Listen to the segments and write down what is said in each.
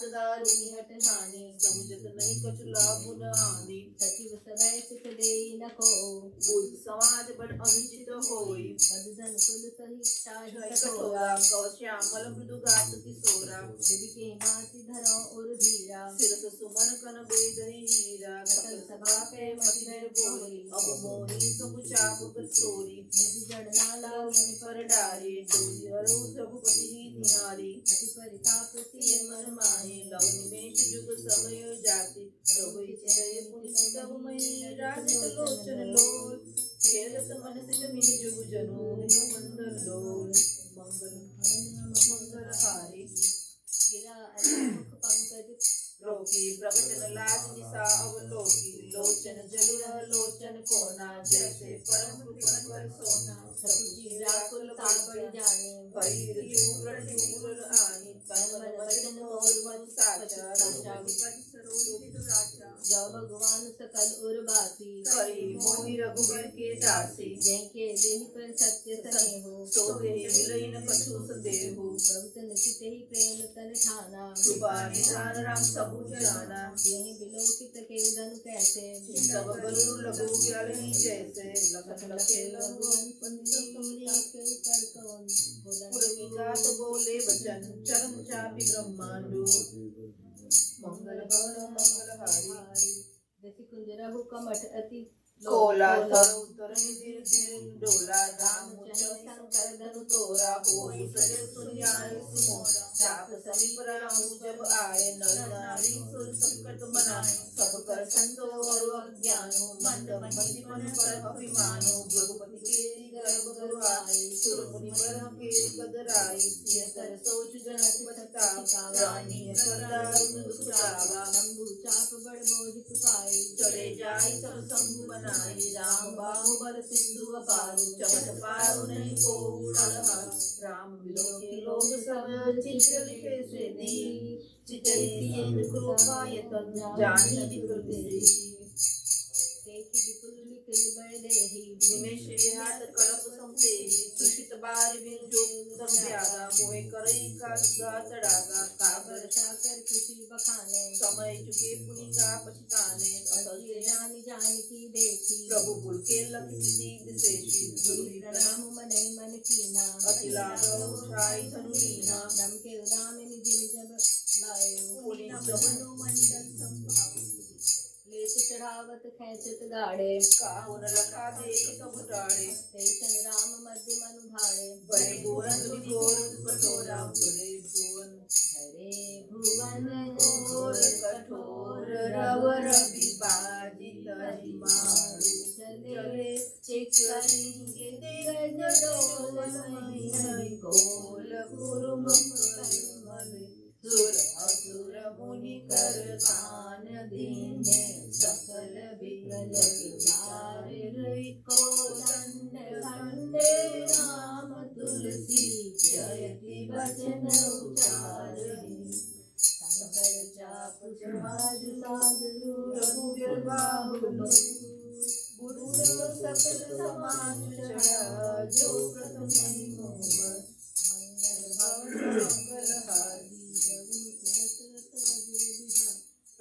दारुनि हट हानि समुझत नहीं कछु लाभ न हानि सचिव समय सुख देई न को बुझ समाज बड़ अनुचित होई पद धन कुल सही कठोरा कौ श्यामल मृदु गात किशोरा यदि के माति धरो और धीरा सिरस सुमन कन बेदहि हीरा सकल सभा के मति धर बोली अब मोही सब चाप कस्तूरी निज जड़ नाला मन पर डारी डोली अरु रघुपति ही निहारी अति परिताप सिय मन माही लव निमेष जुग समय जाति प्रभु इच्छय पुनि तब मई राजित लोचन लोल खेलत मन सिज मिन जुग जनु मंडल डोल मंगल हारी गिरा मुख पंकज रोकी प्रकटन लाज निशा अवलोकी लोचन जलुर लोचन कोना जैसे परम कृपण कर सोना सकुची व्याकुल ताबड़ जाने भैर चूर चूर आनी तन मन वचन मोर मन साचा राजा विपद सरोजित राजा जब भगवान सकल उर्वासी करी मोहि रघुबर के दासी जैके देहि पर सत्य सने हो सो देहि मिलई न कछु संदेहो प्रभु तन चित ही प्रेम तन ठाना कृपा निधान राम सबु जाना यही बिलोकित के धन कैसे सब बरु लघु ज्ञानी जैसे लखन लखे लघुवन पंचतुरी के कर कौन पुरगी गात बोले वचन चरम चापी ब्रह्मांडु मंगल भवन मंगल हारी जैसे कुंजरा कमठ अति कोला तरनि धीर धीर डोला राम शंकर धनु तोरा होई सजे सुनियाय सुमोरा चाप समीप राहु जब आए नर नारी सुर संकट बनाए सब कर संतोष अज्ञानो मंद मति मन पर अभिमानो भगवती केरी गर्भ गरुआई सुर मुनि ब्रह्म केरी कदराई सिय कर सोच जनक पछतावा रानी करदारुण दुखदावा शंभु चाप बड़ मोहित पाई चले जाई सब शंभु बनाई राम बाहुबल सिंधु अपारु चमट पारु नहीं को उड़ान राम बिलो के लोग सब चित्र लिखे स्वेदी चितैतियन कृपायतन जानी विकृति देखि विपुल निकल बड़ देहि निमेष हाथ कलप संतेहि सुषित बार बिन जो संध्यागा मोहे करई का चढ़ागा काबर साकर खुशी बखाने समय चुके पुनि का पछताने असल से जानी जान की देखी प्रभु कुल के लख किसी विशेषी गुरु प्रणाम मने मन कीना अतिला उठाई धनु लीना नम के उदाम निधि जब लाए पुनि सबनु मंडल संभाव लेत चढ़ावत खेचत गाड़े काहुन रखा देख सब टाड़े तैसन राम मध्य मनु भाड़े बड़े गोरख विघोर कठोरा बड़े भुवन हरे भुवन घोर कठोर रव रवि बाजित मारु चले चिकरिंगे गजडोल गोल गुरु मंगल मले सुर असुर मुनि कर कान दीने सकल बिगल विचार को दंड खंडे राम तुलसी जयति वचन उचारि शंकर चाप समाज साधु रघुवीर बाहुलो गुरु सकल समाज चढ़ा जो प्रथम नहीं मोहब्बत मंगल भवन मंगल हारी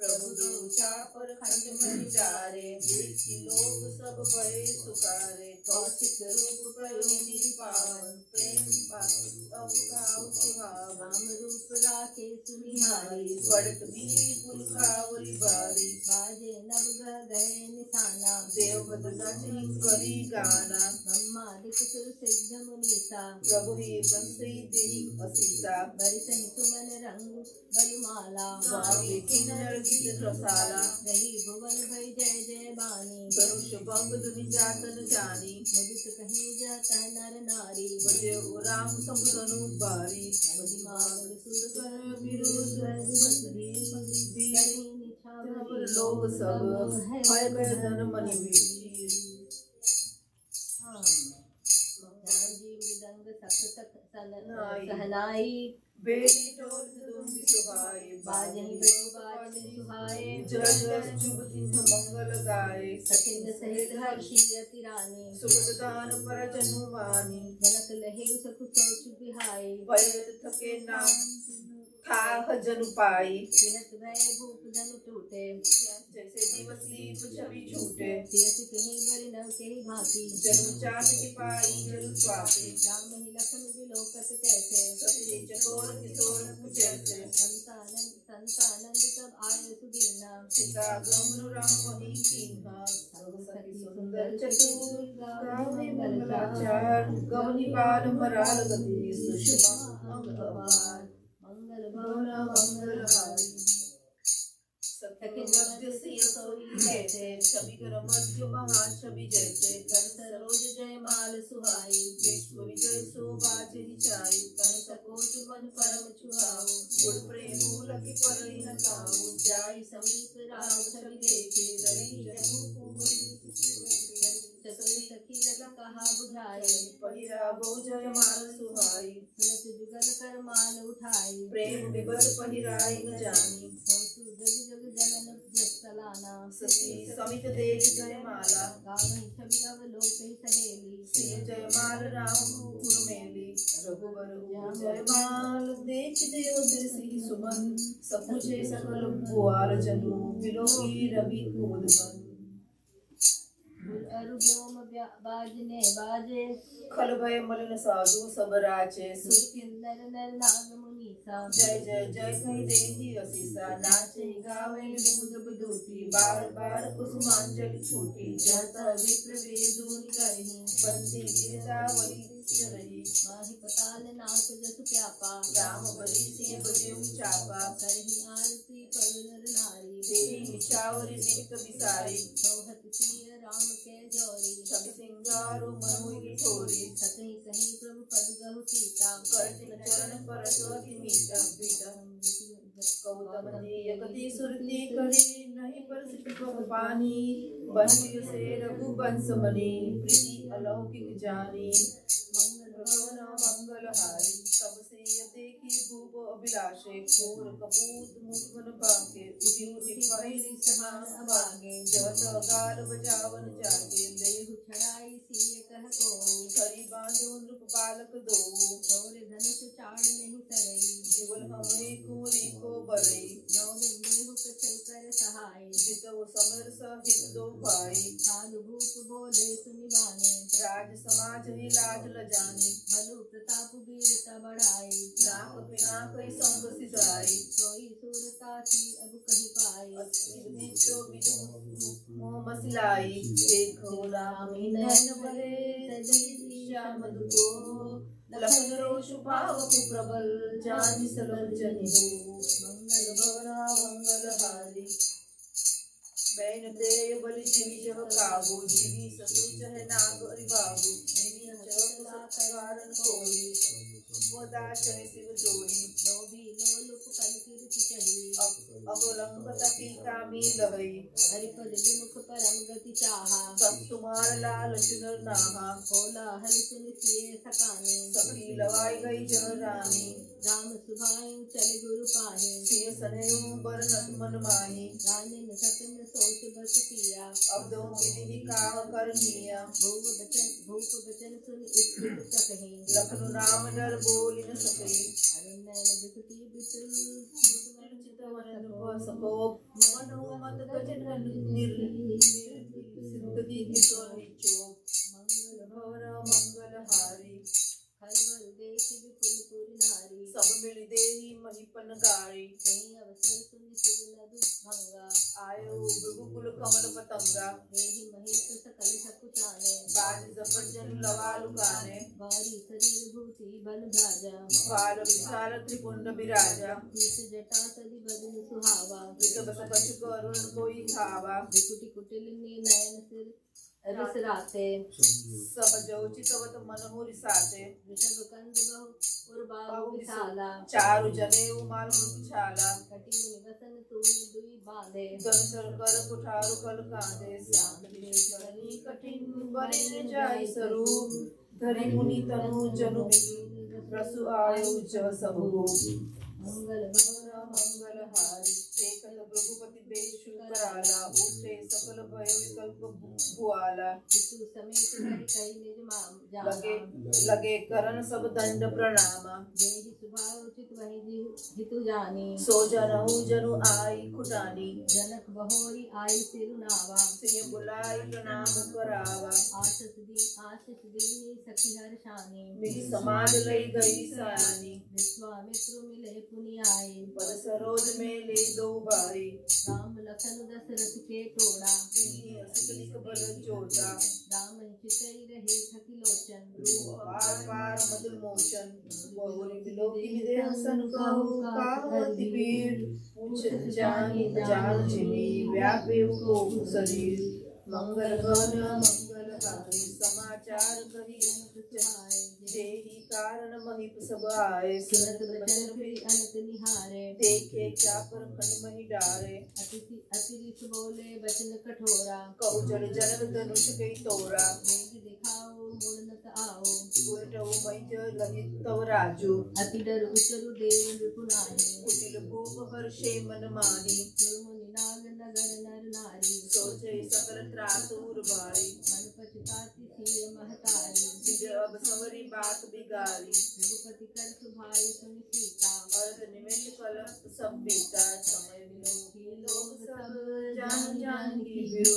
प्रभु दो चापर खंड में चारे देखी लोग सब बड़े सुखारे कौशिक रूप प्रयोनि पावन प्रेम अब गाओ सुहाव राम रूप राखे सुनिहारी बढ़त बीरी पुल खावरी बारी बाजे नव गए निशाना देव बदनाच करी गाना ब्रह्मादिक सुर सिद्ध मुनीसा प्रभु ही बंसी दिनी असीसा बरसहि सुमन रंग बलमाला गावे किन्नर गीत रसाला रही भुवन भई जय जय बानी धनुष भंग दुनि जातन जानी मुदित कहीं जाता नर नारी बजे ओ राम समतनु बारी महिमाल सुर कर विरोध लोग सब है धन मनि वीर जी मृदंग सख सहनाई बेरी ढोल दुम सुहाए बाजहि बजु बाजनि सुहाए जय जय शुभ दिन मंगल गाए सचिंद सहित हर्षि अति रानी सुखदान पर जनुवानी जनक लहे सखु सोच बिहाई वैद थके नाम था जनु पाई। सेहत भय भूप जनु टूटे, जैसे दिवसी छवि छूटे। सियत कहीं बरि नव कहीं भांति, जनु चाट के पाई जनु स्वाति। राम ही लखन विलोकत कैसे, सती चकोर किशोर जैसे। संतानंद तब आए सुदीना, सीता गमनु राम वही कीन्हा। सखी सुंदर चतुर गावे मंगलाचार। गवनी बाल मराल गति सुषमा अंग अपार। मंगल भवन मंगल हारी। सखी मध्य सिय सोई जैसे। छवि कर मध्य महाछवि जैसे। घन सरोज जय माल सुहाई। विश्व विजय शोभा चिचाई। कन सकोच मन परम छुहाऊ। गुण प्रेम लखि परई न काऊ। जाई समीप राम छवि देखे। रही जनु सखी लगा कहा बुझाए, पहिरा बहु जय माल सुहाई। सुनत जुगल कर मान उठाई। प्रेम विवर पहिराई न जानी। जग जग जनन जलाना, सती समित देख जय माला। गावहि छवि अवलोक ही सहेली। सिय जय माल राम उर्मेली। रघुबर जय माल देख देव बिरसी सुमन। सपुछे सकल बुआर जनु। बिलोकी रवि कोदमन। अरु व्योम बाजने बाजे, खल भय मलिन साधु सब राचे। सुर किन्नर नर नाग मुनीसा, जय जय जय कहि देहि असीसा। नाचे गावे बूंद बदूती। बार बार कुसुमांजलि छूटी। जत विप्र वेदून करही, बंसी गिरदावली चरही। माहि पताल नाक जसु प्यापा। राम बलि सिय बजेऊ चापा। करही आरती पर नर नारी। तेरी चावरी बिनक बिसारी। सोहत सिय राम के जोरी। छवि सिंगारो मनोई ठोरी। सतहि कहीं प्रभु पद गहु सीता। करतिन चरण परस अति मीठा पीठा। कौतम दियकति सुरति करी। नहीं परसित पग पानी। बंदियो से रघुवंश मणि। प्रीति अलौकिक जानी। मंगल भवन मंगल हारी। तब से देखी भूप अभिलाषे। घोर कपूत मुठमन बाके। उठी उठी पहिरी समान अभागे। जत गाल बजावन जागे। लेहु छड़ाई सिय कह को, खरी बांधो नृप बालक दो। तोरे धनुष चाड़ नहीं सरई। जीवन हमें कुंवरी को बरई। नौ बिंदेहु कछउ कर सहाय। जितव समर सहित दो भाई। साधु भूप बोले सुनि बाने, राज समाज ही लाज लजानी। भलु प्रताप वीरता बढ़ाई। नाक पिनाक संग सिधाई। सोई सूरता की अब कही पाई। मोह मसिलाई। देखो रामी नैन भले सजी श्याम दुको। लखन रोष पावक प्रबल। जानि सलन जनि हो। मंगल भवना मंगल हारी। बैन देय बलि जीवी जह काबू। जीवी ससु चह नाग अरिबाबू। जीवी चह कारण कोई। मोदा चह शिव जोड़ी। लोभी लोलुप कल कीर्ति चही। अवलंबता की कामी लहई। हरिपद विमुख परम गति चाहा। सब तुम्हार लाल चुनर नाहा। होला हरि सुनि सिय सकाने। सखी लवाई गई जह रानी। राम सुभाए चले गुरु पाहे। सिय सनेऊ बरनत मन माही। रानिन सतन सोच बस किया। अब दो विधि काह करनिया। भूप बचन सुनि इच्छुक सकहि। लखनु राम डर बोल न सकई। अरुण नयन बिकटी बिचल चितवन सको। मनो मत गजन सिद्धि किशोर चोप। मंगल भवन मंगल हारी। हरवर देश विपुल पुर नारी। सब मिल देहि महिपन गारी। कहीं अवसर सुनि शिव लधु भंगा। आयो भृगुकुल कमल पतंगा। देहि महेश सकल सकुचाने। बाज जपट जनु लवालु गाने। भारी शरीर भूति बल भ्राजा। बाल विशाल त्रिपुंड विराजा। शीश जटा सदि बदन सुहावा। विष बस कछु करुण कोई खावा। विकुटी कुटिल नयन सिर रिसराते। सहजो चितवत मनहु रिसाते। वृषभ कंद बहु उर्बाहु विशाला। चारु जनेऊ माल मुख छाला। कटि मुनि वसन तून दुई बांधे। दंसर कर कुठारु कल कांधे। श्याम देशनी कठिन बरे न जाई स्वरूप। धरि मुनि तनु जनु रसु आयु जह सबहु। मंगल भवन मंगलहारी देखत रघुपति बेशु कराला उठे सकल भय विकल्प भुआला हितु समेत हरि कई निज लगे जाना लगे करण सब दंड प्रणामा जेहि स्वभाव उचित वही हितु जानी सो जनहु जनु आई खुटानी जनक बहोरी आई तिरुनावा सिंह बुलाई प्रणाम करावा आशीष दीनी सखी हर शानी मिली समाज लई गई सयानी विश्वामित्र मिले पुनि आए पद सरोज में ले दो भाई राम लखन दशरथ के तोड़ा असलिक बल जोड़ा राम चितई रहे थकी लोचन पार पार मधुर मोचन बहुरी बिलोकी दे हसन कहु कावति पीर पूछत जानी जान जिनी व्यापे को शरीर मंगल गण मंगल हारी समाचार कही जेहि कारण महिप सब आए सुनत बचन फिर अनत निहारे देखे क्या पर खन मही डारे अतिरिक्त बोले बचन कठोरा कहु जड़ जनक धनुष कई तोरा वेग दिखाओ मुड़नत आओ उलटो मई लहि तव राजू अति डर उतरु देव नृपुनाहे कुटिल भूप हर्षे मन मानी गुरुमुनि नाग नगर नर नारी सोचे सकल त्रासुर भारी मन पछताती सिय महतारी सिर अब संवरी बात बिगारी रघुपति कर सुभाई सुनि सीता अर्ध निमिष कलप सब बीता समय विलोकी लोग सब जान की बिरु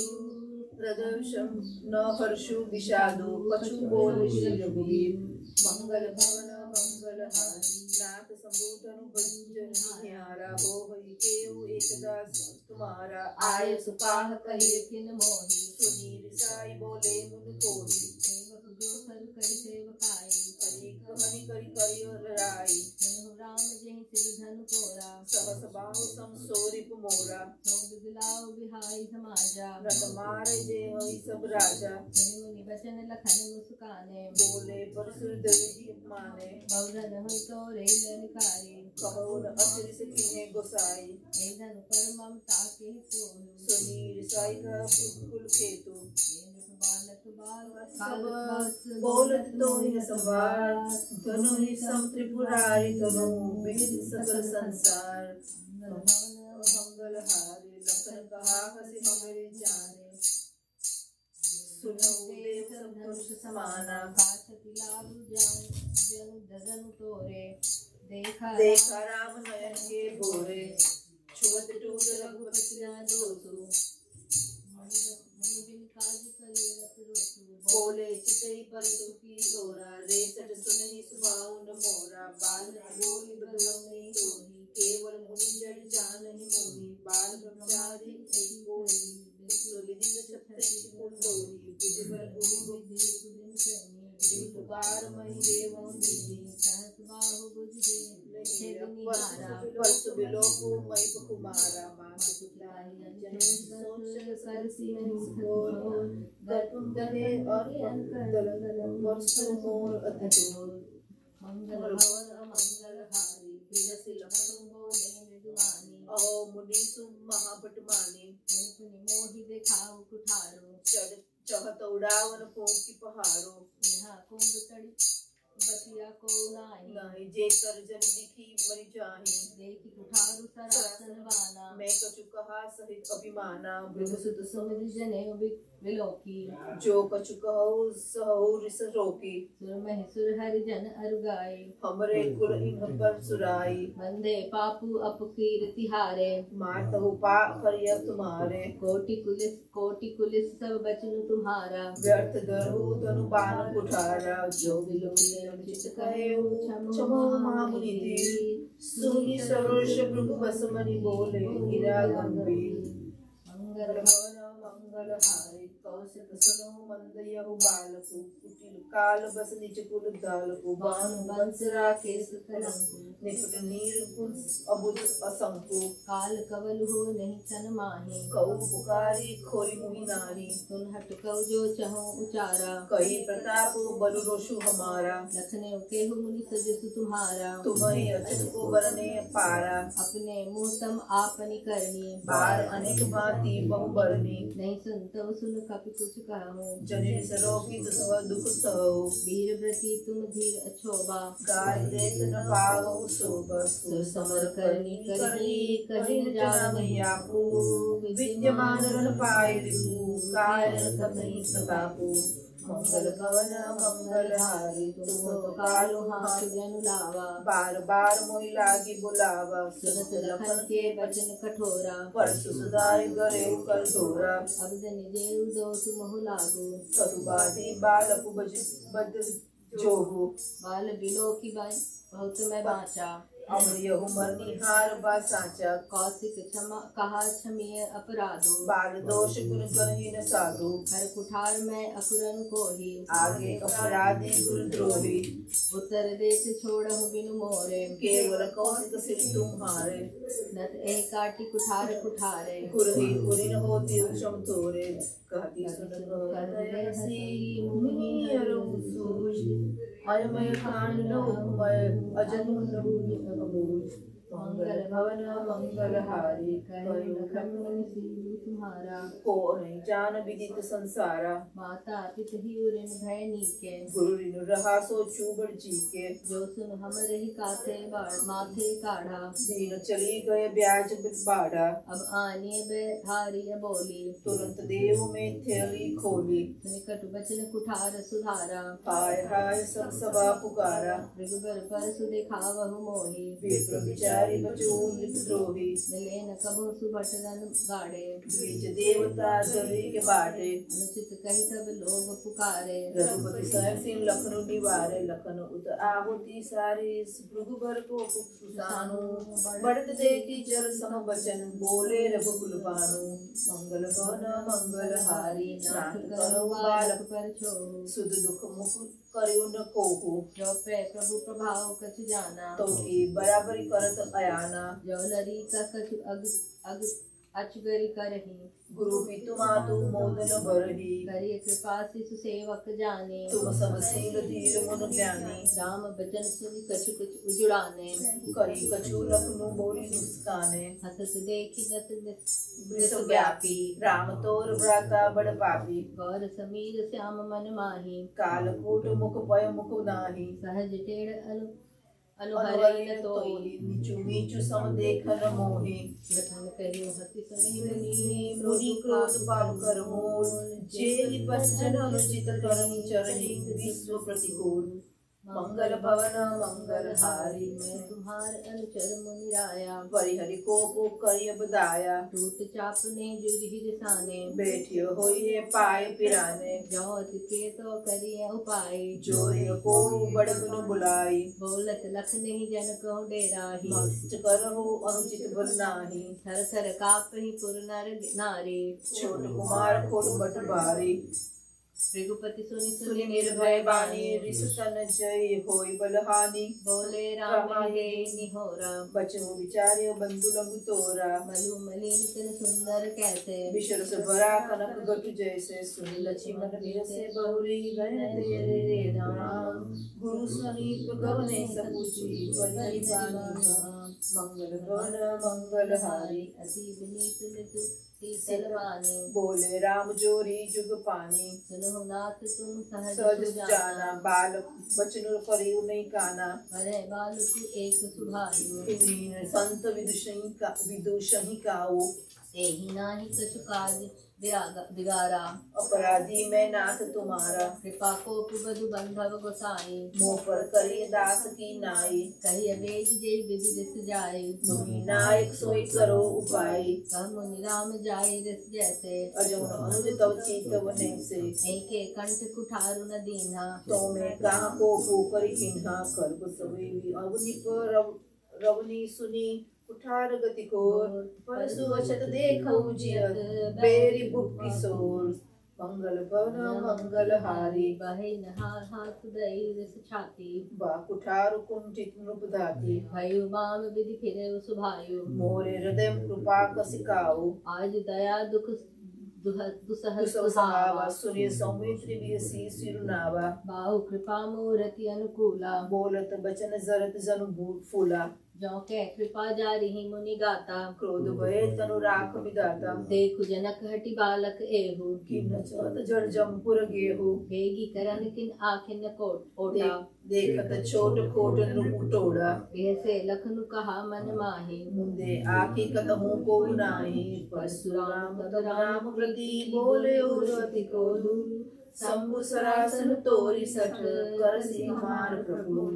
प्रदर्शम न हर्षु विषादो कछु बोल श्री रघुवीर मंगल भवन मंगल हारी नाथ संबोधन भजन निहारा हो हरि केउ एकदास तुम्हारा आय सुपाह कहिए किन मोहि सुनीर साई बोले मुन कोहि सेवक जो सर कर सेवकाई अनेक हनि करि करिय राई जनु राम जेहि सिर धनु तोरा सहस बाहु सम सोरिप मोरा सोग दिलाओ बिहाई समाजा रत मारे जे हई सब राजा मुनि बचन लखन मुस्काने बोले परसुर देवी माने बहुधन होई तो रे ललकारी कहून असिर से किन्हे गोसाई हे धनु पर ममता के सोहु सुनीर साई का कुल केतु बालक बोलत तो ही संवार धनु ही सम त्रिपुरारी तनु विदित सकल संसार मंगल हारी लखन कहा हसी हमेरे जाने सुनो देव सब धनुष समाना काछति लाभु जनु दजनु तोरे देखा राम नयन के भोरे छुअत टूट रघुपति ना दोसु मुनि बिन काज करिए रत रोसु बोले चितई पर दुखी गोरा रे सट सुनहि सुभाउन मोरा बाल बोली बदलौ नहीं सोही केवल मुंजल जानहि मोही बाल ब्रह्मचारी एक कोई विधि छत्तीस कुंडोरी विधिवर गुरु बार मही देवों दीदी सहस बाहु बुझ दे परसु बिलोकु मई कुमारा मातु कर सी गतुम दहे और दलन परसु मोर अतितोर मंगल भवन मंगल हारी बिरसि लखन बोले मृदुवानी ओ मुनीसु महापटमानी पुनि मोहि देखाओ कुठारो चहत उड़ावन पोंकी पहाड़ो यहाँ कुंभ तड़ी बतिया को नाही जे कर जन दिखी मरि जाहि देखि कुठारु सरासन बाना मैं कछु कहा सहित अभिमाना भृगुसुत सुमति जने विलोकी जो कछु कहु सहु रिस रोकी सुर महेश्वर हरि जन अरुगाए हमरे कुल इन पर सुराई बंदे पापु अपकीर्ति हारे मातहु पा करिय तुम्हारे कोटि कुलिस सब बचनु तुम्हारा व्यर्थ दरहु धनु बाण कुठारा जो विलोकी चित कहे क्षमो महामुनि देव सुनि सरोष भृगु बसमनि बोले गिरा गंभीर मंगल भवन मंगल हारी कौशिक सुनो मंद यहु बालकु कुटिल काल बस निज कुल दालकु बानु बंस राकेश कलंकु निपट नीर कुल अबुझ असंकु काल कवल हो नहीं तन माही कऊ पुकारी खोरी मुहि नारी तुम हट कव जो चहो उचारा कई प्रताप बलु रोषु हमारा लखने केहु मुनि सजसु तुम्हारा तुम्हें अचत को बरने पारा अपने मुँह तम आपनी करनी बार अनेक भांति बहु बरनी नहीं सुनतो सुन कपि कुछ कहूँ। जनिन सरो की दुख दुख सहो, वीर व्रती तुम धीर अछोबा, गाय देत न पावो शोभ। सुर समर करनी करही कही न जावहि आपू, विद्यमान रण पाय रिपु, काय कतहि प्रतापु। मंगल भवन मंगल हारी, तुम तो कालो हाथ जनु लावा, बार बार मोहि लागी बुलावा। सुनत लखन के वचन कठोरा, परसु सुधारि गरे कर धोरा। अब जन जेऊ दोष मोह लागू, करुबादी बालकु बद जोगु। बाल बिलो की बहुत मैं बाँचा, अमृयहु मरनिहार बा साचा। कौशिक क्षमा कहा क्षमीय अपराधो, बाल दोष गुण करहि न साधु। हर कुठार में अकुरन को ही, आगे अपराधी गुरुद्रोही। उत्तर देश छोड़हु बिनु मोरे, केवल कौशिक सिर तुम्हारे। नत एह काटी कुठार कुठारे, कुरहि कुरिन होती क्षम थोरे। कहती सुन हृदय हसी, मुनि हरहु सूझ। अयमय कांड नवमय, अजन्म नभूमि अबूझ। मंगल भवन मंगल हारी, कहि लखन मन सीलु तुम्हारा। को नहीं जान विदित संसारा, माता पिता ही उरिन भय नीके, गुरु ऋण रहा सो चूबड़ जी के। जो सुन हमरे ही काथे माथे काढ़ा, दीन चली गए ब्याज बाढ़ा। अब आनिए बेहारी बोली, तुरंत देव में थैली खोली। निकट बचन कुठार सुधारा, हाय हाय सब सभा पुकारा। रघुबर पर सुदेखावहु मोहि, विप्र विचारी बचो द्रोही। मिले न कबो सुभट रन गाड़े, बीच देवता जली के बाटे। अनुचित कही सब लोग पुकारे, रघुपति स्वयं सिंह लखनऊ निवारे। लखन उत आहुति सारी, भृगुबर को सुसानु। बढ़त देखी जल सम बचन, बोले रघुकुल भानु। मंगल भवन मंगल हारी, नाथ करो बालक पर छोहु। सुध दुख मुख करियो न कोहु। जो पे प्रभु प्रभाव कछु जाना, तो की बराबरी करत अयाना। जो लरी का कछु अग अचगरी करही, गुरु पितु मातु मोदन भरही। करिय कृपा शिशु सेवक जाने, तुम सब सील धीर मन ज्ञानी। राम बचन सुनि कछु कुछ उजुड़ाने, करी कछु लखनु बोली मुस्काने। हसत देखी दस विश्वव्यापी, राम तोर भ्राता बड़ पापी। गौर समीर श्याम मन माही, कालकूट मुख पय मुख नाही। सहज टेढ़ अनुहरई न तोहि, नीचु नीचु सम देखन मोहि। लखन कहियो हति सुनि मुनि मुनि क्रोध पालु कर मोल। जेहि पस जन अनुचित करहि चरहि, विश्व प्रतिकूल। मंगल भवन मंगल हारी, मैं तुम्हार अनुचर मुनि राया। परिहरि को करिय बदाया। टूट चाप ने जुरहि रिसाने, बैठियो होइए पाए पिराने। जौत के तो करिय उपाय, जोय को बड़ गुण बुलाई। बोलत लख नहीं जन को डेराही, मस्त करहु अनुचित बल नाही। थर थर कापहि पुर नर नारी। छोट कुमार खोट बट भारी। रघुपति सुनि सुनि निर्भय बानी, रिस तन जय होय बलहानि। बोले राम हे निहोरा, बचनु विचार्य बंधु लघु तोरा। मलु मलिन तन सुंदर कैसे, विशरस भरा कनक गटु जैसे। सुनि लक्ष्मण बिरसे बहुरी, गए तेरे रे राम। गुरु समीप गवने सपूछी, परिहरि बानी। मंगल भवन मंगल हारी, अति विनीत मृदु शीतल वाणी। बोले राम जोरी जुग पानी। सुनो नाथ तुम सहज सहज जाना, जाना, बाल बचनु करियु नहीं काना। अरे बालकु एक सुभायु, इन्हीं संत विदुषहि काऊ। एहि नाही कछु काज बिगारा। अपराधी मैं नाथ तुम्हारा, कृपा कोप बधु बंधव गोसाई। मोह पर करिय दास की नाई। कही अवेद जय विधि रिस जाय, मुनि नायक सोई करो उपाय। कह मुनि राम जाय रिस जैसे, अजौन अनुज तव चीतव नैसे। एके कंठ कुठारु न दीन्हा, तो मैं कहाँ को करि किन्हा। खर्ग सवेवी अवनि पर रवनि सुनी, कुठार गति कोर। परसु अछत देखऊ जियत, बेरी बुक किशोर। मंगल भवन मंगल हारी, बहे नहार हाथ दई रिस छाती। बा कुठार कुंठित नृप धाती। भयु माम विधि फिरे सुभायु, मोरे हृदय कृपा कसिकाऊ। आज दया दुख दुसह सुहावा, सुहावा। सुनि सौमित्री बिरसी सिरुनावा। बाहु कृपा मूर्ति अनुकूला, बोलत बचन जरत जनु फूला। जो के कृपा जारी ही मुनि गाता। क्रोध भय तनु राख विधाता। देखु जनक हटि बालक एहु। किन चत जड़ जमपुर गेहु। बेगी करन किन आखिन कोट ओटा। देखत छोट खोट नृप टोड़ा। ऐसे लखनु कहा मन माहि। मुंदे आखि कतहु को नाही। परशुराम तब राम प्रति बोले उर्वति को दूर। शंभु सरासन तोरि सठ कर सिंहार प्रभु।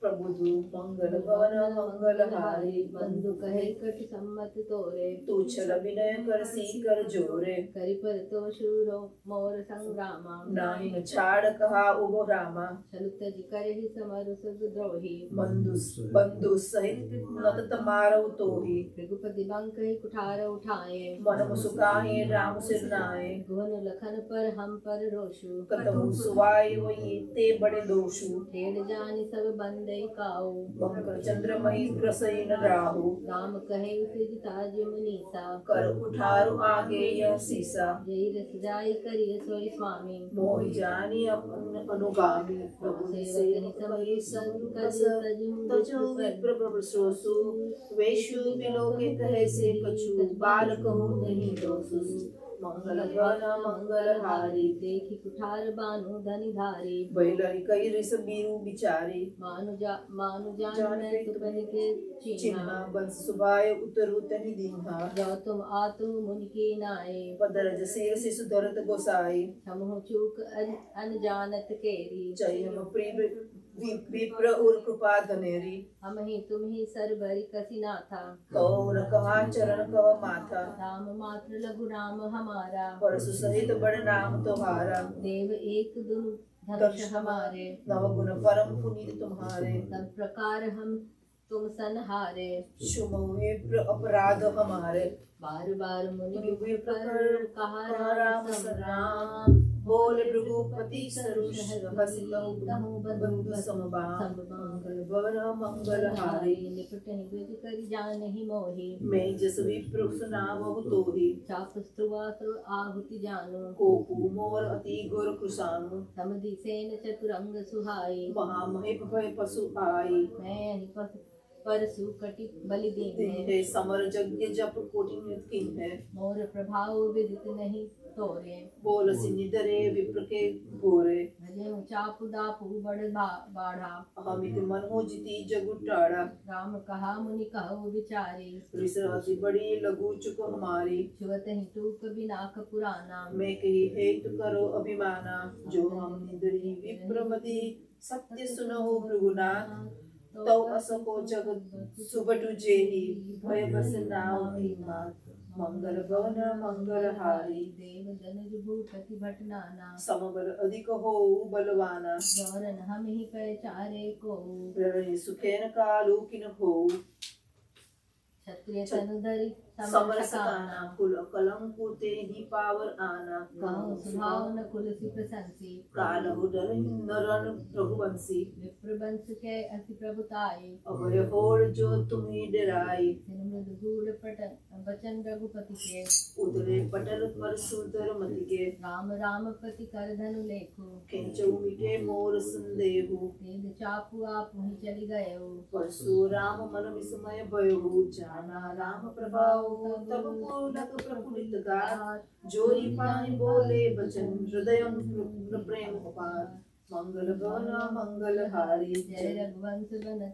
प्रभु मंगल भवन मंगल हारी। बंधु कहे कट सम्मत तोरे। तू छल विनय कर सीकर जोरे। करि पर तो शूरो मोर संग्रामा। नाहि छाड़ कहा उबो रामा। चलु तज करहि समर सुग द्रोही। बंधु सहित नत मारउ तोहि। रघुपति बंकहि कुठार उठाए। मन मुसुकाहि राम सिर नाए। गुण लखन पर हम पर रोषु। कतहु सुवाई वही ते बड़े दोषु। टेढ़ जानि सब बंदई काऊ। बंकर चंद्र मही ग्रसई न राहु। राम कहे उसे ताज मुनीसा। कर उठारु आगे यह सीसा। जय रस जाय करिय सोई स्वामी। मोहि जानी अपन अनुगामी। प्रभु सेवकनि समरी संकस तजु विप्र प्रसोसु। वेशु बिलोके कहे से कछु। बाल कहूँ नहीं दोसु। मंगल भवन मंगल हारी। देखि कुठार बानु धनि धारी। बैलरि कई रिस बीरु बिचारी। मानु जान मैं तुपन के चीन्हा। चिन्हा बंस सुबाय उतरु तनि दीन्हा। जो तुम आतु मुनि की नाए। पदरज सिर शिशु धरत गोसाई। हमहु चूक अनजानत केरी। जय विप्र उर कृपा धनेरी। हम ही तुम ही सरबरी कसी नाथा। कहो न कहा चरण कह माथा। राम मात्र लघु राम हमारा। परसु सहित बड़ नाम तुम्हारा। देव एक दुनु धनुष हमारे। नव गुण परम पुनीत तुम्हारे। सब प्रकार हम तुम संहारे। शुभ विप्र अपराध हमारे। बार बार मुनि विप्र कहा राम संग्राम। बोले भृगुपति सरुष हसितहु बंधु समबाम। मंगल भवन मंगल हारी। निपटहि द्विज करि जानहि मोहि। मैं जस विप्र सुनावहु तोहि। चाप स्त्रुवासुर आहुति जानु। कोपु मोर अति गुर कृशानु। समधि सेन चतुरंग सुहाई। महामहिप भय पशु आई। मैं परसु कटि बलि दीन है। समर यज्ञ जप कोटि नित किन है। मोर प्रभाव विदित नहीं तोरे। बोल सिनिधरे विप्र के भोरे। भजे चापु दापु बड़ बाढ़ा। अमित मन हो जिति जगु टाड़ा। राम कहा मुनि कहो विचारी। रिसरासी बड़ी लघु चुक हमारी। छुअत ही टूक बिनाक पुराना। मैं कही हेतु करो अभिमाना। जो हम निधरी विप्रमति सत्य सुनहु भृगुनाथ। तो असको जगत सुबटु जेहि। भय बस नाउ भीमा। मंगल भवन मंगल हारी। देव धनुज भूपति भट नाना। समबल अधिक हो बलवाना। जौरन हम ही पहचारे को। प्रणय सुखेन कालु किन हो। क्षत्रिय तनुधरि समर सकाना। कुल कलंकु ते ही पावर आना। कहूँ सुभावन कुलसी प्रशंसी। कालहु डर नरन रघुवंशी। विप्र वंश के अति प्रभुताई। अभय होड़ जो तुम्हें डराई। मृदु गूढ़ वचन रघुपति के। उतरे पटल पर सुधर मति के। राम राम पति कर धनु लेखो। खिंचऊ मिटे मोर संदेहु। तेज चापु आप वहीं चली गए। परशुराम मन विस्मय भयहु। जाना राम प्रभाव तब पुलक प्रफुल्लित गात। जोरी पानी बोले बचन हृदय प्रेम अपार। मंगल भवन मंगल हारी। जय रघुवंश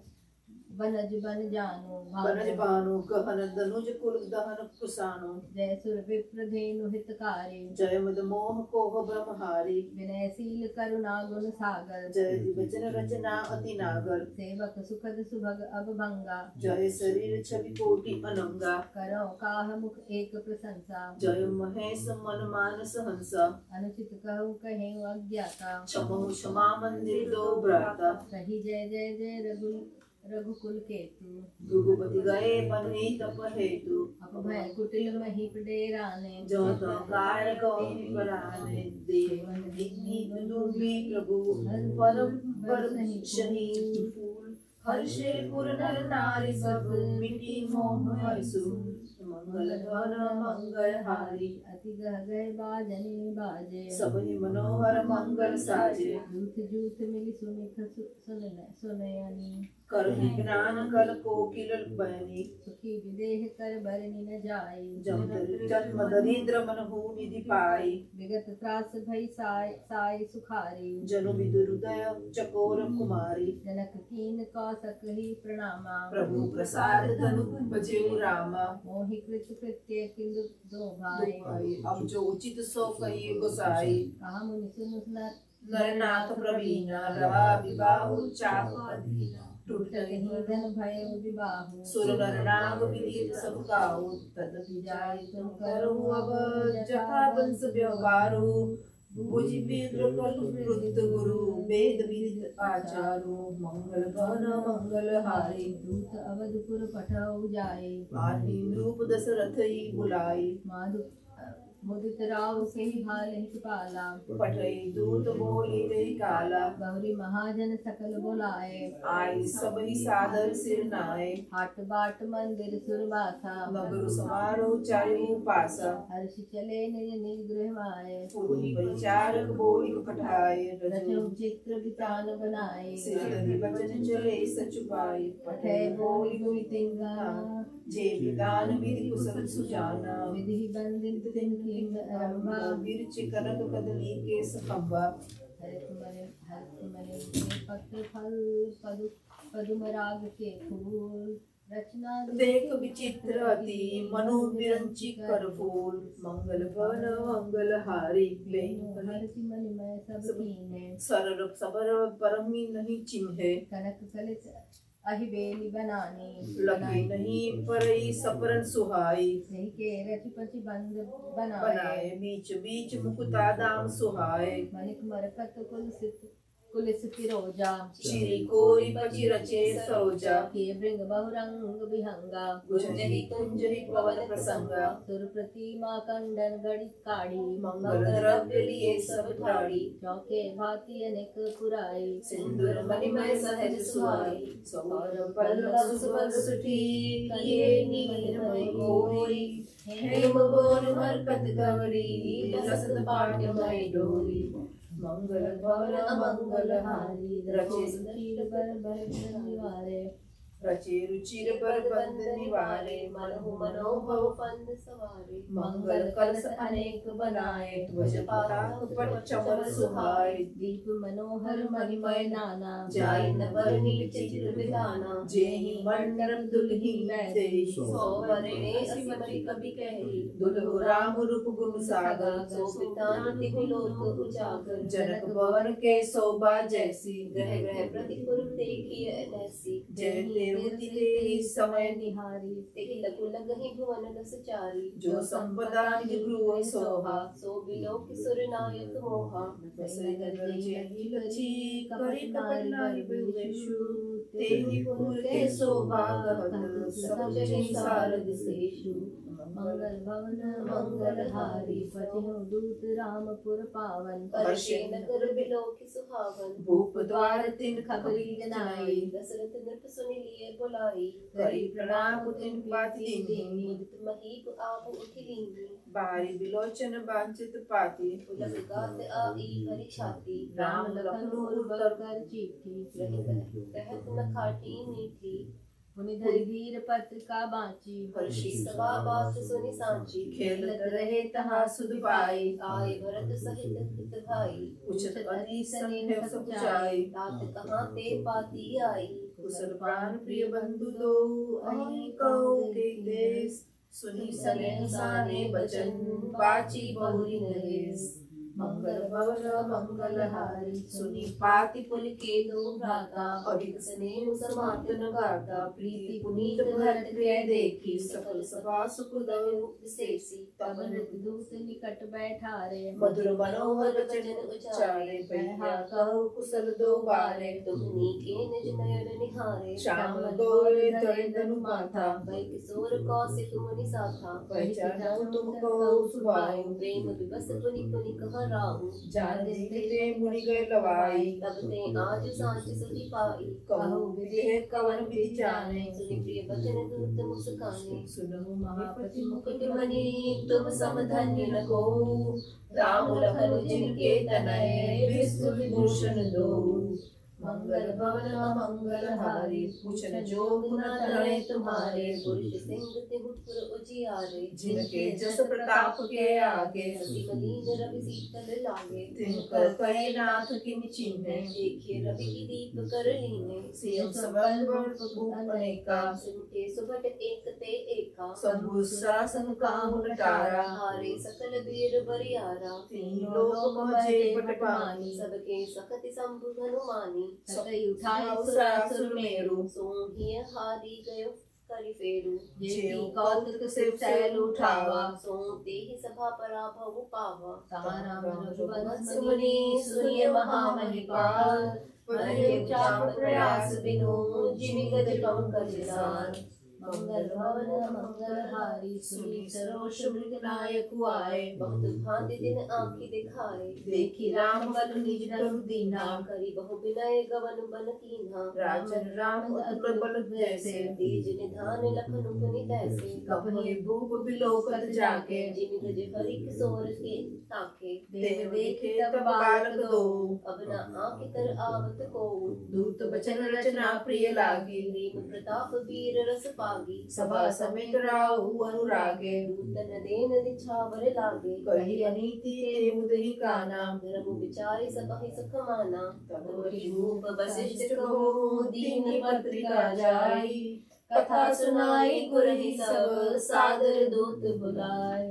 बनज बन जानो। बनज भानु कहन धनुज कुल दहन कुसानो। जय सुर विप्र धेनु हितकारी। जय मद मोह कोह ब्रह्महारी। विनयशील करुणा गुण सागर। जय वचन रचना अति नागर। सेवक सुखद सुभग अब भंगा। जय शरीर छवि कोटि अनंगा। करो काह मुख एक प्रशंसा। जय महेश मन मानस हंसा। अनुचित कहूँ कहे अज्ञाता। क्षमहु क्षमा मंदिर दो भ्राता। कही जय जय जय रघुकुल केतु। भृगुपति गए बन्ही तप हेतु। अपभय कुटिल महीप डेराने। जो तो कार गौरी पराने। देवन दिग्नि दुर्बी प्रभु। परम शनि फूल। हर्षे पुर नर नारी सब। मिटी मोह हर्षु। मंगल गण मंगल हारी अति गह गए बाजने बाजे सब ही मनोहर मंगल साजे जूथ जूथ मिली सुनिख सुनयनी करहि ज्ञान कल कोकिल बयनी सुखी विदेह कर बरनी न जाए जन्म दरिद्र मनहु निधि पाई विगत त्रास भई साय साय सुखारी जनु विदुरुदय चकोर कुमारी जनक कीन कौसक ही प्रणामा प्रभु प्रसाद धनु बजेउ रामा मोहि कृत कृत्य किंदु दो भाई अब जो उचित सो कहिए गोसाई कहा मुनि सुनु नरनाथ प्रवीण रहा विवाहु चाप अधीना टूट ही धन भय विबाहु सुर नर नाम विदित सब गाओ तदपि जाय तुम करो अब जथा वंश व्यवहारो बुझि विद्र कलु वृत्त गुरु वेद विदित आचारो मंगल गण मंगल हारी दूत अवधपुर पठौ जाए आदि रूप दशरथ ही बुलाई माधु मुदित राव के भाल पाला पठई दूत बोली दे काला गौरी महाजन सकल बुलाए आई सब ही सादर सिर नाए हाट बाट मंदिर सुरबासा नगर समारोह चारु पासा हर्ष चले निज निज गृह माए पूरी परिचारक बोली पठाए रचो चित्र वितान बनाए सिर वचन चले सचुपाई पठे बोली गुई तिंगा जे विधान विधि कुशल सुजाना विधि बंदित तिनकी रंभा मिर्च करक कदली के सखंबा हरित मने पत्र फल पदुम राग के फूल रचना देख विचित्र अति मनु विरंची कर फूल मंगल गण मंगल हारी हरित मन में सब कीने सरल सबर परमी नहीं चिन्हे कनक कलित अहिबेली बनानी लगे नहीं परई सपरन सुहाई सही के रच पच बंद बनाए बनाए बीच बीच मुकुता दाम सुहाए मनिक मरकत कुलिस फिरोजा श्री कोई पची रचे सरोजा के भृंग बहुरंग विहंगा गुंजहि कुंजहि पवन प्रसंगा सुर प्रतिमा कंडन गणित काढ़ी मंगल द्रव्य लिए सब ठाड़ी चौके भांति अनेक पुराई सिंदूर मणिमय सहज सुहाई सौरभ पल्लव सुभग सुठी किए नीलमय कोई हेम बोन मरकत गौरी रसद पाट्यमय डोरी मंगल भवन मंगल हारी रचे शील बर बर निवारे रचे रुचिर पर बंद निवारे मनहु मनोभव फंद सवारे मंगल कलश अनेक बनाए ध्वज पताक पट चमर सुहाए दीप मनोहर मणिमय नाना जाय न बरनी चित्र विधाना जेहि मंडर दुल्ही बैठे सो बरने असिमति कभी कही दुल्हो राम रूप गुण सागर सो पितान तिलोक उजागर जनक भवन के शोभा जैसी ग्रह ग्रह प्रतिपुर देखिए ऐसी जय देवती तेहि समय निहारी तेहि लघु लगहि भुवन दस चारी जो संपदा निज गृह शोभा सो बिलोक सुर नायक मोहा बसई नगर जेहि लची करि कपट नारी बहुवेशु तेहि पुर के शोभा गहत सब जनि सारद शेषु मंगल भवन मंगल हारी पतिहु दूत रामपुर पावन हर्षे नगर बिलोक सुहावन भूप द्वार तिन खबरी जनाई दशरथ नृप सुनि लिए बुलाई करी प्रणाम तिन पाति दीनी मुदित महीप आप उठिलीनी बारी बिलोचन वांछित पाति उलग गात आई हरि छाती राम लखन उतर कर चिट्ठी कहत न खाटी मीठी मुनि धरि धीर पत्रिका बाँची हर्षी सभा बात सुनि सांची खेलत रहे तहा सुध पाई आए भरत सहित हित भाई उछत अति स्नेह सचाई तात कहाँ ते पाती आई कुशल प्राण प्रिय बंधु दो अहि कहो के देश सुनि सने साने बचन बाची बहुरी नरेश मंगल भवन मंगल हारी सुनि पाति पुल के दो भ्राता अधिक स्नेह समातन गाता प्रीति पुनीत भरत के देखी सकल सभा सुख दयो विशेषी तब दूत निकट बैठारे मधुर मनोहर वचन उच्चारे भैया कहो कुशल दो बारे तुमनी के निज नयन निहारे श्याम गोरे धरे धनु माथा वै किशोर कौशिक मुनि साथा पहचानो तुमको सुभाओ प्रेम विवश पुनि पुनि कहा राहु। जान जीते मुनि गए लवाई, तब ते आज सांझ सुधि पाई। कहु विदेह कवन विधि जाने, सुनि प्रिय बचन दूत मुस्काने। सुनहु महापति मुकुट मणि तुम सम धन्य न कोउ। राम लखन जिनके तनय विष्णु विभूषण दोउ। मंगल भवन अमंगल हारी, पूछन जोग न तरे तुम्हारे, पुरुष सिंह तिहुँ पुर उजियारे। जिनके जस प्रताप के आगे, सती मलीन रवि शीतल लागे। तिनकर कहे नाथ किन चिन्हे, देखिए रवि की दीप कर लीने। सियम सबल भूप अनेका, सिमटे सुभट एक ते एका। शंभु शासन काहु नटारा, हारे सकल वीर बरियारा। तीन लोक मजे पटपानी, सबके सखति शंभु हनुमानी। सतई उठाई सुरासुर मेरु, सोहिय हारी गयो करि फेरु। जेऊ कौतुक सिर सैल उठावा, सो तेहि सभा पराभव पावा। तहाँ राम रघुवंश सुमनि सुनिय महामहिपाल। पढ़े चाप प्रयास बिनु जिमि गज पंकज लाल। मंगल भवन मंगल हारी, सुनी सरोष मृग नायक आए। बहुत भांति दिन आँखि दिखाए। देखी राम बल निज तनु दीना, करी बहु विनय गवन बन कीन्हा। राजन राम अतुल बल जैसे, तेज निधान लखन पुनि तैसे। कपहि भूप बिलोकत जाके, जिमि गज हरि किशोर के ताके। देव देखे तब बालक दो, अब न आँखि तर आवत को। दूत बचन रचना प्रिय लागी, प्रेम प्रताप वीर रस पागी। सभा समेत राहु अनुरागे, दूतन देन निछावर लागे। कही अनीति ते मुदहि काना, धर्म विचारि सबहि सुख माना। तब भूप वशिष्ठ कहो दीन पत्रिका जाई, कथा सुनाई गुरहि सब, सादर दूत बुलाए।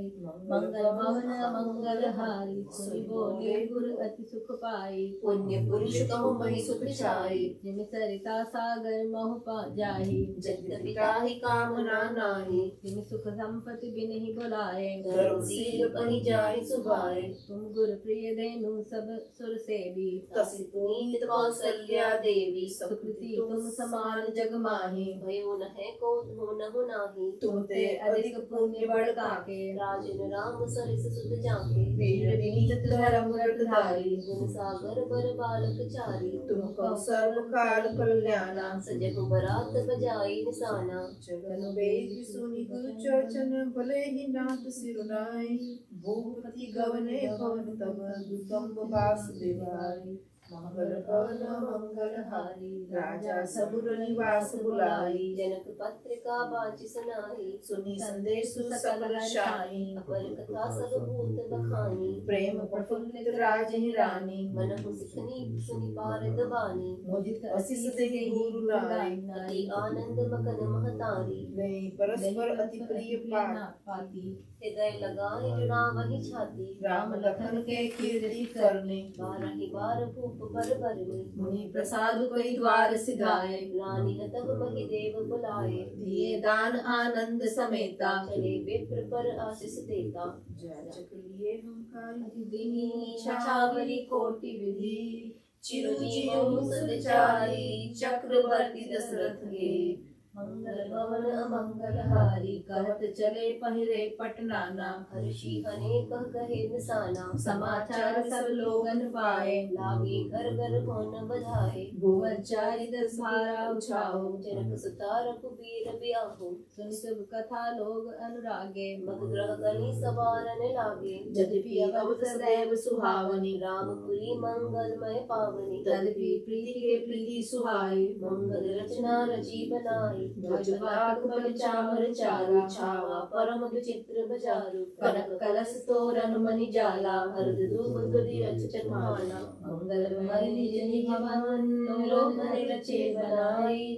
मंगल भवन मंगल हारी, सुनि बोले गुरु अति सुख पाई। पुण्य पुरुष कहु महि सुख छाई। जिमि सरिता सागर महु पा जाहि, जगत पिताहि कामना नाहि। जिमि सुख संपत्ति बिनहि बुलाए। धर्म शील पहि जाहि सुभाए। तुम गुरु प्रिय धेनु सब सुर सेवी, तसि पुनीत कौसल्या देवी। सुकृति तुम समान जग माही। भयो न है को धूनहु नाही। तुम ते अधिक पुण्य बड़ काके, राजन राम सरिस सुत जाके। वीर विनीत धर्म व्रतधारी, गुण सागर बर बालक चारी। तुम कौ सर्व काल कल्याणा, सजहु बरात बजाई निशाना। जगन वेद सुनि गुरु चर्चन, भले ही नाथ सिरुनाई। भूपति गवने पवन तब, दुतम्ब वासुदेवाई। मंगल भवन मंगल हारी, राजा सबुर निवास बुलाई। जनक पत्रिका बाची सुनाई। सुनी संदेश सकल शाही, अपर कथा सब भूत बखानी। प्रेम प्रफुल्लित राजहि रानी। मनहु सिखनी सुनि पारद बानी। मुदित असिस देहि गुरु राई, अति आनंद मगन महतारी। नहीं परस्पर अति प्रिय पाती। हृदय लगाए जुड़ावहि छाती। राम लखन के कीर्ति करने, बारहि बार भूप पर बरने। मुनि प्रसाद कोई द्वार सिधाए। रानी तब महि देव बुलाए। दिए दान आनंद समेता, चले विप्र पर आशीष देता। जाचक लिए हमकारी दीनी छावरी कोटि विधि, चिरुजीवु सदचारी। चक्रवर्ती दशरथ के मंगल भवन अमंगल हारी, कहत चले पहिरे पटनाना। हर्षि अनेक कहे निशाना। समाचार सब लोगन पाए, लागे घर घर होन बधाए। भुवन चारि दस भारा उछाओ। जनक सुता रघुबीर ब्याहु। सुनि सब कथा लोग अनुरागे, मग ग्रह गणी सवारन लागे। यद्यपि अवध सदैव सुहावनी, रामपुरी मंगलमय पावनी। तदपि प्रीति के प्रीति सुहाई। मंगल रचना रची बनाई। ध्वज पताक बल चामर चारू, छावा परम विचित्र बजारू। कनक कलश तोरण मणि जाला, हरद धूप गति अचचन माला। मंगलमय निज निज भवन, लोग रचे बनाई।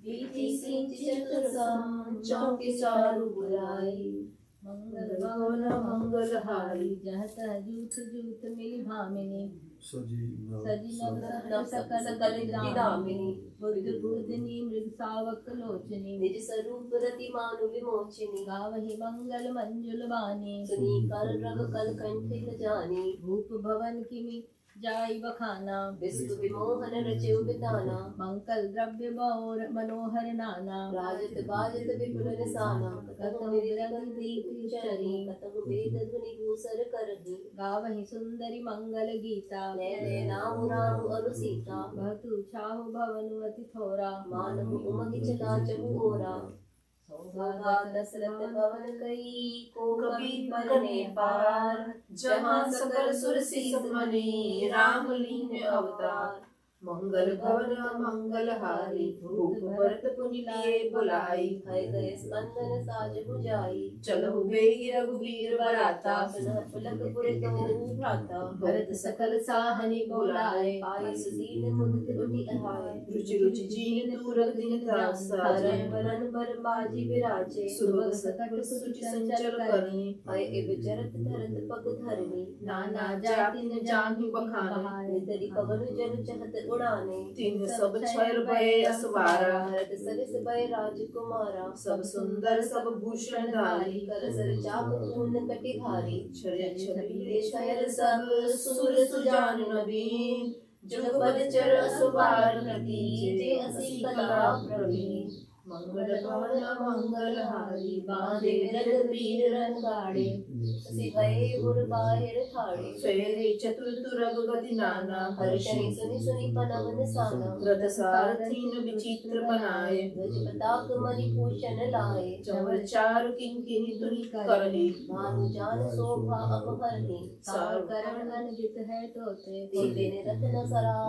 बीती सिंच चतुर सम, चौके चारू बुलाई। मंगल भवन मंगल हारी, जह तह जूथ जूथ मिली भामिनी। सजी नव सकल दामिनी, बुद्ध बुद्धनी मृग सावक लोचनी। निज स्वरूप रति मानु विमोचनी। गावहि मंगल मंजुल बानी, सुनी कर रग कल कंठ न जानी। भूप भवन किमि जाई बखाना। विस्तु विमोहन रचे बिताना। मंगल द्रव्य बहुर मनोहर नाना। राजत बाजत विपुल निसाना। कतहु मृदंग दीप चरनी। कतहु वेद ध्वनि घूसर करही। गावहि सुंदरी मंगल गीता। नैने नाम राम अरु सीता। बहुतु छाहु भवनु अति थोरा। मानहु उमंग चला चहु ओरा। सौभागा दशरथ भवन कई को कबीर बरने पार। जहाँ सकल सुर सीस मनी राम लीन अवतार। मंगल भवन मंगल हारी। भूप भरत पुनि लिए बुलाई। भय गए स्कंदन साज बुझाई। चलहु बेगी रघुबीर बराता। सुनह पुलक पुर कहु भ्राता। भरत सकल साहनि बोलाए। आय सुदीन मुदित उठि आए। रुचि रुचि जीन दूरग दिन साजे। बरन बर बाजी विराजे। सुभग सकट सुचि संचर करनी। भय इव जरत धरत पग धरनी। नाना जाति न जानहि बखाने। निदरि पवन जन चहत उड़ाने। तीन सब छर भय असवारा। भरत सरिस भय राजकुमारा। सब सुंदर सब भूषण धारी। कर सर चाप पूर्ण कटिहारी। छरि छबीले शयल सब सुर सुजान नवीन। जुगपद चर असुबार प्रति। जे असी कला प्रवीण। मंगल भवन मंगल हारी। बांधे रग वीर रणगाड़े। सि भये उर बाहिर ठाड़े। फेरे चतुर तुरग गति नाना। हर्षहि सुनि सुनि पनव निसाना। रथ सारथीन विचित्र बनाए। ध्वज पताक मणि भूषण लाए। चंवर चारु किंकिनी धुनि करहि। भानु जान शोभा अपहरहि। सार करण अनगित है तोते। देने रथ न सरा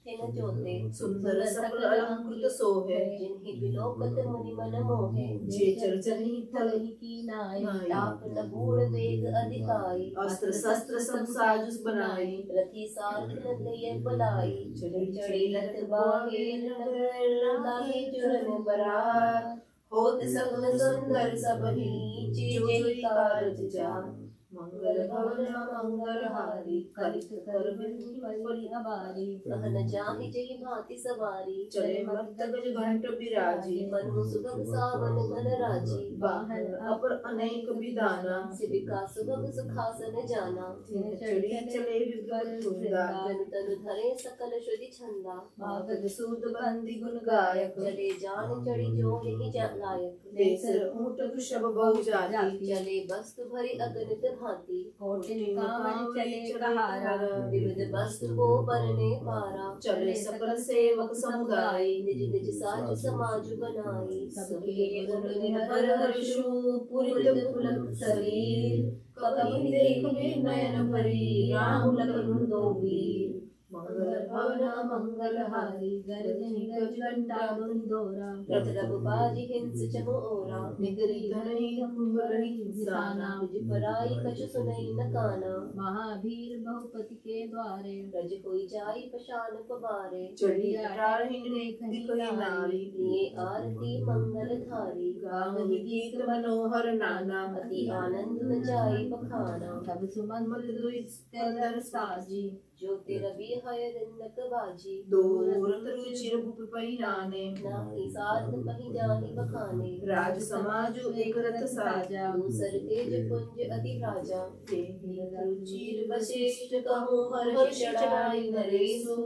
तिन जोते। सुंदर सकल अलंकृत सोहे। जिन्हि बिलोकत मुनि मन मोहे। जे चरचरहि थलहि की नाय। ताप न बूढ़ वेग अधिकाई। अस्त्र शस्त्र सब साजुस बनाई। रथी सारथ न लय पलाई। चढ़ी चढ़ी रथ बाहे नगर। लागे जुरन बरार। होत सगुन सुंदर सबहि। जेहि कारज जान। मंगल भवन मंगल हारी। कलित कर बिधि अबारी। कहन जाहि जेहि भांति सवारी। चले मत्त गज घंट बिराजी। मनु सुगम सावन घन राजी। वाहन अपर अनेक विदाना। सिविका सुगम सुखासन जाना। तिन चढ़ी चले विपर धुंदा। जन तनु धरे सकल श्रुति छंदा। मागध सूद बंदी गुण गायक। चले जान चढ़ी जो ही लायक। देसर ऊंट वृषभ बहु जाति। चले वस्तु भरी अगणित भांति। कोटिन कामन चले कहारा। विविध वस्तु को बरने पारा। चले सकल सेवक समुदाय। निज निज साज समाज बनाई। सबके गुण निर्भर हर्षु। पुरित पुलक शरीर। कभी देखबे नयन भरी। राम लखन दो वीर। मंगल भवन मंगल हारी। गर्जनि गज घंटा ध्वनि दोरा। रथ रघु बाजी हिंस चहु ओरा। निगरी धरणी कुंभरहि निसाना। तुझ पराई कछु सुनई न काना। महावीर बहुपति के द्वारे। रज होई जाई पशान पवारे। चढ़ी अठारहि देखहि नारी। लिए आरती मंगल धारी। गावहि गीत मनोहर नाना। अति आनंद न जाई बखाना। तब सुमंत दुई स्कंदर साजी। ज्योति रवि हय दिनक बाजी। दूरत रुचिर भूप परिणाने। नाहि साध कहि जाहि बखाने। राज समाजु एक रथ साजा। दूसर तेज पुंज अति राजा। तेहि रुचिर वशिष्ठ कहूँ हर्ष चढ़ाई नरेशु।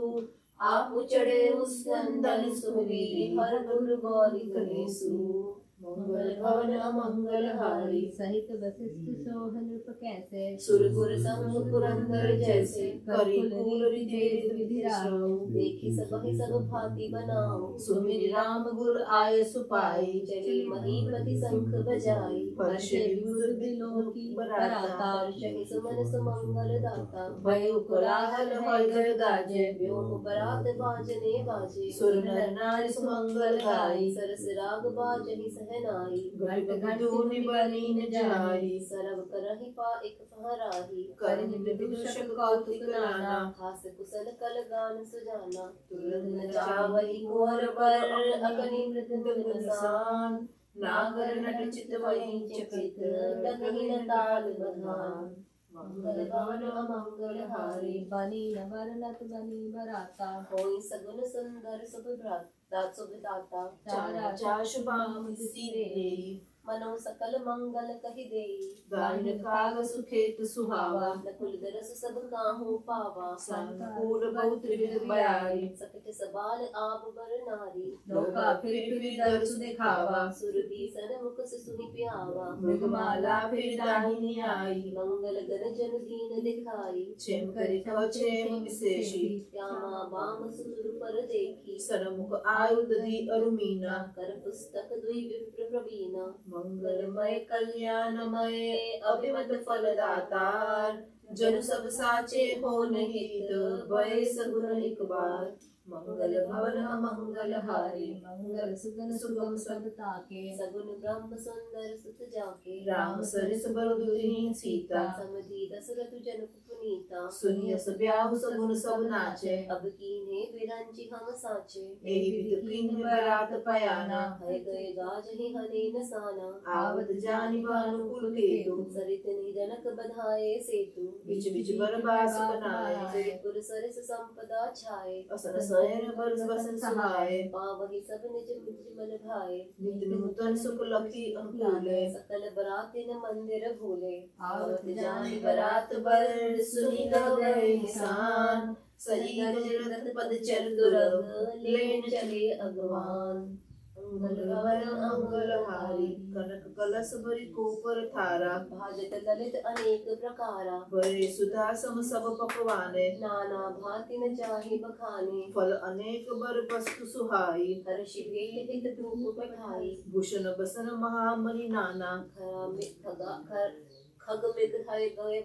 आपु चढ़े उस नंदन सुवीर। हर गुर गौरी गणेशु। मंगल भवन मंगल हारी। सहित वशिष्ठ सोह नृप कैसे। सुरगुर संग पुरंदर जैसे। करि कुल विधि विधिराओ। देखि सबहि सब भांति बनाओ। सुमिरि राम गुर आय सुपाई। चली महीपति शंख बजाई। हर्षे विबुध बिलोकी बराता। हर्षहि सुमन सुमंगल दाता। भयउ कोलाहल होय जय गाजे। व्योम बरात बाजने बाजे। सुर नर नारी सुमंगल गाई। सरस राग बाजहि सहनाई। घट घट धूनि बनी न जाई। सरव करहि पा एक पहराही। करहि विदूषक कौतुक नाना। हास कुशल कल गान सुजाना। तुरंत न चावहि कुंवर बर। अगनि मृदंग नसान। नागर नट चितवहि चकित। डगहि न ताल बधान। मंगल भवन मंगल हारी। बनी न बरनत बनी बराता। होई सगुन सुंदर शुभ भ्राता शुभ दाता। चारा चाशु बाम सिरे। मनो सकल मंगल कहि देई। दान काग सुखेत सुहावा, नकुल दरस सब काहू पावा। संकूल बहुत त्रिविध बड़ाई, सकट सबाल आप बर नारी। नौका फिर दर्श दिखावा, सुरभि सन मुख से सुनि प्यावा। मृगमाला फिर दाहिनी आई, मंगल गण जन दीन दिखाई। क्षेम करे क्षेम विशेषी, श्यामा बाम सुर पर देखी। सरमुख आयुध दी अरुमीना, कर पुस्तक दुई विप्र प्रवीणा। मंगलमय कल्याणमय अभिमत फलदातार, जन सब साचे हो हित, भय सगुन एक बार। मंगल भवन अमंगल हारी, मंगल सुगन सुगम सब ताके। सगुन ब्रह्म सुंदर सुत जाके। राम सरिस बर दुहिं सीता, समधि दशरथ जनक पुनीता। सुनियस ब्याहु सगुन सब नाचे, अब कीन्हे बिरंचि हम साचे। एहि विध कीन्ह बरात पयाना, भय गए गाजहि हने नसाना। आवत जानि भानुकुल केतु, सरित निजनक बधाए सेतु। बिच बिच बरबास बनाए, सिरपुर सरिस संपदा छाए। असन शयन बर बसन सहाय। पावहि सब निज निर्मल भाए। नित नूतन सुख लखी अनुकूले, सकल बरातिन मंदिर भूले। आवत जानि बरात बर सुनि गए निशान, सजी गजरत पद चल दुरग, लेन चले अगवान। मंगल भवन मंगल हारी, कनक कलश भरि कोपर थारा। भाजत ललित अनेक प्रकारा। बरे सुधा सम सब पकवाने, नाना भांति न चाहि बखाने। फल अनेक बर वस्तु सुहाई, हर्षि भेल हित धूप पठाई। भूषण बसन महामणि नाना, खरा में खग मृग हय गए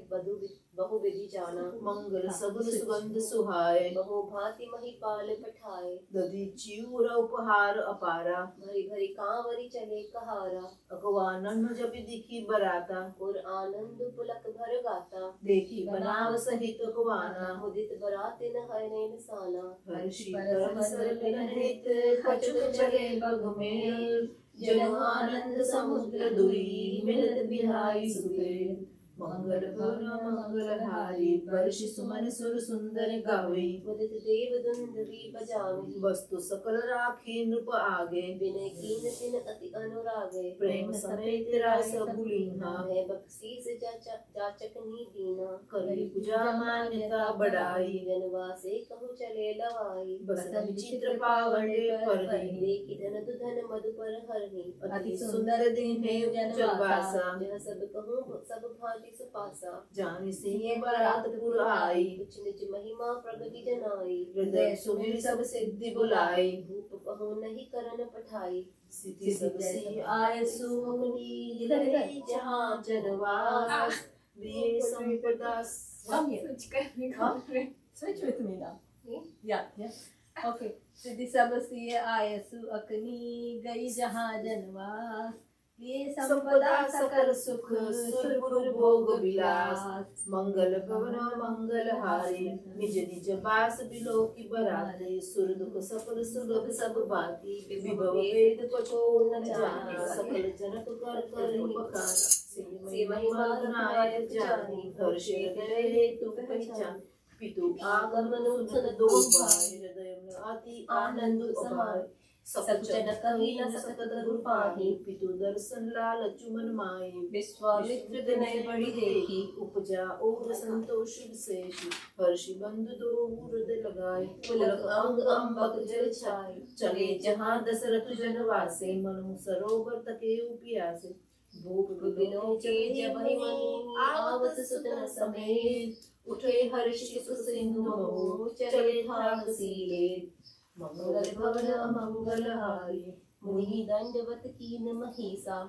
बहु विधि जाना। मंगल सगुन सुगंध सुहाए, बहु भांति महिपाल पठाए। दधि चिऊर उपहार अपारा, भरी भरी कांवरी चले कहारा। अगवानन जब दिखी बराता, और आनंद पुलक भर गाता। देखी बनाव सहित अगवाना। मुदित बरातिन हय नैन साना। हर्षि परम सरल हित, कछुक चले बग मेल, जनु आनंद समुद्र दुई, मिलत बिहाई सुबेल। मंगल भवन मंगल हारी, वर्षि सुमन सुर सुंदर गावे। मुदित देव दुंदुभि बजावे। वस्तु सकल राखी नृप आगे, विनय कीन तिन अति अनुरागे। प्रेम समेत रास बुलीहा, भय बख्शीस जाचक नी दीना। करी पूजा मान्यता बढ़ाई, जनवासे कहु चले लवाई। बसन विचित्र पावंडे पर देखि धन दुधन मधु पर हरहि। अति सुंदर दिन है जनवासा, जह सब कहूँ सब भांति सुपासा। जानि सिंह बरातपुर आई, कुछ निज महिमा प्रगति जनाई। हृदय सुमिर सब सिद्धि बुलाई, भूप कहूँ नहीं करन पठाई। सिद्धि सब सिंह आए सुमुनि, लहरी जहाँ जनवास, दिए संपदा। Switch with me now. Yeah. Okay. सिद्धि सब सिए आए सु अकनी, गई जहाँ जनवास। ये संपदा सकल सुख, सुरपुर भोग विलास। मंगल भवन मंगल हारी, निज निज बास बिलो की बराते। सुर दुख सकल सुलभ सब बाती, विभव वेद कछो न जाने। सकल जनक कर कर बखान, से महिमा नायक जानी। हर्ष गए तू पहचान, पितु आगमन उठन दो भाई। हृदय में अति आनंद समाए, सकुचन कहि न सकत गुरुपाहि। पितु दर्शन लाल चुमन माई, विश्वामित्र विनय बड़ी देखी। उपजा और संतोष विशेष, हर्षि बंधु दो हृदय लगाए। पुलक अंग अंबक जल छाए, चले जहाँ दशरथ जनवासे। मनु सरोवर तके पियासे, भूप बिनो के जब मनी। आवत सुतन समेत, उठे हर्ष सुख सिंधु मोह। चले थाक सीले, मंगल भवन मंगल हारी। मुनि दंडवत कीन महिषा।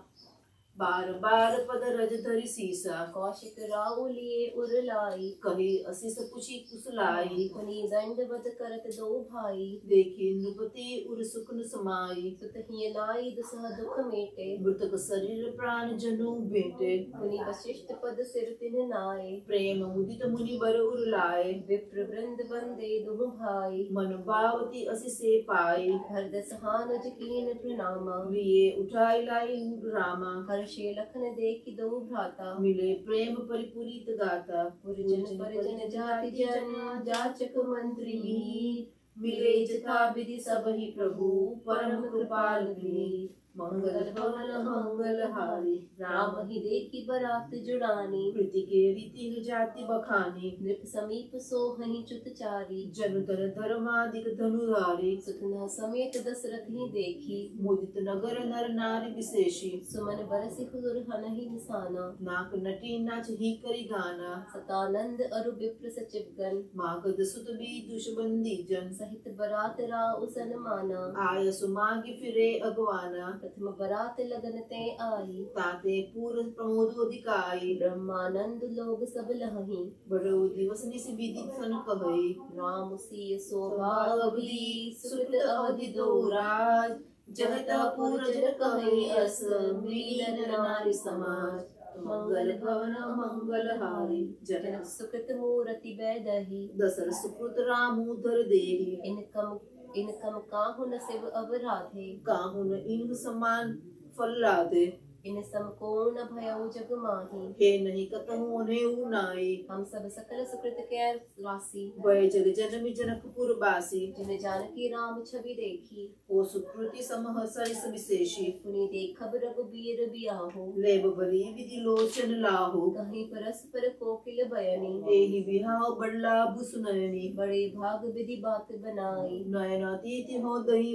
बार बार पद रज धरि सीसा, कौशिक राउ लिए उर लाई। कही असिस पुछि कुशलाई। मुनि दंडवत करत दो भाई। देखी नृपति उर सुखन समाई। सुतहिय लाई दुसह दुख मेटे। मृतक शरीर प्राण जनु बेटे। मुनि वशिष्ठ पद सिर तिन नाए। प्रेम मुदित मुनि बर उर लाए। विप्र वृंद वंदे दुहु भाई। मन भावती असी से पाई। हरदस हानुज कीन प्रणामा। लिए उठाई लाई रामा। हर्षे लखन देखि दो भ्राता। मिले प्रेम परिपूरित गाता। पुरजन परिजन जाति जन, जाचक मंत्री वीर। मिले जथा विधि सब ही प्रभु, परम कृपाल वीर। मंगल भवन मंगल हारी राम ही देखी बरात जुड़ानी प्रीति के रीति जाति बखानी नृप समीप सोहहि चुतचारी जन धन धर्मादिक धनुधारी सुतना समेत दशरथ ही देखी मुदित नगर नर नारी विशेषी सुमन बरसि सुरहन ही निशाना नाक नटी नाच ही करी गाना सतानंद अरु विप्र सचिवगण मागध सुत भी दुष्बंदी जन सहित बरात राउ सनमाना आय सुमागी फिरे अगवाना प्रथम बरात लगन ते आई ताते पूर्व प्रमोदोदिकाई ब्रह्मानंद लोग सब लहही बड़ो दिवस निस विधि सन कहई राम सिय शोभा अवधि सुत अवधि दो राज जगता पूरज कहि अस मिलन नारी समाज मंगल भवन मंगल हारी जनक जनक सुकृत मूर्ति बैदही दशरथ सुकृत रामूधर देहि इनकम काहु न शिव अवराधे काहुन इन्ह समान फल लादे इन सम को न भयउ जग माही हे नहीं कतहु उन्हें नाई हम सब सकल सुकृत के राशि वै जग जनम जनकपुर बासी जिन जानकी राम छवि देखी ओ सुकृति समह सरिस विशेषी पुनि देखब रघुबीर बियाहो लेब बरी विधि लोचन लाहो कहीं परस्पर कोकिल बयनी एहि बिहाव बड़ला बुसुनयनी बड़े भाग विधि बात बनाई नयनातीत हो दही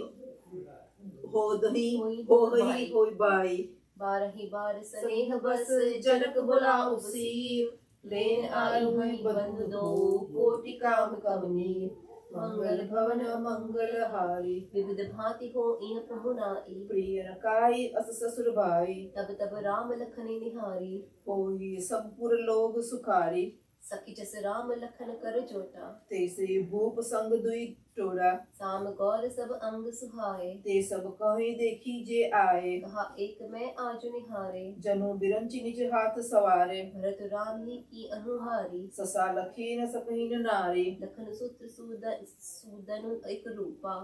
होई होई बाई बारही बार स्नेह स्नेह बस बस जनक बुलाओ सीर लेन आयु है बंधु दो कोटि काम कमनी मंगल भवन मंगल हारी विविध भांति हो इन प्रभु नाई प्रिय नकाई अस ससुर भाई तब तब राम लखन निहारी होई संपुर लोग सुखारी सखी जस राम लखन कर जोटा तेसे भूप संग दुई टोड़ा साम गौर सब अंग सुहाए ते सब कहे देखी जे आए कहा एक मैं आजु निहारे जनु बिरंचि निज हाथ सवारे भरत राम ही की अनुहारी ससा लखीन सकहीन नारी लखन सूत्र सूदन एक रूपा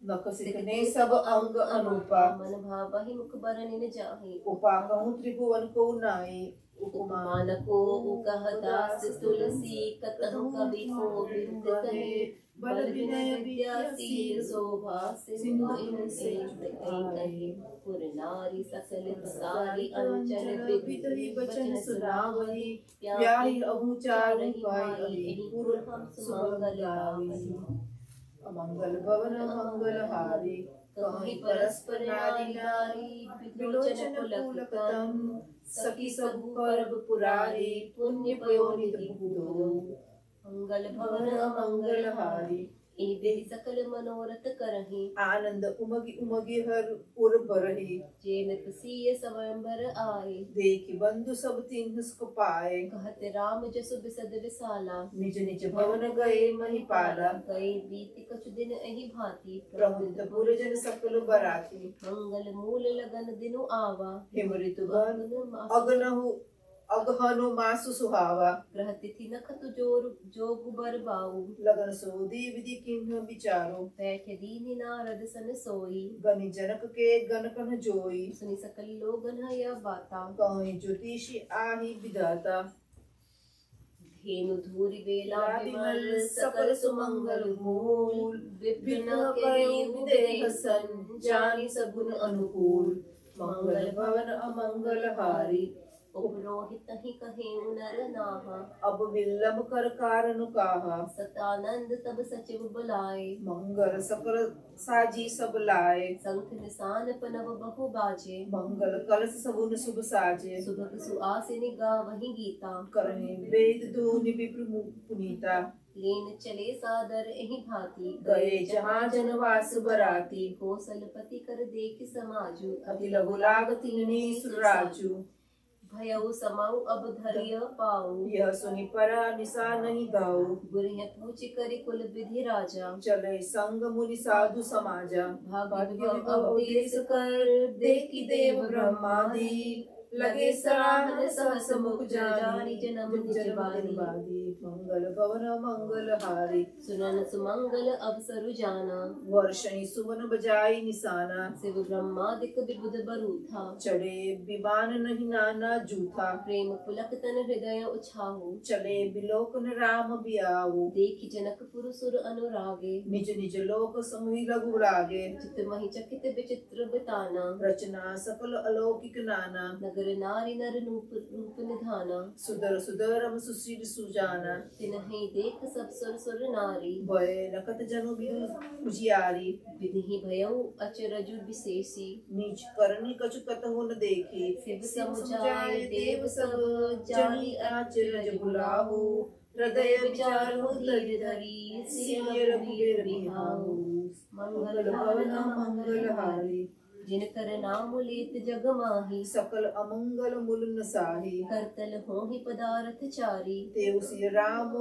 नख सिकने सब अंग अनुपा मन भावहि मुख बरनिन जाहि उपा कहूँ त्रिभुवन को नाई उपमान को कह दास तुलसी कतहु कवि को बिंद कहे बल विनय विद्यासीर शोभा सिंधु इन से कहे पुर नारी सकल सारी अंचल विधि वचन सुनावहि प्यारी अहु चारु पाई एहि पुर हम सुमंगल गावहि अमंगल भवन मंगल हारी कहीं परस्पर नारी नारी विलोचन पुलकतम सखी सब करब पुरारी पुण्य पयोनिधि भूतो मंगल भवन मंगल हारी ए देहि सकल मनोरथ करहि आनंद उमगी उमगी हर उर बरही जे नृपसीय स्वयंवर आए देखि बंधु सब तिन्ह सुख पाए कहत राम जसु बिसद विसाला निज निज भवन गए महिपाला गए बीत कछु दिन एहि भांति प्रमुख पुरजन सकल बराती मंगल मूल लगन दिनु आवा हिम ऋतु अगनहु अगहनु मासु सुहावा ग्रह तिथि नखतु जोर जोग बर बाऊ लगन सोदी विधि किन्ह विचारो बैठ दीनि नारद सन सोई गनि जनक के गण कन जोई सुनि सकल लोगन यह बाता कहीं ज्योतिषी आही विधाता धेनु धूरि वेला विमल सकल सुमंगल मूल विपिन कयु विदेह सन जानि सगुन अनुकूल मंगल भवन अमंगल हारी उपरोहित ही कहे नर नाहा अब विलंब कर कारण काहा सतानंद तब सचिव बुलाए मंगल सकल साजी सब लाए शंख निशान पनव बहु बाजे मंगल कलश सबुन शुभ साजे सुभग सुआसिनी गावहि गीता करहे वेद दूनि विप्र पुनीता लेन चले सादर एहि भांति गए जहाँ जनवास बराती कौशलपति कर देख समाजु अति लघु लाग तिन्ही सुराजु भयउ समाउ अब धरिय पाऊ यह सुनि परा निशा नहीं गाऊ गुरिह पूछ करि कुल विधि राजा चले संग मुनि साधु समाजा भाग्य विभव देश कर देखि देव ब्रह्मादि लगे सलाहन सहस मुख जानी जन्म निज बारी। मंगल भवन मंगल हारी सुनन सुमंगल अवसरु जाना वर्षणी सुवन बजाई निशाना शिव ब्रह्मादिक विबुध बरूथा चढ़े विमान नहीं नाना जूथा प्रेम पुलक तन हृदय उछाहु चले बिलोकन राम बियाऊ देखि जनक पुरुषुर अनुरागे निज निज लोक समूह लघु लागे चित महि चकित विचित्र बिताना रचना सकल अलौकिक नाना नगर नारी नर रूप निधाना सुदर सुदरम सुशील सुजाना तिन्हि देख सब सुर सुर नारी भय नकत जनु बिदु उजियारी विधि भयउ अचरजु विशेषी नीच करनी कछु कतहु न देखी शिव समुझाए देव सब जानी आचरज बुलाहु हृदय विचार धीर धरी सिय रघुवीर बिहाऊ मंगल भवन मंगल हारी जिनकर नाम लेत जग माही सकल अमंगल मूल नसाही करतल होहि पदार्थ चारी तेउ सिय राम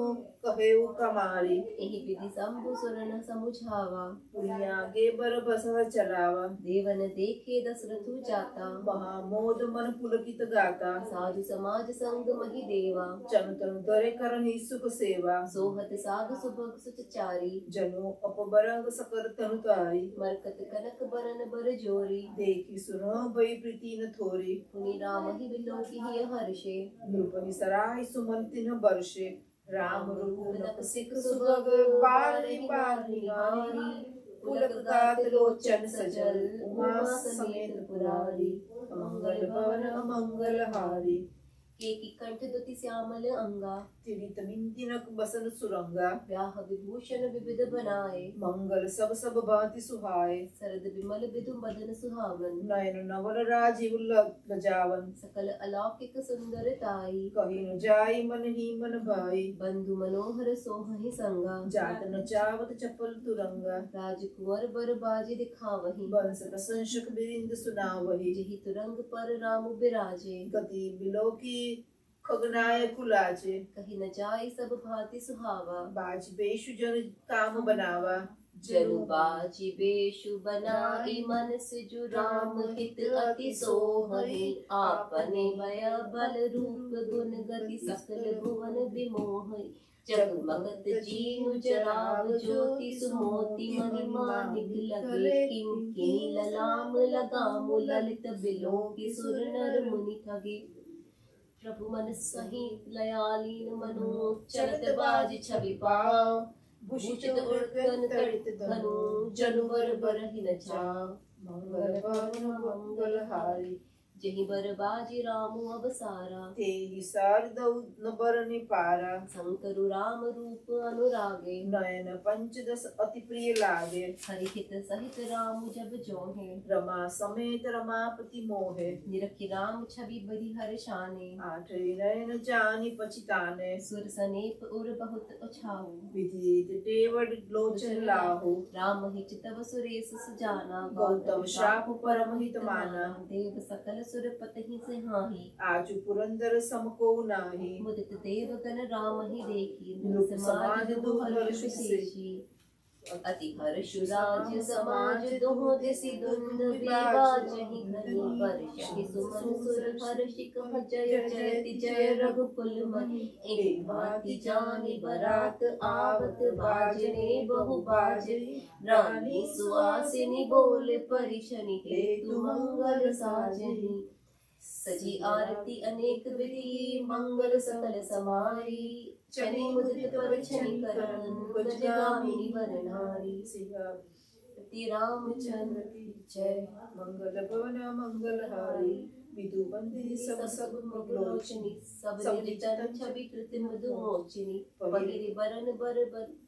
कहेउ कमारी एहि विधि शंभु सुरन समुझावा पुण्यागे बर बसव चलावा देवन देखे दशरथु जाता महामोद मन पुलकित गाता साधु समाज संग महि देवा चनु तनु दरे करहि सुख सेवा सोहत साग सुभग सुचारी जनु अपबरंग सकर तनु तारी मरकत कनक बरन बर जोरी देखी सुनो भई प्रीति न थोरी पुनि राम ही विलोकी ही हर्षे नृपहि सराय सुमन तिन वर्षे राम रूप नक सिख सुभग बारी बारी हारी पुलक गात लोचन सजल उमा समेत पुरारी मंगल भवन मंगल हारी केकी कंठ दुति श्यामल अंगा तिरित मिंतिनक बसन सुरंगा व्याह विभूषण विविध बनाए मंगल सब सब भांति सुहाए सरद विमल विधु मदन सुहावन नयन नवल राजीव लजावन सकल अलौकिक सुंदरताई कही न जाई मन ही मन भाई बंधु मनोहर सोहि संगा जात न चावत चपल तुरंगा राजकुंवर बर बाजी दिखावही बंस प्रशंसक बिरिंद सुनावही जहि तुरंग पर राम बिराजे गति बिलोकी खगनाय कुलाचे कही न जाय सब भांति सुहावा बाज बेशु जन काम बनावा जनु बाजी बेशु बनाई मन सिजु राम हित अति सोहहि आपने भय बल रूप गुण गति सकल भुवन विमोहि जगमगत जीनु जराव ज्योति सुमोति महिमा निगलगे किंकिनी ललाम लगामु ललित बिलोकी सुर नर मुनि ठगे प्रभु मन सहित लयालीन मनो चलत बाज छवि पाव भूषित उड़कन तड़ित धनु जनुवर बरहि न छाव मंगल भवन मंगल हारी जहि बर बाजी रामु अवसारा तेहि सारदौ न बरनि पारा शंकरु राम रूप अनुरागे नयन पंचदश अति प्रिय लागे हरिहित सहित राम जब जोहे रमा समेत रमापति मोहे निरखि राम छवि बड़ी हर्षाने आठरी नयन जानी पछिताने सुर सनेप उर बहुत उछाऊ विधि देवड लोचन लाहु राम हिच तव सुरेश सुजाना गौतम श्राप परम हित माना देव सकल सुरपतहि से हाहि आजु पुरंदर समको नाही मुदित देव गण राम ही देखी नृप समाज दुहर विशेषी अति हर्ष राज समाज दोह दिसि दुंद विवाजहि घनी वर्षहि सुमन सुर हर्षिक जय जयति जय रघुकुल महि एक भांति जानि बरात आवत बाजने बहु बाजे रानी सुहासिनी बोले परिशनि हेतु मंगल साजहि सजी आरती अनेक विधि मंगल सकल समारी चनि मुदित पर छनि करन गजगामिनी वरनारी श्री रामचंद्र की जय मंगल भवन मंगल हारी विदु बंदी सब सब लोचनी सब निरचन छवि कृति मधु मोचिनी पहिरे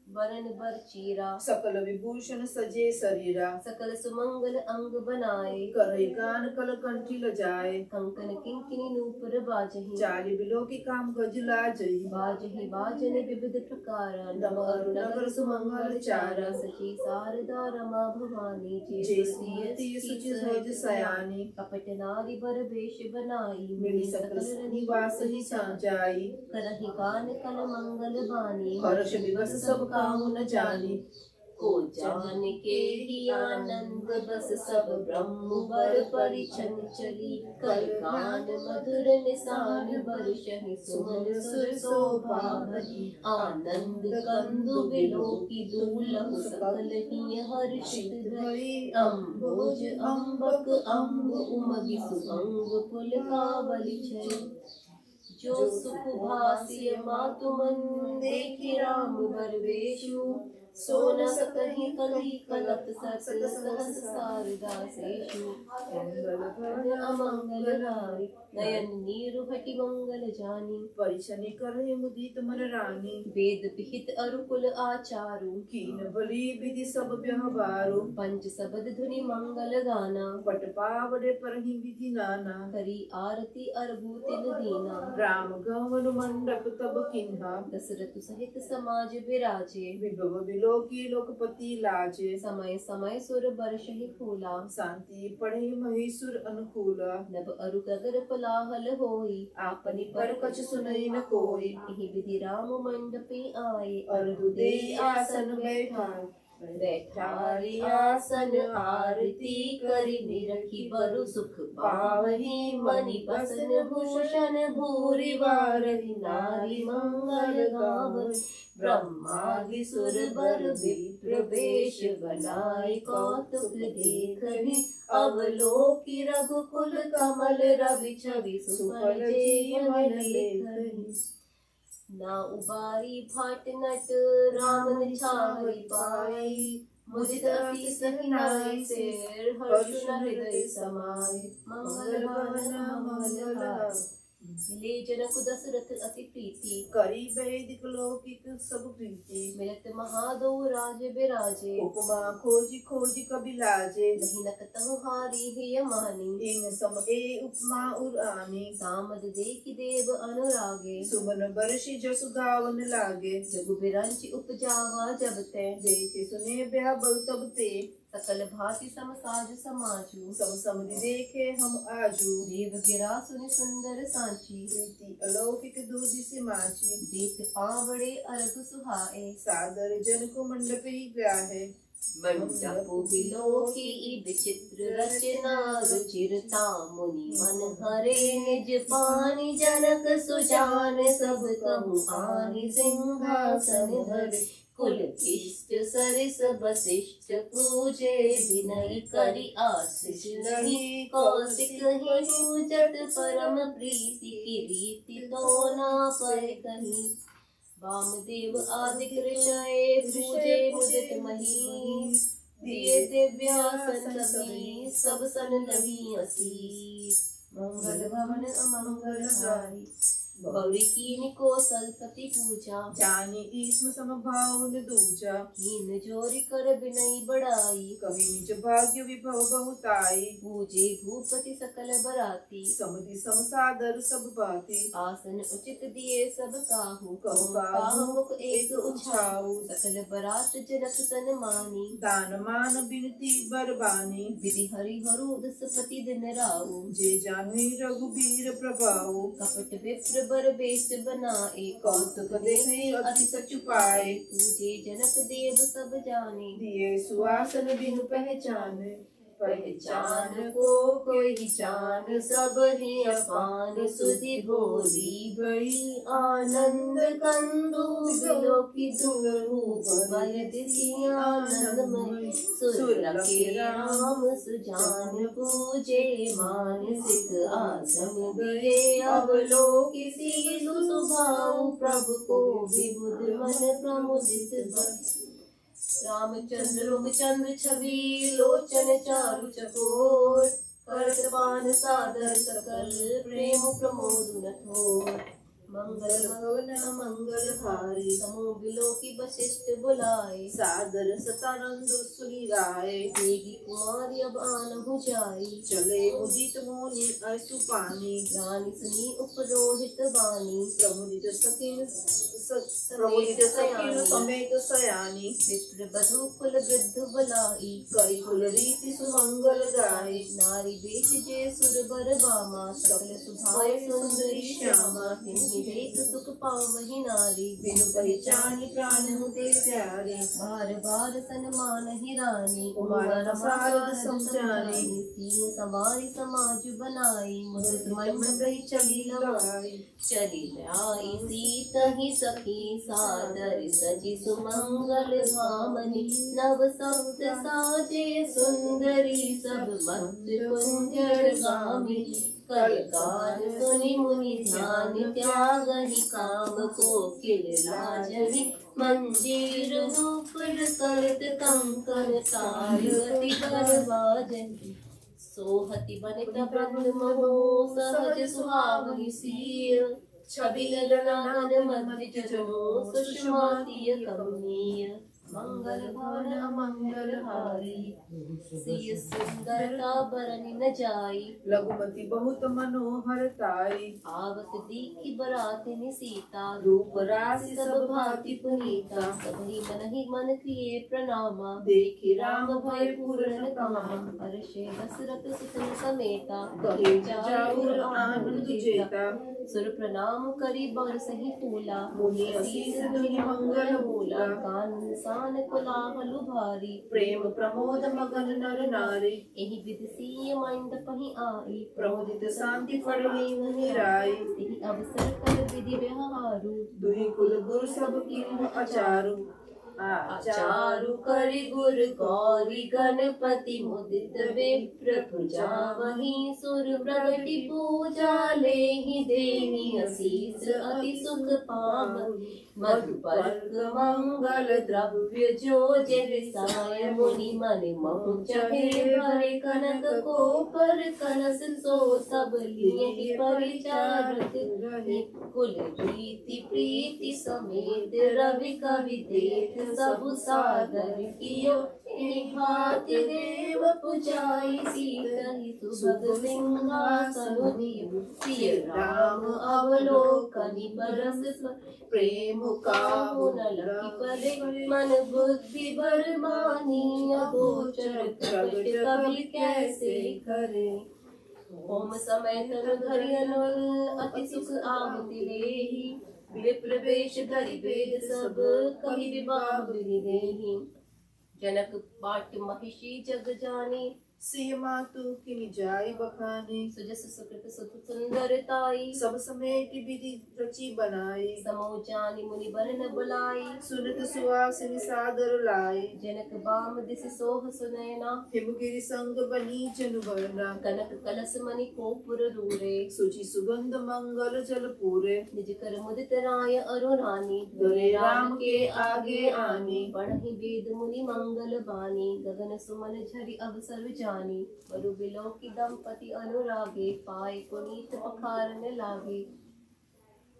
बरन बर चीरा सकल विभूषण सजे शरीरा सकल सुमंगल अंग बनाए करई गान कल कंठी लजाए कंकन किंकिनी नूपुर बाजहि चाली बिलो की काम गजला जई बाजहि बाजने विविध प्रकार नव अरुणगर सुमंगल चारा सची शारदा रमा भवानी जैसी सुचि सहज सयानी कपट नारी बर वेश बनाई मिली सकल निवास ही सांजाई करहि गान कल मंगल बानी हर्ष दिवस सब काहू न जानी को जान के ही आनंद बस सब ब्रह्म वर परिछन चली कल गान मधुर निशान वर्षहि सुमन सुर शोभा भरी आनंद कंदु बिलो की दूलह सकल ही हर्षित धरी अम्बोज अम्बक अम्ब उमगि सुअंग फुल कावली छय जो सुख भाष्य मातुमन देखि राम बरवेशु सो न सकहि कलि कलप सत सहस सारदासेषु अमंगलहारी नयन नीरु हटि मंगल जानी परिछनि करहि मुदित मन रानी वेद विहित अरुकुल आचारु कीन बलि विधि सब व्यवहारु पंच शब्द धुनि मंगल गाना पट पावड़े परहि विधि नाना करी आरती अरभूतिन दीना राम गवन मंडप तब किन्हा दशरथ सहित समाज विराजे विभव विलोकी लोकपति लाजे समय समय सुर बरषहि फूला शांति पढ़े महेश्वर अनुकूला नभ अरु गगर पलाहल होई आपनि पर कछ सुनई न कोई यही विधि राम मंडपे आए अरदु दे आसन बैठाए बैठारी आसन आरती करि निरखी बरु सुख पावहि मणि बसन भूषण भूरि वारहि नारी मंगल गावहि ब्रह्मादि सुर बर विप्र वेश बनाए कौतुक देखहि अवलोकि रघुकुल कमल रवि छवि सुफल जीवन लेखहि ना उबारी फाट नट राम निछावरि पाई मुदित असीस हिनाई शेर हर्ष न हृदय समाए मंगल भवन मंगल मिले जनक दशरथ अति प्रीति करी वैदिक लौकिक सब प्रीति मिलत महादो राज बिराजे उपमा खोजी खोजी कबि लाजे नहीं नकतहु हारी हेय मानी इन सम ए उपमा उरानी सामद देखि देव अनुरागे सुमन बरषि जसु गावन लागे जगु बिरंचि उपजावा जब ते देखे सुने ब्याह बल तब ते सकल भांति सम साज समाजु सम समधि देखे हम आजू देव गिरा सुनि सुंदर सांची प्रीति अलौकिक दूधि से माची देख पावड़े अर्घ सुहाए सादर जन को मंडप ही ग्राहे मंडपु बिलोकी विचित्र रचना रुचिरता मुनि मन हरे निज पानी जनक सुजान सब कहु आनि सिंहासन धरे कुल इष्ट सरिस वशिष्ठ पूजे विनय करि आशीष नहीं कौशिक ही पूजत परम प्रीति की रीति तो ना पर कहीं वामदेव आदि कृष्णये पूजे मुदित मही दिए दिव्यासन सभी सब सन लही असीस मंगल भवन अमंगल हारी गौरी कीन को सल्पति पूजा जानी ईस्म समभाव न दूजा कीन जोरी कर बिनई बढ़ाई कवि निज भाग्य विभव बहुताई पूजे भूपति सकल बराती समधि सम सादर सब बाती आसन उचित दिए सब काहू कहु काहू मुख एक उछाऊ सकल बरात जनक सन मानी दान मान बिनती बरबानी विधि हरि हरु दसपति दिन राऊ जे जानु रघुबीर प्रभाऊ कपट विप्र बर बेश बनाए कौतुक देखै अति सचु पाए पूजे जनक देव सब जाने दिए सुआसन बिनु पहचाने पहचान को कोई जान सब ही अपान सुधि भोली बड़ी आनंद कंदु बिलो की रूप बल दिसी आनंदमय सुर के राम सुजान पूजे मानसिक आसन दिए अवलोकि सीलु सुभाव प्रभु को विबुध मन प्रमुदित भय रामचंद्र रूपचंद्र छवि लोचन चारु चकोर करत पान सादर सकल प्रेम प्रमोद न थोर मंगल भवन मंगल हारी समूह बिलो की वशिष्ठ बुलाए सादर सतानंद सुनी राय देगी कुमारी अब आन हो जाई चले मुदित मोनि असु पानी रानी सुनी उपरोहित वाणी प्रमुदित सखिन समेत सयानी विप्र बधु कुल वृद्ध बुलाई करी कुल रीति सुमंगल गाय नारी बेश जे सुर बर बामा सकल सुभाय सुंदरी श्यामा तिन्हि देख सुख पावहि नारी। बिनु पहचान प्राण होते प्यारे। बार बार सन्मान ही रानी। कुमार सारद समझाने। सिंह सवारी समाज बनाई। मुदित मंडई चली लवाई। चली आई सीत ही सखी सादर सजी सुमंगल भामनी। नव सप्त साजे सुंदरी सब मत कुंजर गामी। कर गान सुनि मुनि ध्यान त्यागहि काम को किल लाजहि। मंजीर नूपुर करत कंकन तारगति बरबाजहि। सोहति बनित ब्रह्म मोह सहज सुहावहि सीय। छबिल नयन मध्य जो सुषमातीय कमनीय। मंगल भवन अमंगल हारी। सिय सुंदरता बरनि न जाई। लघुमति बहुत मनोहर ताई। आवत दीखी बरातिनि सीता। रूप राशि सब भांति पुनीता। पुनीता। सबहि मनहि मन किए प्रणामा। देखि राम भय पूर्ण कामा। हर्षे दशरथ सुतन समेता। कहे जाऊर आनंद जेता। सुर प्रणाम करि बर सही फूला। मुनि असीस धुनि मंगल बोला। कान सान कोलाहल भारी। प्रेम प्रमोद मगन नर नारी। एहि विधि सिय मंडपहि आई। प्रमोदित शांति फलहि मुनि राई। एहि अवसर कर विधि व्यवहारु। दुहि कुल गुरु सब कीन्ह अचारु। आचारु करि गुर गौरी गणपति। मुदित विप्र पूजावहि। सुर प्रगति पूजा लेहि देहि असीस अति सुख पावहि। मधुपर्क मंगल द्रव्य जो जरिसाय। मुनि मन महु चहे भरे कनक को पर कलश। सो सब लिए परिचारक रहे। कुल प्रीति प्रीति समेत रवि कवि देख। सबु सादर कियो हाथ देव पुजाई। सीतहि सुभग सिंहासन दियो। सिय राम अवलोकनि बरस प्रेम काहु न लखि परे। मन बुद्धि बर मानी। अगोचर प्रगट कवि कैसे करे। ओम समय तनु धरि अनुल। अति सुख आहुति देहि। विप्र वेश धरि वेद सब। कहि विवाह विधि देहि। जनक बाट महिषी जग जानी। सिंह मातु किनि जाय बखाने। सुजस सुकृत सुत सुंदरताई। सब समेटि विधि रचि बनाई। समोचानि मुनि बर न बुलाई। सुनत सुवासिनी सादर लाई। जनक बाम दिस सोह सुनैना। हिमगिरि संग बनी जनु बरना। कनक कलश मणि कोपुर रूरे। सुचि सुगंध मंगल जल पूरे। निज कर मुदित राय अरु रानी। दुरे राम के आगे आनी। पढ़हि वेद मुनि मंगल बानी। गगन सुमन झरि अवसर जानी। बरु बिलो की दंपति अनुरागे। पाए पुनीत पखारन लागे।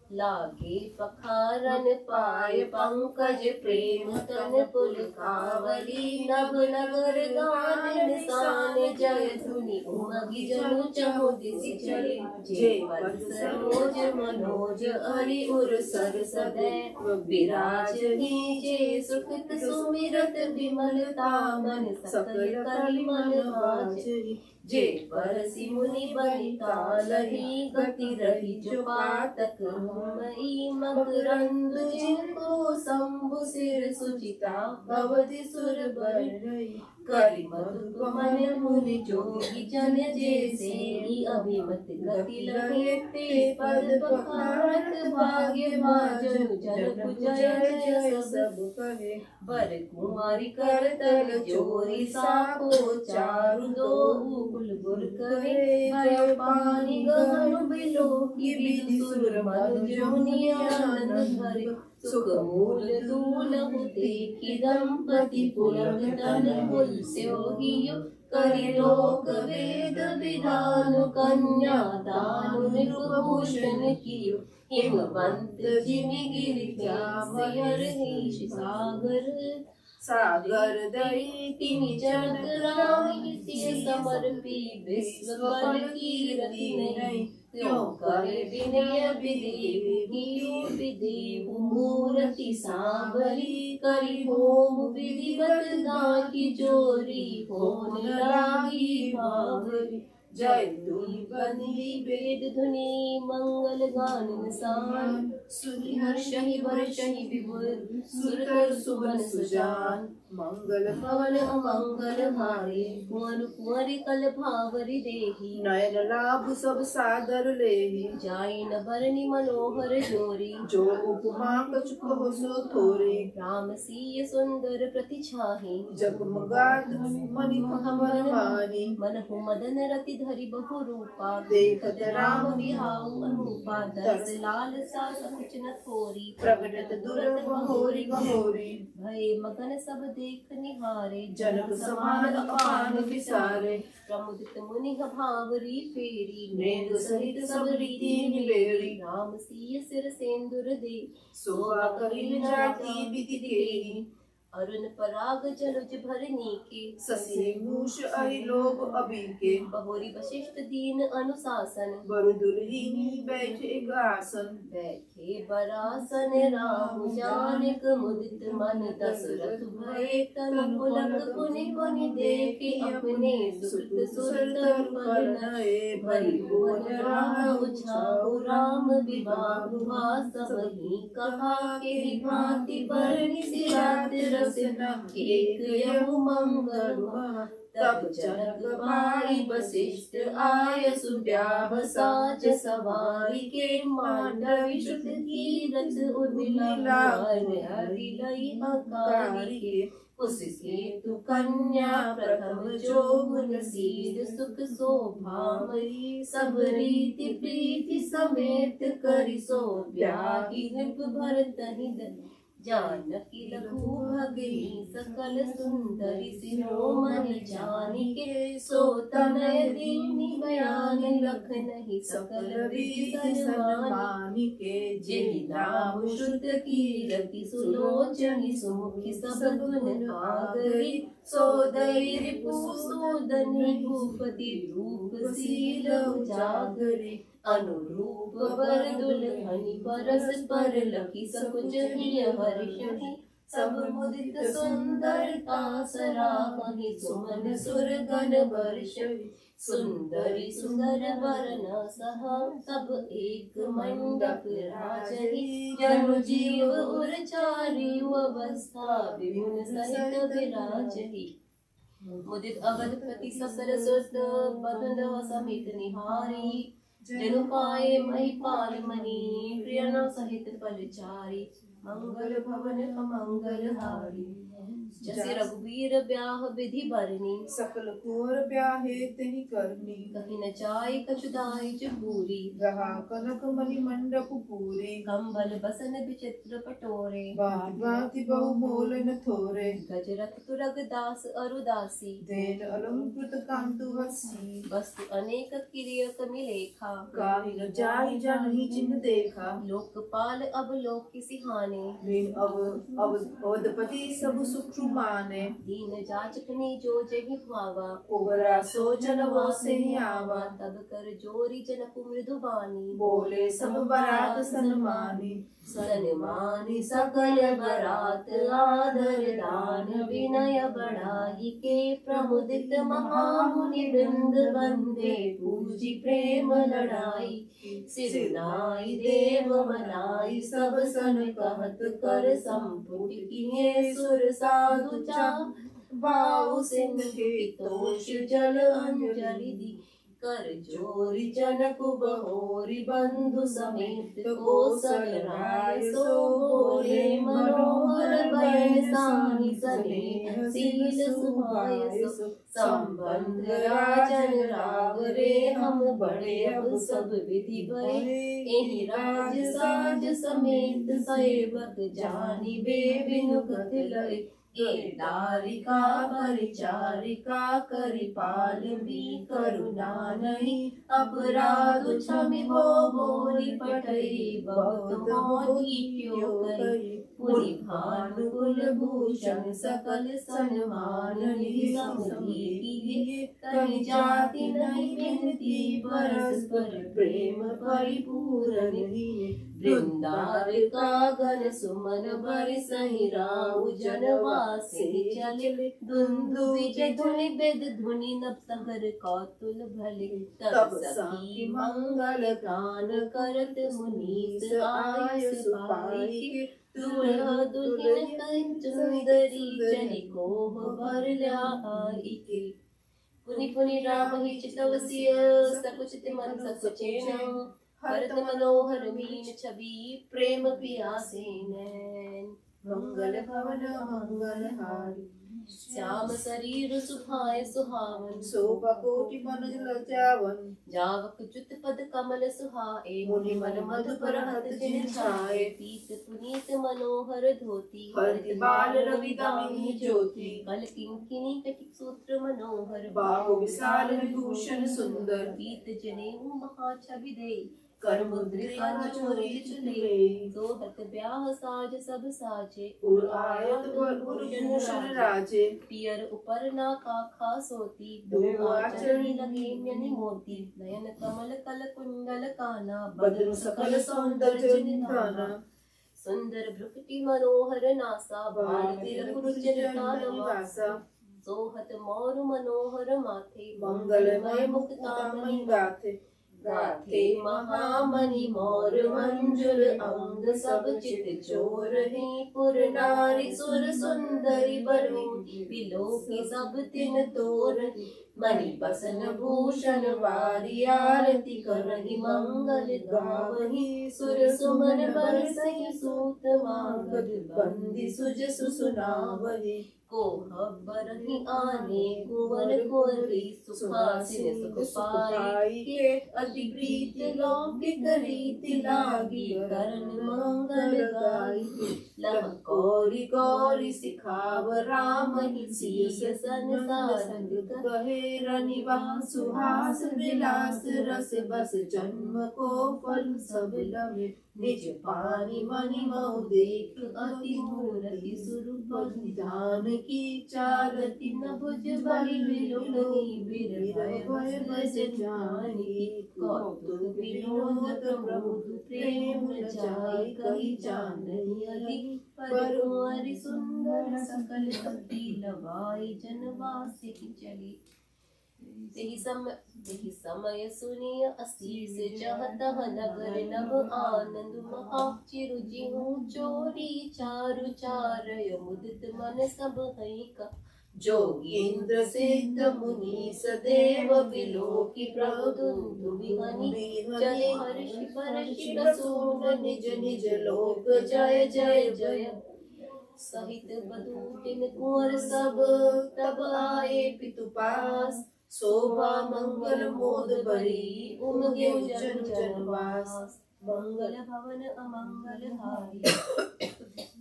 लागे पखारन पाय पंकज प्रेम तन पुलकावली। नभ नगर गान निशान जय धुनि उमगी जनु चहु दिसि चले। जे पद सरोज मनोज हरि उर सर सदैव विराजहि। जे सुकृत सुमिरत विमलता मन सकल करि मन भाजहि। जे परसि मुनि बनिता लही। गति रही जो पातक मई। मकरंद जिनको शंभु सिर सुचिता। भवति सुर बर रही। करि मधुप मन मुनि जोगी जन। जे सेहि अभिमत गति लगे। ते पद बखारत भाग्य भाजनु। जन जय जय सब कहे। बर कुमारी कर तल जोरी। साको चारु दोहु कुल गुर कहे। भयो पानी गहन बिलो की विधि। सुर मनु जोनि आनंद भरे। सुख मूल दूलहु देखि दंपति। पुलक तन पुल स्योहियो। करि लोक वेद विधान। कन्या दान मृगभूषण कियो। हिमवंत जिमि गिरिजा मयरहीश सागर। सागर दई तिनि जनक रामी। सिय समर्पी विश्व बल कीरति नहीं। त्यों करे विनय विदेहु। कियो विदेहु मूरति सांवरी। करि होम विधिवत गांकी जोरी। होन लागी भावरी। जय धुनि बंदी वेद धुनि मंगल गान निसान सुनि हर्षहि वर्षहि विभुर सुरकर सुमन सुजान मंगल भवन अमंगल हारे कुंवर कुंवरि कल भावरि देहि नयन लाभ सब सादर लेहि जाई न बरनि मनोहर जोरी जो उपमा कछु कहो सो थोरे राम सीय सुंदर प्रति छाहि जगमगात मणि भवन मानी मनहु मदन रति धरि बहु रूपा देखत राम बिहाऊ अनूपा दस लाल सा सकुच न थोरी प्रगटत दुरत बहोरी बहोरी भय मगन सब देख निहारे जनक समान अपान विसारे प्रमुदित मुनि भावरी फेरी नेत्र सहित सब रीति निबेरी राम सीय सिर सेंदुर दे शोभा करी जाति विधि केहि अरुण पराग जलुज भरनी के ससी मूष अहि लोभ अबिके बहुरी वशिष्ठ दीन अनुशासन बरु दुल्हिनी बैठे एक आसन बैठे बरासन राम जानिक मुदित मन दशरथ भय तन पुलक पुनि पुनि देखे अपने सुत सुर पर नए भरि भुवन राम छाऊ राम विवाह हुआ सब ही कहा के भांति बरनि सिरात रसना एक यहु मंगल तब जनक बाणी वशिष्ठ आय सुब्याह साज सवारी के मांडवी शुद्ध की रच उर्मिला हरि लई अकारी के उसके तु कन्या प्रथम जो गुण सीध सुख शोभामयी सब रीति प्रीति समेत करि सो ब्याहि नृप भरत हित जानकी लघु भगिनी सकल सुंदरी शिरोमणि जानिके सो तनय दीनी बयान लख नहीं सकल सन्मानिके जेहि नाम शुद्ध कीरति सुलोचनि सुमुखि सब गुण आगरी सो दैरिपु सूदनि भूपति रूप शील उजागरी अनुरूप वर दुल्हनि परस पर लखी सकुच हिय हर्षहि सब मुदित सुंदरता सराहहि सुमन सुर गण वर्षहि सुंदरी सुंदर वरन सह सब एक मंडप राजहि जनु जीव उरचारी अवस्था विमुन सहित विराजहि मुदित अवधपति सकल सुत बंद समित निहारी जनु पाए महिपाल मणि प्रियन सहित परिचारी मंगल भवन अमंगल हारी जसे रघुवीर ब्याह विधि बरनी सकल कुंवर ब्याहे तेहि करनी कहीं न जाय कछु दाय पूरी रहा कनक मणि मंडप पूरे कंबल बसन विचित्र पटोरे भांति भांति बहु मोल न थोरे गजरथ तुरग दास अरुदासी देन अलंकृत कांतु वसी वस्तु अनेक किरियक मिलेखा काहि न जाहि जानहि चिन्ह देखा लोकपाल अब लोक सिहाने लीन अवधपति सब सुख माने दीन जाचकनी जो जहि भावा उबरा सोचन वासे ही आवा तब कर जोरी जनक मृदुबानी बोले सब बरात सन्मानी सन्मानी सकल बरात आदर दान विनय बढ़ाई के प्रमुदित महामुनि वृंद वंदे पूजी प्रेम लड़ाई सिरनाई देव मनाई सब सन कहत कर संपुट किए सुर साधु चा भाव सिंह तोष जल अंजलि दी कर जोरी जनक बहोरी बंधु समेत कौशल राय सो बोले मनोहर बयन साहि स्नेह शील सुभाय सो संबंध राजन राग रे हम बड़े अब सब विधि भय एहि राज साज समेत सेवक जानी बे बिनु कथ लय दारिका परिचारिका करिपाल भी करुणा नहीं अपराध क्षमि हो बोली पठई बहुत मोही क्यों करी पुनि भानुकुल भूषण सकल सन्मान निधि कहीं जाति नहीं विनती परस्पर प्रेम परिपूर्ण वृंदार कागन सुमन भरि सहि राउ जनवासे चले दुंदुबी धुनि बेद धुनि नभ सगर कौतुल भले तब सखी मंगल गान करत मुनीस आय सुपाई दूल्हा दुल्हन कंचुंदरी चली कोह भर लाई के पुनि पुनि राम ही चितवसिय सकुचित मन सकुचेन हरत मनोहर मीन छवि प्रेम पियासे नैन मंगल भवन मंगल हारी श्याम शरीर सुभाय सुहावन शोभा कोटि मनुज लजावन जावक जुत पद कमल सुहाए मुनि मन मधुपर हत जिन छाए पीत पुनीत मनोहर धोती हरति बाल रवि दामिनी ज्योति कल किंकिनी कटिक सूत्र मनोहर बाहु विशाल विभूषण सुंदर पीत जनेऊ महाछवि दे कर मुद्रिका चोरी चुले सोहत ब्याह साज सब साजे उर आयत वर भूषण राजे पियर उपर ना काखा सोती दो आचरण लगे म्यनि मोती नयन कमल कल कुंडल काना बदन सकल सौंदर्य निधाना सुंदर भ्रुकुटी मनोहर नासा बाल तिलक रुचिर निवासा सोहत मोर मनोहर माथे मंगलमय मुक्तामणि गाथे गाथे महामणि मोर मंजुल अंग सब चित चोर है पुर नारी सुर सुंदरी बरु बिलोकी सब तिन तोर मणि बसन भूषण वारी आरती करहि मंगल गावहि सुर सुमन बरसहि सूत मागध बंदी सुजसु सुनावहि को बरहि आने कुंवर कुंवरी सुखासिन सुख पाई के अति प्रीत लौकिक रीति लागी करन मंगल गाई लह गौरी गौरी सिखाव राम ही सिय संसार कहे रनिवास सुहास विलास रस बस जन्म को फल सब लवे निज पानी मणि मऊ देख अति मूर्ति स्वरूप ध्यान की चारति न भुज बलि विलोकनी बिरभय बस जानी कौतुक विनोद प्रमुद प्रेम जाय कहि जानहि अधिक पर कुंवरी सुंदर सकल कपि लवाई जनवासी चली तेहि समय सुनिय असीस जहतह नगर नभ आनंद महा चिरु जिहु चोरी चारु चारय मुदित मन सब हई का जोगींद्र सिद्ध मुनि सदेव बिलोकी प्रभु विहनि चले हर्षि परषि प्रसून निज निज लोक जय जय जय सहित बधूटिन कुंवर सब तब आए पितु पास शोभा मंगल मोद बरी उमगे जन जनवास मंगल भवन अमंगल हारी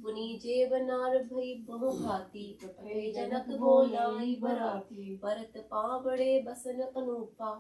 पुनि जेव नार भई बहु घाती कपे जनक बोलाई बराती परत पावड़े बसन अनूपा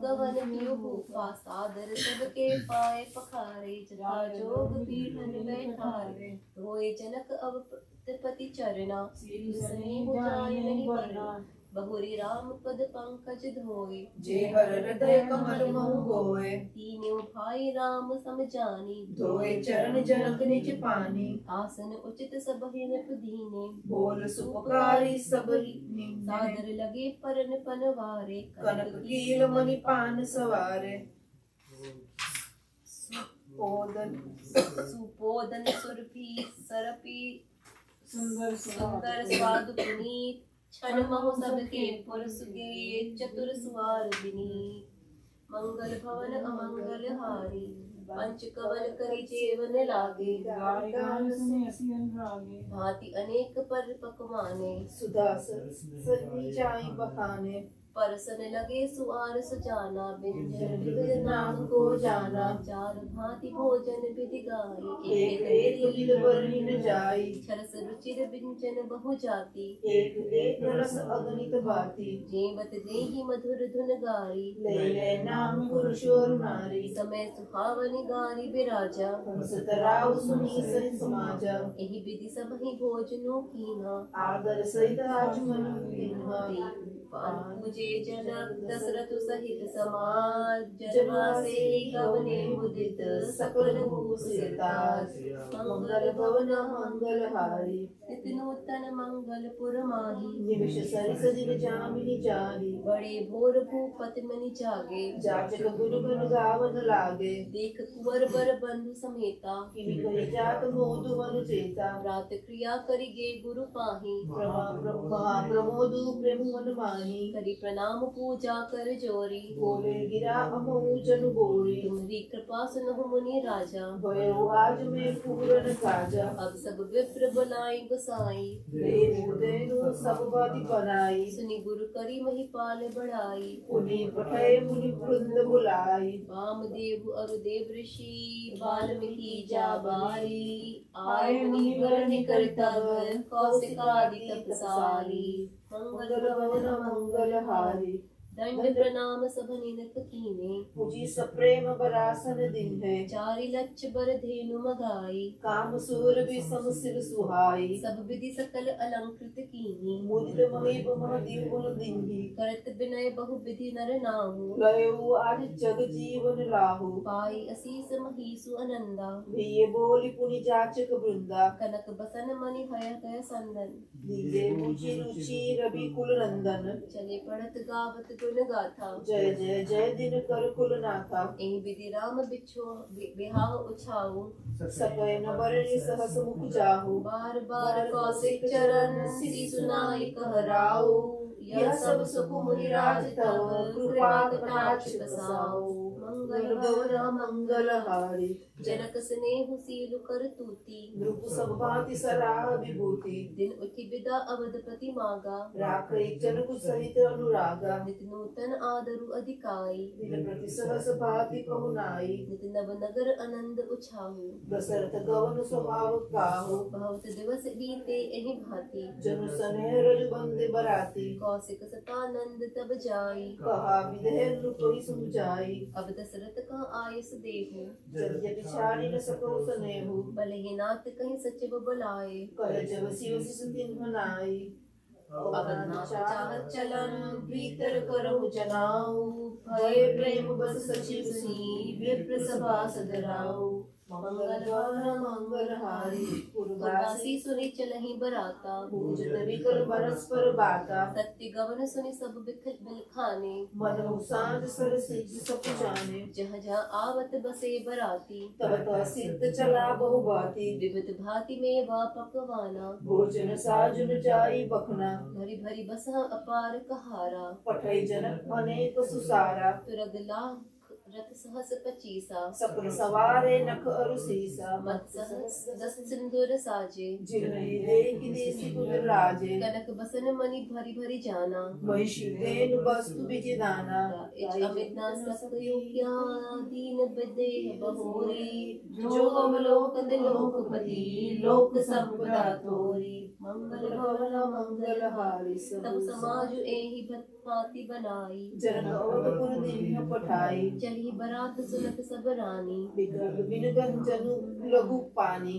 गवन कियो भूपा सादर सबके पाए पखारे जथा जोग पीठन बैठारे होए जनक अवपति चरना सने हो जाय नहीं बरना बहुरी राम पद पंकज धोए जे हर हृदय कमल महु होए तीनों भाई राम समझानी धोए चरण जनक निज पानी आसन उचित सब हिनप दीने बोल सुपकारी सबरी सादर लगे परन पनवारे कनक कील मणि पान सवारे सुपोदन सुरभि सरपी सुंदर स्वाद पुनीत क्षण महु सबके पुरुष गे चतुर सुवार बिनी मंगल भवन अमंगल हारी पंच कवल करी जेवन लागे भांति अनेक पर पकवाने सुदासर सन्नी चाय बखाने परसन लगे सुआर सजाना व्यंजन विविध नाम को जाना चार भांति भोजन विधि गाई एक एक लील वर्णि न जाई छरस रुचिर व्यंजन बहु जाति एक एक रस अगणित भांति जेवत देहि मधुर धुन गारी ले नाम पुरुष और नारी समय सुहावनी गारी विराजा सतराव सुनी सहि समाजा एहि विधि सब ही भोजनो कीना आदर सहित आचमन कीन्हा पूजे जनक दशरथ सहित समाज जन्मा से गवने मुदित सकल भूषिताज मंगल भवन मंगल हारी नित्य नूतन मंगल पुर माही निमिष सरिस दिन जामिनी जारी बड़े भोर भूपति मनि जागे जाचक गुरु गुण गावन लागे देख कुंवर बर बंधु समेता किमि कहि जात मोदु मनु चेता रात क्रिया करिगे गुरु पाही प्रमोदु प्रेम मन माही करि प्रणाम पूजा कर जोरी बोले गिरा अमहु जनु बोरी तुम्हारी कृपा सुनहु मुनि राजा भयो आज में पूरन काजा अब सब विप्र बनाई गोसाई देनु सब बाति बनाई सुनि गुरु करी महिपाल बढ़ाई उन्हीं पठय मुनि वृंद बुलाई वामदेव अरुदेव ऋषि वाल्मीकि जाबाई आय मुनि वरण करतब कौशिकादि तपसारी मंगल भवन मंगल हारी दंड प्रणाम सब निनत कीने पूजी सप्रेम बरासन दिन है चारि लक्ष बर धेनु मगाई काम सूर भी सम सिर सुहाई सब विधि सकल अलंकृत कीनी मुदित महीप महदेव गुण दिन्ही करत विनय बहु विधि नर नाहु लयो आज जग जीवन लाहु पाई असीस महीसु अनंदा ये बोली पुनि जाचक वृंदा कनक बसन मणि भय कय संदन दीजे मुचि रुचि रवि कुल नंदन चले पढ़त गावत गुण गाथा जय जय जय दिन कर कुल नाथा एहि विधि राम बिछो बिहाव उछाऊ सकय न बरनि सहस मुख जाहु बार बार कौशिक चरण श्री सुनाई कहराऊ यह सब सुख मुनि राज तव कृपा कटाक्ष बसाओ मंगल भवन मंगल हारी जनक स्नेह सीलु कर तूती नृप सब भांति सराह विभूति दिन उठि विदा अवधपति मागा राख जनक सहित अनुरागा नित नूतन आदरु अधिकाई दिन प्रति सहस भांति पहुनाई नित नव नगर आनंद उछाहु दशरथ गवन स्वभाव काहु बहुत दिवस बीते एहि भांति जनु स्नेह रज बंदे बराती कौशिक सतानंद तब जाई कहा विदेह नृप सुजाई अब दशरथ का आयस देहु जब छाड़ी न सको सनेहु भले नाथ कहीं सचिव बुलाए कह जब शिव सिंह मनाई अवधनाथ चाहत चलन भीतर करहु जनाऊ भय प्रेम बस सचिव सी विप्र सभा सदराऊ मंगल भवन मंगल हारी पुरवासी सुनि चलहि बराता पूजत विकल परस्पर बाता सत्य गवन सुनि सब बिलखाने मनो सांझ सर सिज सब जाने जह जह आवत बसे बराती तब तह सिद्ध चला बहु बाती विविध भांति में वा पकवाना भोजन साजुन जाई बखना भरी भरी बस अपार कहारा पठई जनक अनेक सुसारा तुरग लाख रथ सहस 25 सपन सवारे नख अरु सीसा मत सहस 10 सिंदूर साजे जिन्हि देखि देसी कुल राजे कनक बसन मणि भरी भरी जाना महिषी देन वस्तु बिजि दाना अमित न सकयो क्या दीन बदेह बहोरी जो अवलोकन लोकपति लोक संपदा तोरी मंगल भवन मंगल हारी सब समाज एहि भांति बनाई जनक अवधपुर दिव्य पठाई चली बरात सुनत सब रानी विग्रह विनगन जनु लघु पानी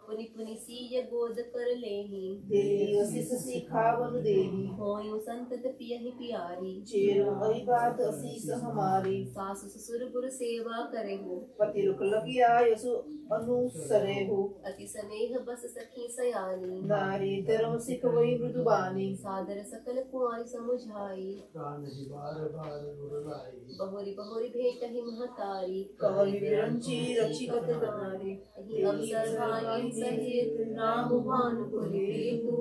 पुनि पुनि सीय गोद कर लेहि देहि असिस सिखावन देहि होयु संतत पियहि प्यारी चेरो हरि बात असीस हमारी सास ससुर गुरु सेवा करेहु पति रुक लगिया यसु अनुसरेहु अति स्नेह बस सखी सयानी नारी धर्म सिखवई मृदुबानी सादर सकल कुआरी समुझाई कान्हि बार बार गुरलाई बहुरी बहुरी भेटहि महतारी कवि विरंची रचिकत नारी अवसर भाई सहित राम भानुकुल हेतु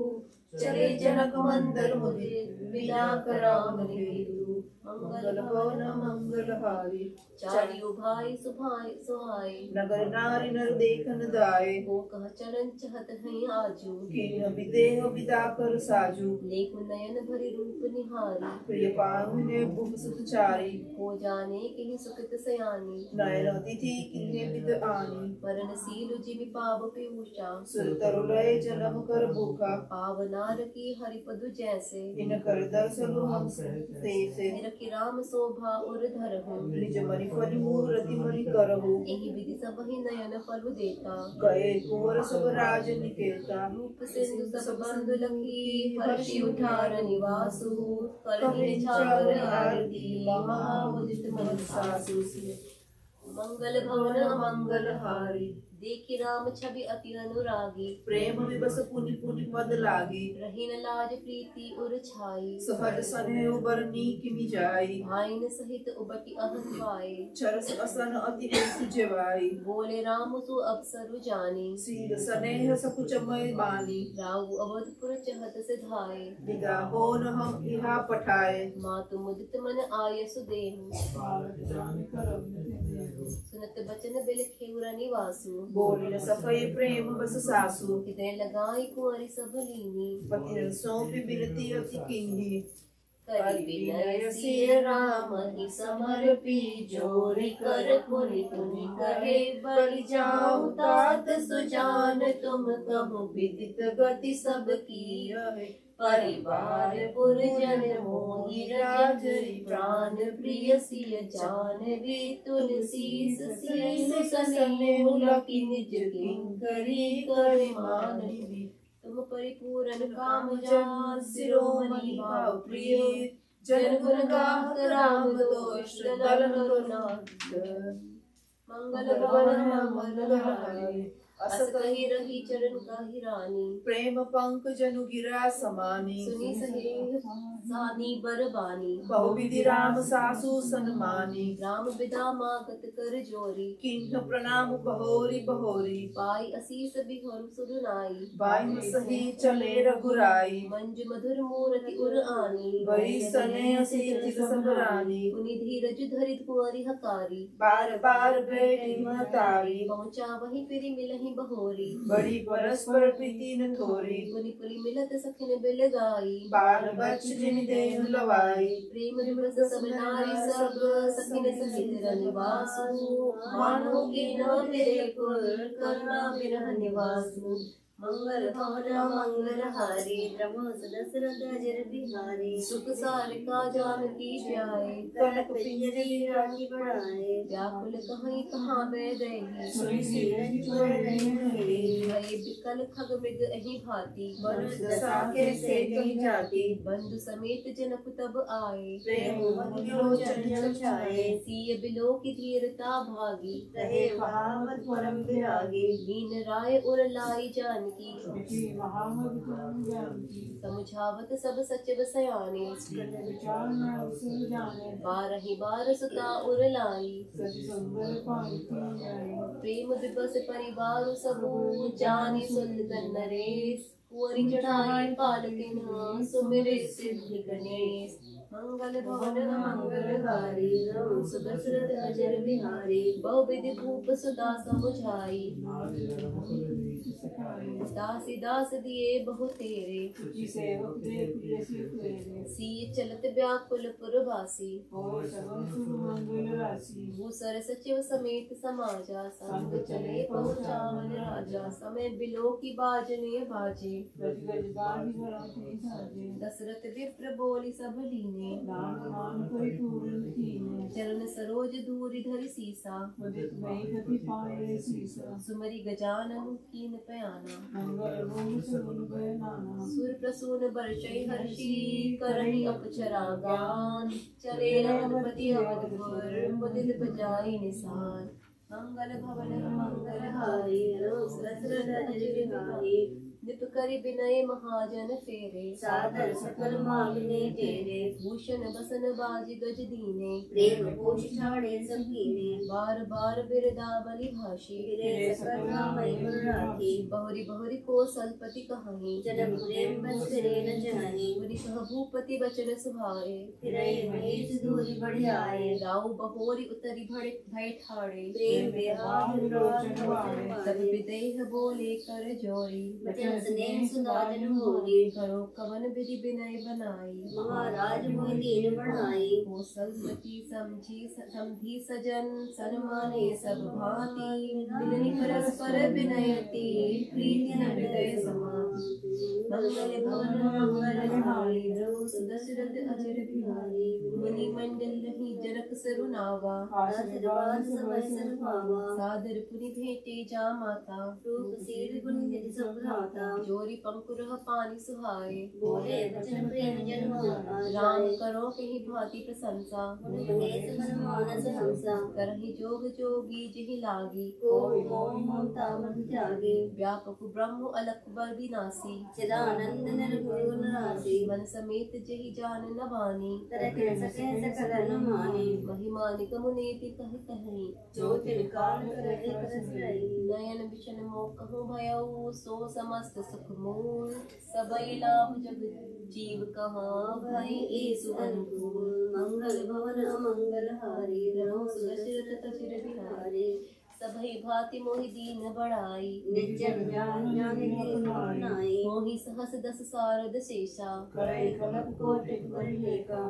चले जनक मंदर मुदित विदा कराम हेतु मंगल भवन मंगल हारी चारियो भाई सुभाई सुहाई नगर नारी नर देखन दाए को कह चरण चहत है आजू किन विदेह विदा कर साजू लेख नयन भरी रूप निहारी प्रिय पाहुने बुभ सुत चारी हो जाने के सुखित सयानी नयन अतिथि किन्हे विद आनी वरण सील जिमि पाव पीयूषा सुर तरुलय जन्म कर भूखा पावनार की हरिपदु जैसे इन कर दर्शन हम से देखि राम शोभा उर धरहु निज मनि फनि मूरति मणि करहु एहि विधि सब ही नयन फल देता गए कुंवर सब राज निकेता रूप सिंधु सब बंधु लखी हर्षि उठार निवासु करहि चाकर आरती महामुदित मन सासु मंगल भवन मंगल हारी देखि राम छवि अति अनुरागी प्रेम विवश पुनि पुनि पद लागी रही न लाज प्रीति उर छाई सहज स्नेह बरनी किमि जाई भाइन सहित उबटी अहंवाए चरस असन अति जेवाई बोले राम सु अवसरु जानी सील स्नेह सकुचमय बानी राहु अवधपुर चहत से धाये विदा होन हम इहा पठाए मातु मुदित मन आयसु देहु सुनत बचन बिल खेउरा निवासु बोलिन सफय प्रेम बस सासु हृदय लगाई कुंवरी सब लीनी पति सौंपी बिनती अति किन्ही करि विनय सिय राम ही समर्पी जोरि कर पुनि पुनि कहे बलि जाऊं तात सुजान तुम कहो विदित गति सब की परिवार पुरजन मोहि राजरि प्राण प्रिय सिय जानवी तुलसीस सिय सनेहु लकी निज किंकरी करे मानवी तुम परिपूर्ण काम जान शिरोमणि भाव प्रिय जन गुण गात राम दोष दलन करुणार्थ मंगल भवन मंगल हारी अस कही रही चरण कही रानी प्रेम पंकज गिरा समानी सुनी सही सानी बरबानी बहुविधि राम सासु सन्मानी राम बिदा मागत कर जोरी किन्ह प्रणाम बहोरी बहोरी पाई असीस बिहोर सुरनाई बाई सही चले रघुराई मंज मधुर मूर्ति उर आनी वही सने सीति सबरानी उनि धीरज धरित कुंवरी हकारी बार बार बेटी महतारी पहुँचा वही फिरी मिलहि बहोरी बड़ी परस्पर प्रीति न थोरी पुनि पुनि मिलत सखिन बिल गाई बाल बच्च जिन देहु लवाई प्रेम दिवस सब नारी सब सखिन सहित रनिवासु मानो के न तेरे कुल करुणा बिरह निवासु मंगल भवन मंगल हारी प्रमोद दशरथ अजर बिहारी सुख सारिका जानकी प्यारे कनक पिंजरी राखी बढ़ाए व्याकुल कहीं कहाँ बह गई सुनि सीरन चोर नहीं भय बिकल खग मृग अहि भांति मनुष्य दशा के से कहीं जाती बंधु समेत जनक तब आए प्रेम लोचन जल छाए सिय बिलो की धीरता भागी रहे महामत परम विरागी दीन राय उर लाई जानकी महामत समुझावत सब सचिव सयाने विचार में अवसर जाने बारहि बार सुता उर लाई सच सुंदर पांति आए प्रेम दिवस परिवार सबू जानी सुनदन नरेश कुंवरी चढ़ाई पालकिन सुमिरे सिद्धि गणेश मंगल भवन मंगल हारी राम सुदशरथ अजर बिहारी बहुविधि भूप सुदा समुझाई दासी दास दिए बहु तेरे सेवक देव प्रिय सिर सिय चलत व्याकुल पुरवासी और सबल सुमंगल राशि भूसर सचिव समेत समाजा संग चले पहुँचावन राजा समय बिलो की बाजने बाजे गज गज गाढ़ी बराती साजे दशरथ विप्र बोली सब लीने नाम मान कोई पूर्ण कीने चरण सरोज दूरी धरि सीसा मुदित मई गति पाए सीसा सुमरी गजानन कीन पयाना मंगल रूप सगुन गए नाना सुर प्रसून बरचै हर्षि करणी अपचरा गान चले रघुपति अवधपुर मुदित बजाई निशान मंगल भवन मंगल हारी दशरथ अजर बिहारी निप करि विनय महाजन फेरे सादर सकल मांगने तेरे भूषण बसन बाजी गज दीने प्रेम पोष ठाणे संकीने बार बार बिरदावली भाषी फिरे सकल नामय गुण राखी बहुरी बहुरी कौशलपति कहानी जन्म प्रेम बस फिरे न जानी मुनि कह भूपति बचन सुभाए फिरे महेश दूरी बढ़ियाए राउ बहोरी उतरी भड़े भय ठाड़े प्रेम बेहाग लोचन वाले तब विदेह बोले कर जोरी वचन स्नेह सुनादन होरी करो कवन विधि विनय बनाई महाराज मोहि दीन बढ़ाई कौशलपति समझी सजन सन्माने सब भांति मिलनी परस्पर विनयति प्रीति न हृदय समाति मंगल भवन मंगलहारी प्रभु सुदशरथ अजर बिहारी मुनि मंडल रही जनक सरुनावा आशीर्वाद समय सन पावा सादर पुनि भेटे जा माता रूप सील गुण निधि संभ्राता जोरी पंकुर पानी सुहाए बोले वचन प्रेम जन राम करो कही भांति प्रशंसा महेश मन मानस हंसा करहि जोग जोगी जहि लागी ओम ममता मन त्यागे व्यापक ब्रह्म अलख बर विनाशी चिदानंद निर्गुण राशि मन समेत जहि जान न बानी तरह सके सकल न माने महिमानिक मुनेति कहि कहि जो तिलकाल करे करस रही नयन बिशन मोह कहूँ भयऊ सो समस्त सुख मूल सबई लाभ जग जीव कहाँ भई ईसु अनुकूल मंगल भवन अमंगल हारी रहो सुदशरथ अचिर बिहारी हारे सबई भांति मोहि दीन बड़ाई नित्य ज्ञान ज्ञान नाई मोहि सहस दस सारद शेषा करे कलप कोटिक बरिलेका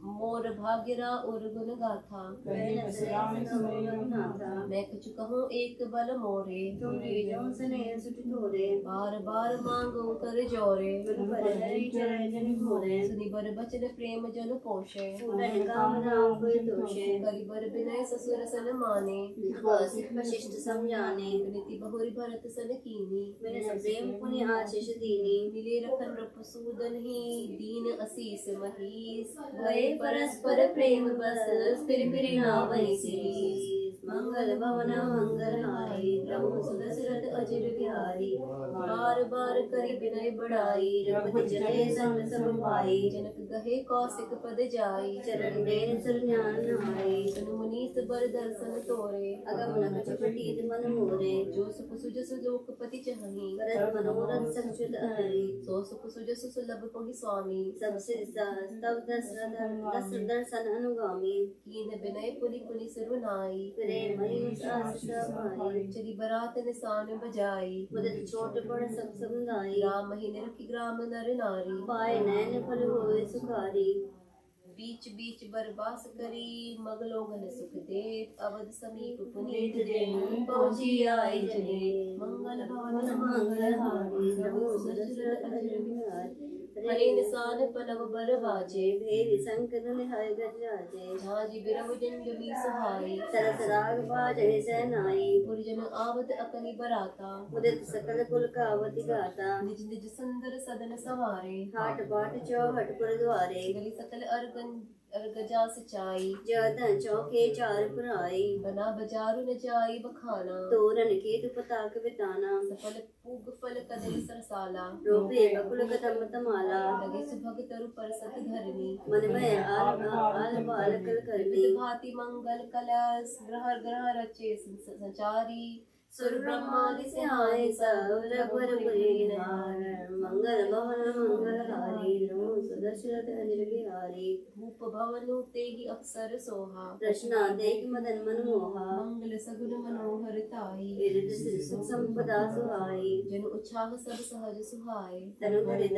मोर भाग्यरा और गुण गाथा कहन सयान समय नाथा मैं कुछ कहूँ एक बल मोरे तुमरे जो सने सुट तोरे बार बार मांगो कर जोरे गुण पर हरि चरण जन घोरे सुनि बर बचन प्रेम जन पोषे पूरन काम राम कोई दोषे करि बर विनय ससुर सन माने विश्वासिक वशिष्ठ समझाने नीति बहुरी भरत सन कीनी मैंने प्रेम पुण्य आशीष दीनी मिले रखन रपसूदन ही दीन असीस महीस भय परस्पर प्रेम बस फिर नावहि शीस मंगल भवन मंगल हारी प्रभु सुदशरथ अजिर बिहारी बार बार करि विनय बढ़ाई रघुपति जय संग सब पाई जनक गहे कौशिक पद जाई चरण देन सरज्ञान नहाई तनु मुनीस बर दर्शन तोरे अगम नख चपटीत मन मोरे जो सुख सुजस लोकपति चहहि करत मनोरथ संचित हरि सो सुख सुजस सुलभ कोहि स्वामी सब सिर तब दस दर्शन अनुगामी कीन विनय पुनि पुनि सिरुनाई प्रेम मयूस आशीष पाई चली बरात निशान बजाई मुदत छोट बड़ सब समुदाई राम महीने रखी ग्राम नर नारी पाए नैन फल होए सुखारी बीच बीच बरबास करी मगलोगन सुख देत अवध समीप पुनीत जन पहुंची आए जने मंगल भवन भवन मंगल हारी प्रभु सुदशरथ अजिर बिहारी हरे निशान पलव बर बाजे भेद संकट निहाय गजाजे झाजी बिरव जंडवी सहाई सरस राग बाजे सेनाई पुरजन आवत अकनि बराता मुदित सकल कुल कावति गाता निज निज सुंदर सदन सवारे हाट बाट चौहट पुर द्वारे गली सकल अर्ग जा सिचाई जतन चौके चार पुराई बना बजारु न जाई बखाना तोरण केतु पताक बिताना सफल पूग फल कदली सरसाला रोपे बकुल कदम तमाला लगे सुभग तरु परसत धरनी मन में आल बाल कल करनी विविध भांति मंगल कलश ग्रह ग्रह रचे संचारी सुर ब्रह्मादि से आए सब रघुवर पुरी निहार मंगल भवन मंगल हारी नमो सुदशरथ अजिर बिहारी भूप भवनु तेहि अक्षर सोहा कृष्णा देख मदन मनमोहा मंगल सगुन मनोहर ताई गिरिध सिर सुख संपदा सुहाई जन उछाह सब सहज सुहाए तनु धरि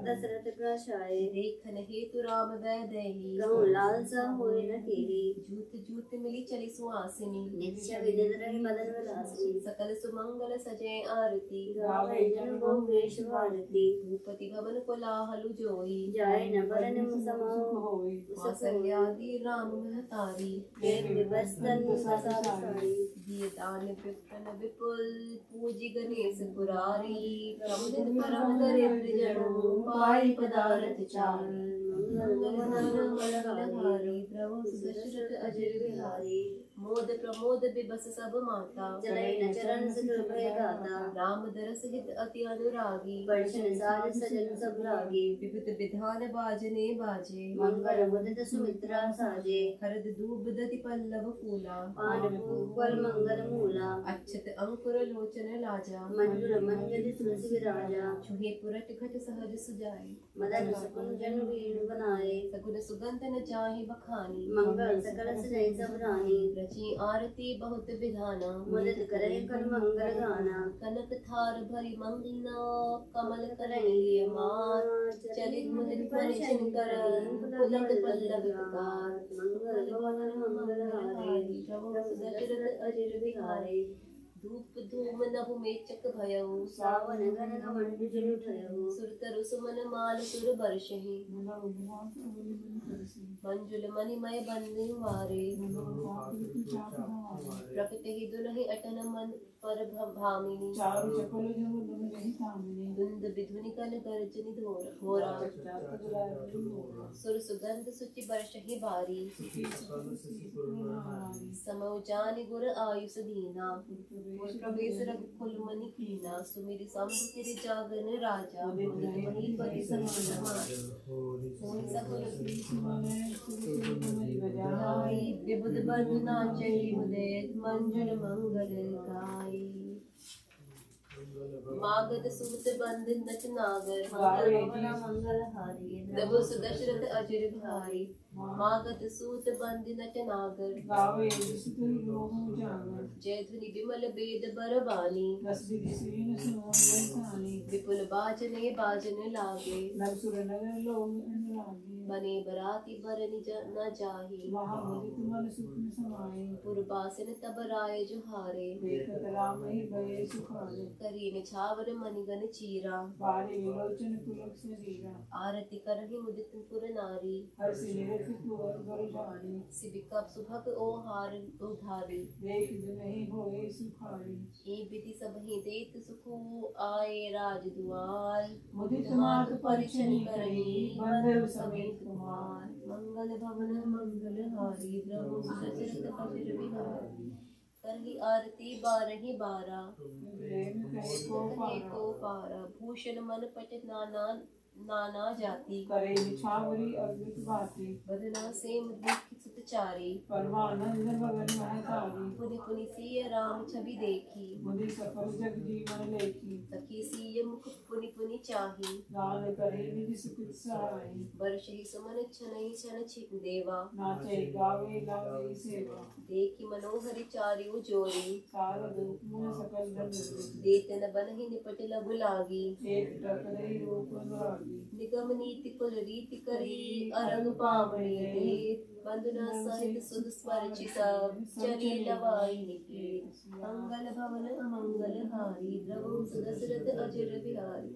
दशरथ प्रसाय देखन हेतु राम वैदेही कहूँ लालसा होए न केही जूत जूत मिली चली सुहासिनी नित्य विदित रही मदन विलासी सकल सुमंगल सजे आरती गावे जन बहु वेश भारती भूपति भवन कोलाहलु जोई जाय न बरन समाओ कौसल्यादि राम महतारी वेद विवस्तन सारी दिए दान विपिन विपुल पूजी गणेश पुरारी प्रमुदित परम दरिद्र जनों पाई पदारथ चार मंगलहारी प्रभु सुदशरथ अजिर बिहारी मोद प्रमोद बिबस सब माता चले न चरण सकल भय गाता राम दरस हित अति अनुरागी वर्षन सार सजन सब लागी विविध विधान बाजने बाजे मंगल मुदित सुमित्रा साजे हरद दूब दति पल्लव फूला पान फल मंगल मूला अक्षत अंकुर लोचन लाजा मंजुल मंजलि तुलसी विराजा छुहे पुरट घट सहज सुजाई मदन सुकुन जन वीण बनाए सगुन सुगंध न जाहि बखानी मंगल सकल सजय सब रानी रची आरती बहुत विधाना मुदित करे कर मंगल गाना कनक थार भरी मंगना कमल करणीय मान चलित मुदित परिशन कर पुलक पल्लव विकार मंगल भवन मंगल हारी प्रभु सुदशरथ अजिर बिहारी धूप धूम नभ मेचक भयउ सावन घन घमंड बिजल उठयउ सुर तरु सुमन माल सुर बर्षहि मेरा उपवास अवली मन करसी मंजुल मणिमय बंदि वारे मेरा उपवास की चाप हमारे प्रकट ही दुलहि अटन मन पर भामिनी चारु चपल जब दुम नहीं सामने दुंद विधुनि कन गर्जनि घोरा जात गुलाब सुर सुगंध सुचि बर्षहि बारी समौ जानि गुर आयुष दीना पुर प्रवेश रघुकुल मनि कीना सुमिरि शंभु गिरि जागन राजा मणि पति समाना सोनि सकुल बजाई विबुध बन नाचई उदय मंजुल मंगल गाई मागध सूत बंद नच नागर मंगल हारी दबो सुदशरथ अजर भाई मागध सूत बंद नच नागर गावे जिसतु लोग जागर जय ध्वनि विमल वेद बरबानी रस विदीन सुनो सानी विपुल बाजने बाजन लागे नवसुर नगर लोग अनुरागी बने बराती बरनि न जाही महामुदित मन सुख में समाये पुरबासन तब राय जुहारे देखत राम ही भय सुखारे करी निछावर मणिगन चीरा बारे विलोचन पुलक शरीरा आरती करहि मुदित पुर नारी हर से निरत कुवर बर जानी सिबिका सुभग ओ हार उधारी देख जो नहीं होए सुखारी ए विधि सबहि देत सुखो आए राज दुआर मुदित मात परिचनी करी बंधु समेत कुमार मंगल भवन मंगल हारी प्रभु सचरित अजर विहारी करहि आरती बारहि बारा प्रेम कहे को को पारा भूषण मन पट नाना जाति करे निछावरी अद्भुत बाती बदना से मुख सुतचारी परमानंद भगन महतारी पुनि पुनि सिय राम छवि देखी मुझे सफल जग जीवन लेखी सखी सिय मुख पुनि पुनि चाही नाल करे निधि सुख सहाई वर्षहि सुमन छनहि छन छिप देवा नाचे गावे लावे सेवा देखी मनोहरि चारियो जोरी सारद उपमन सकल धन देत न बनहि निपट लघु लागी एक टकरे रूप अनुरागी निगम नीति कुल रीति करी अरंग पावनी देत वंदना सहित सुध स्पर्ची सब चरी लवाई निकेत मंगल भवन अमंगल हारी प्रभु सुदशरथ अजर बिहारी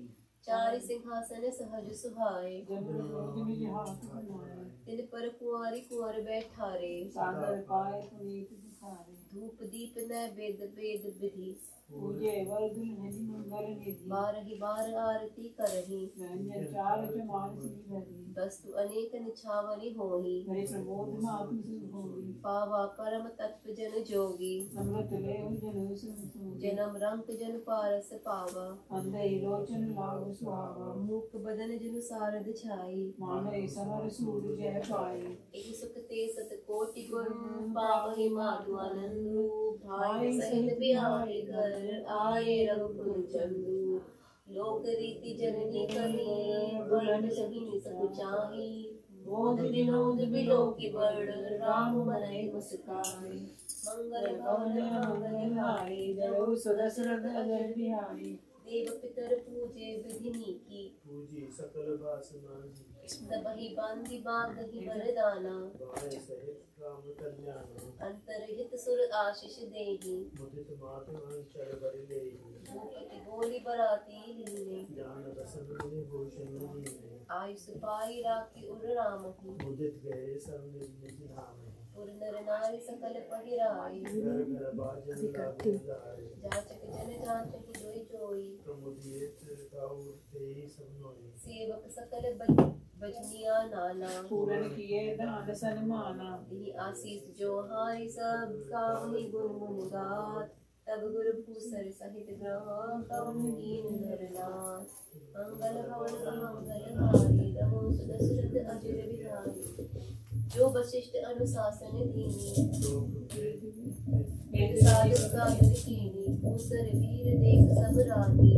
चारि सिंहासन सहज सुहाए जब रोगिनी हाथ बनाए तिन पर कुंवारी कुंवर बैठारे सागर पाए पुनीत दिखारे धूप दीप नैवेद्य वेद विधि पूजे वर दुल्हनि मंगल निधि बारहि बार आरती करहि व्यंजन चार चमान सी भरी वस्तु अनेक निछावनी होही हरि प्रमोद मातु सिंह होगी पावा परम तत्व जन जोगी अमृत ले जन सुन जन्म रंक जन पारस पावा अंधे लोचन लाभ सुहावा मूक बदन जनु सारद छाई माने समर सूर जय पाई एक सुख ते सत कोटि गुण पावहि माधु आनंदु भाई सहित बिहारी घर आए रघुकुल चंदू लोक रीति जननी कही वर्ण सही सब चाही मोद विनोद बिलो की बड़ राम मनय मुस्काई मंगल भवन मंगल हारी जय सुदशरथ अजर बिहारी देव पितर पूजे विधिनी की पूजी सकल वासना सबहि बांधि बांधहि वरदाना बाणे सहित राम कल्याण अंतरहित सुर आशीष देहि मुदित मातु अंचल बरि लेहि भूपति बोली बराती लीने ज्ञान रसन मुनि भूषण लीने आयुष पाई राखी उर रामहि मुदित गए सब निज निज धाम पुर नर नारी सकल पहिराई घर घर बाजन लागे गाए जाचक जन जाचहि जोई जोई प्रमुदित ताऊ तेहि सब नोई सेवक सकल बजनिया नाना पूरन किए दान सन्माना दी आशीष जो हारी सब कामहि गुण गुण गात तब गुरु भूसर सहित ग्रह कवन दीन नरनाथ मंगल भवन मंगल हारी रहो सुदशरथ अजर बिहारी जो वशिष्ठ अनुशासन दीनी वेद साधक साधक कीनी भूसर वीर देख सब रानी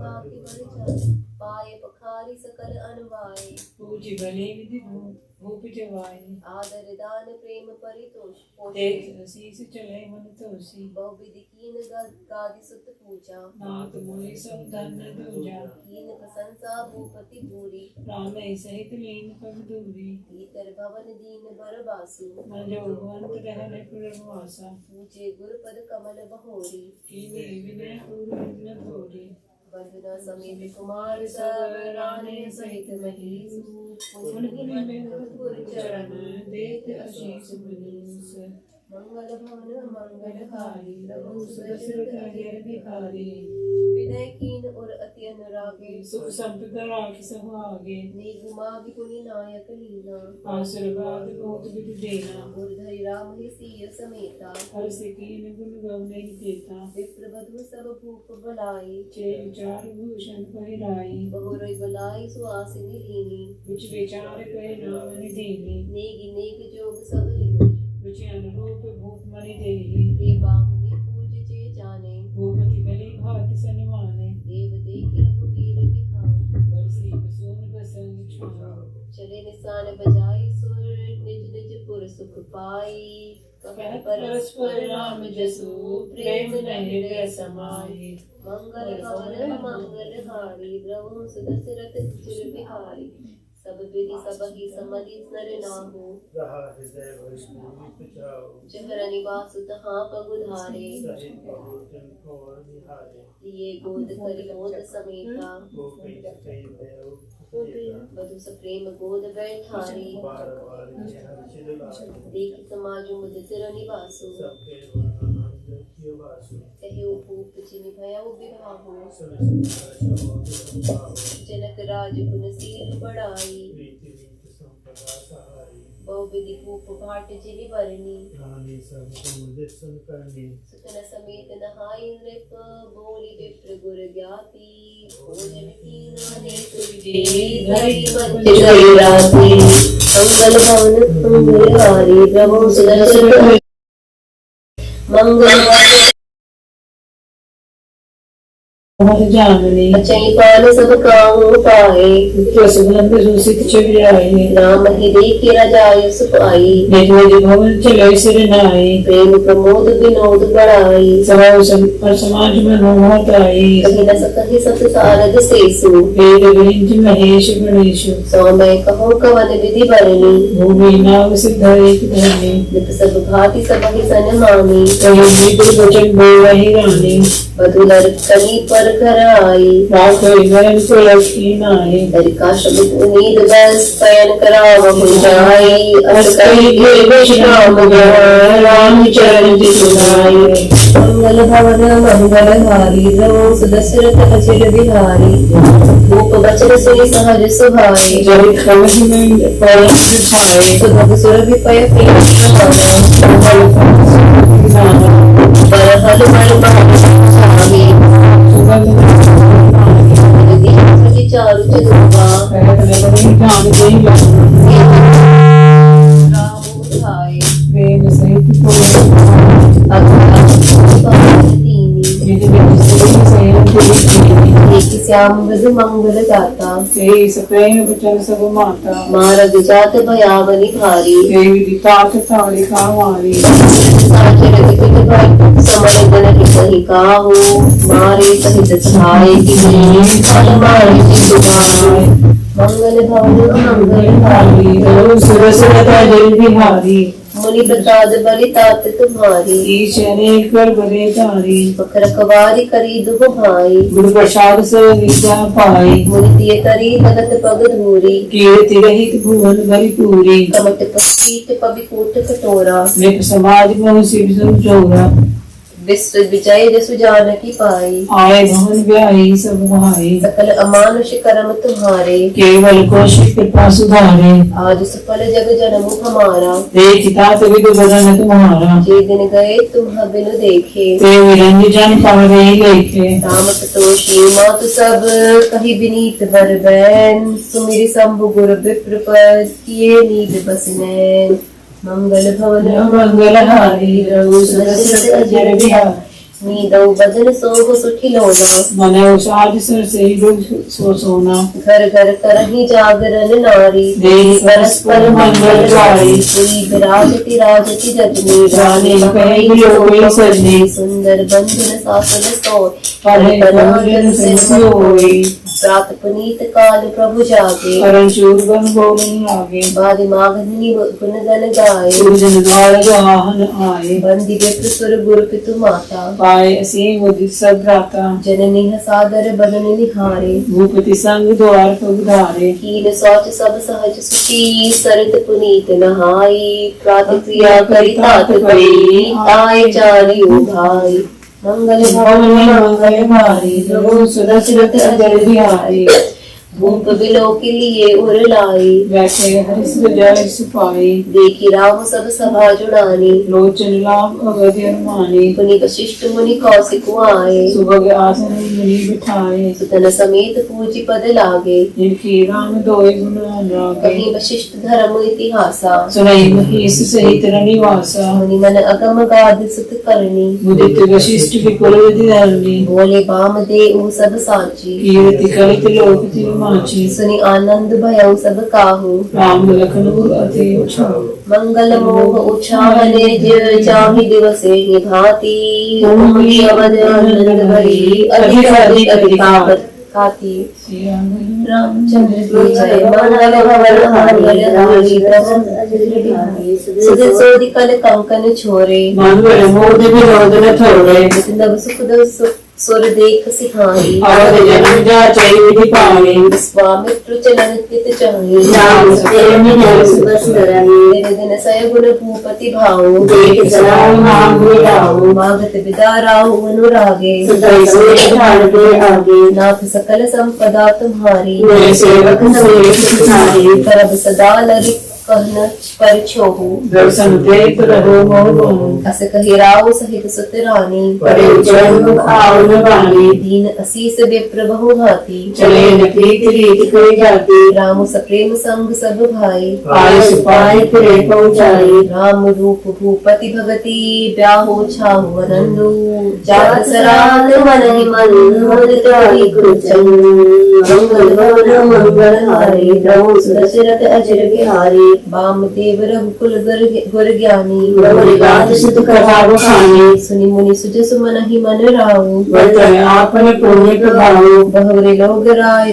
आके बड़ जानी पाए पखारी सकल अनुवाए पूजी बलि विधि भूप जवाई आदर दान प्रेम परितोष देख पोषे शीस चले मन तोसी बहुविधि कीन गादि सुत पूजा नाथ मोहि सब धन दूजा कीन प्रशंसा भूपति भूरी राम सहित लीन पग दूरी भीतर भवन दीन बर बासु मन जोगवंत रहने पुरवासा पूजे गुरुपद कमल बहोरी कीने विनय पूर्ण भोरी वंदना समेत कुमार सब राणे सहित महीसु पुण्य में गुरु चरण देत आशीष मुनीस मंगल भवन मंगलहारी रघु सुदशरथ अजय बिहारी विनय कीन और अति अनुरागे सुख संपदा राखि सुहागे निगुमागि गुणी नायक लीना आशीर्वाद बहुत विधि देना गुरधरि राम ही सिय समेता हर सिकीन गुण गौने देता विप्र बधु सब भूप बलाई चे विचार भूषण पहिराई बहुरई बलाई सुआसिनी लीनी विच विचार कहे नाम निधीनी नेगि नेग जोग सब लीनी रुचि अनुरूप भूप मणि देहि हे बाहुनि पूज्य चे जाने भूपति बलि भाति सनमाने देव देख रघुवीर बिहार बरसी बसोन बसन छाओ चले निशान बजाई सुर निज निज पुर सुख पाई कहत परस्पर राम जसु प्रेम न हृदय समाये मंगल भवन मंगल हारी द्रवहु सुदशरथ चिर बिहारी सब विधि सब ही समधि नर नाहु रहा हृदय भरी पिछाओ जहर निवास तहाँ पगुधारे सहित भोजन को निहारे ये गोद करि मोद समेता वो कई भयो बधु स प्रेम गोद बैठारी बार बार हर्षित लागे देख समाज मुदित निवासु सबके आनंद कियो वासु कहियो भूप जिनि भयउ विभाहु सुनिश्चित जनक राज गुण सील बढ़ाई प्रीति रीत संपदा सहारी बहुविधि भूप भाट जिनि बरनी रानी सब समुदित संकरणी सुतन समेत नहाई नृप बोली विप्र गुर ज्ञाति भोजन कीन अनेक विधि धरि मंच गई राति मंगल भवन मंगल हारी प्रभु सुदर्शन मंगल हर जानने अचई पाल सब काहू पाए नित्य सुगंध सूसित छवियाए राम ही देखे राजाय सुख आई निज निज भवन चले सिर नाए प्रेम प्रमोद विनोद बढ़ाई सभा पर समाज में मोहत आई कही न सकहि सत सारद सेसु वेद विंज महेश गणेश सौमय कहो कवन विधि बरनी भूमि नाव सिद्ध एक धरनी नित सब भाति सब ही सन मानी कही विदुर वचन बोलहि रानी बधुलर कनी पर घर आई राख नयन को लक्ष्मी नाए दरिका शब्द उम्मीद बस पयन करावहु जाई अस कहि के विश्राम गए राम चरण जिसुनाई मंगल भवन मंगल हारी रवो सुदशरथ अचिर बिहारी भूप बचन सुनि सहज सुभाए जब खमज में पर छाए सुभग सुर विपय बरहल मन भावी चारु चतुर्भा राम उठाए प्रेम सहित श्याम मृदु मंगल गाता प्रेम वचन सब माता मारग जात भयावनी भारी देवी दितात ताड़ी कावारी साचर विकट भय समय गण कहि काहू मारे सहित छाए कि फल मारे सुभाए मंगल भवन मंगल हारी सुरसरत जल बिहारी मुनि प्रसाद बलि तात तुम्हारी ईश अनेक कर बरे तारी बकर कवारी करी दुह भाई गुरु प्रसाद से विद्या पाई मुनि दिए करी तगत पग धूरी कीर्ति रहित भुवन भरी पूरी कमट पीठ पविकूट कटोरा निप समाज में शिव संचोरा विश्व विजय जसु जानकी पाई आए भवन ब्याही सब भाई सकल अमानुष कर्म तुम्हारे केवल कौशिक कृपा सुधारे आज सफल जग जन्म हमारा देखता विदु बदन तुम्हारा जे दिन गए तुम बिनु देखे ते विरंजन पावे लेखे राम सतोषी मातु सब कही विनीत बर बैन सुमिरि शंभु गुर विप्र पद किए नीद बसनैन मंगल भवन मंगल हारी रघु सुदर्शन अजर बिहारी नींदौ बदन सोग सुठी लोना मन साज सर से सो सोना घर घर करही जागरण नारी देहि परस्पर मंगलकारी कोई विराजती राजती जगनी रानी कहे कोई सजनी सुंदर बंधन सासन सो पढ़े पराजन से होई प्रात पुनीत काल प्रभु जागे करण चूरगन बोलन लागे बादि मागधनी गुण गन गाए सूरजन द्वार जो आहन आए बंदी विप्र सुर गुरु पितु माता पाए असीम मुदित सब भ्राता जननी सादर बदन निहारे भूपति संग द्वार पधारे कीन शौच सब सहज सुखी सरित पुनीत नहाई प्रातक्रिया करी तात करी आए चारियो भाई मंगल भवन में मंगल मारी प्रभु सुदशरथ अजर बिहारी भूप बिलो के लिए उर लाई बैठे हरिस जय सुपाई देखी राम सब सभा जुड़ानी लोचन लाभ अवधि अनुमानी मुनि वशिष्ठ मुनि कौशिक आए सुभग आसन मुनि बिठाए सुतन समेत पूजी पद लागे जिनकी राम दोय गुण अनुरागे कहीं वशिष्ठ धर्म इतिहासा सुनई महेश सहित रनिवासा मुनि मन अगम गाध सुत करनी मुदित वशिष्ठ विपुल विधि धरणी बोले बाम दे सब साची कीर्ति कलित लोक माची सुनि आनंद भयउ सब काहू राम लखन अति उछाओ मंगल मोह उछावने जिय जाहि दिवसे निभाती तुमि अवध आनंद भरी अधिक अधिक अधिक खाती रामचंद्र की जय मंगल भवन मंगल हारी प्रभु सुध सोधि कल कंकन छोरे मंगल मोद विनोद न थोड़े नव सुख दव सुर देख सिहाई अवध जन्म जा चै विधि पावे स्वामित्र चलन तित चाहि राम प्रेम बस करनी दिन दिन सय गुण भूपति भाऊ देख जलाओ नाम गुराओ मागत विदा राहु अनुरागे सुतई सोए ढाल के आगे नाथ सकल संपदा तुम्हारी मेरे सेवक सवेरे सुखाए करब सदा ललित कहन पर छोहु दर्शन देत रहो मोह अस कहि राव सहित सुत रानी परे जन्म आओ न बानी दीन असीस विप्र बहु भांति चले न प्रीत रीत करे जाती राम सप्रेम संग सब भाई पाए सुपाए फिरे पहुँचाए राम रूप भूपति भगति ब्याहो छाहु आनंदु जात सरात मन ही मन मुदित हरि कृचन मंगल भवन मंगल हारे प्रभु सुदशरथ अजर बिहारी वामदेव रघुकुल गुर ज्ञानी गात सुत कथा बखानी सुनि मुनि सुज सुमन ही मन राहु वर्तन आपन पुण्य प्रभाव बहुरे लोग राय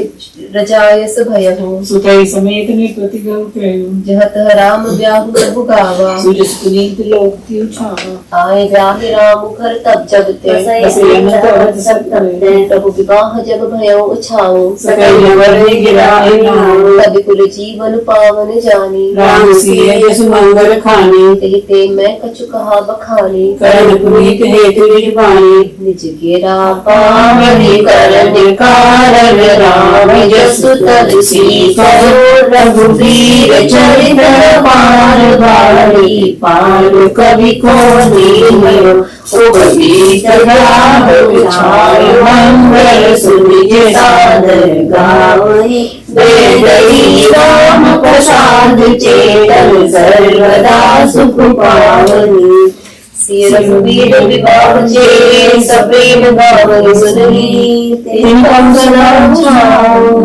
रजायस भयहु सुतई समेत ने प्रतिगव कयो जहत राम ब्याहु प्रभु गावा सुजस पुनीत लोक की उछावा आए ब्याहि राम घर तब जगते बसे अनंत अवध सब तरे प्रभु विवाह जब भयो उछाओ सकल नगर ने गिराए नाम तब कुल जीवन पावन जानी राम सिए यस मंगल खानी ते मैं कछु कहा बखानी करण पुनीत हेतु निजपानी निज गिरा पावनि करण कारण राम जसु तलसी करो रघुवीर चरित पार बारी पार कवि को नीमयो उपगीत गाव विचार मंगल सुनिज सादर गावहि वेदई राम प्रसाद चेतन सर्वदा सुख पावनी सिर रघुवीर विवाह जे सप्रेम गावनि सुनली तिन कंगना छाओ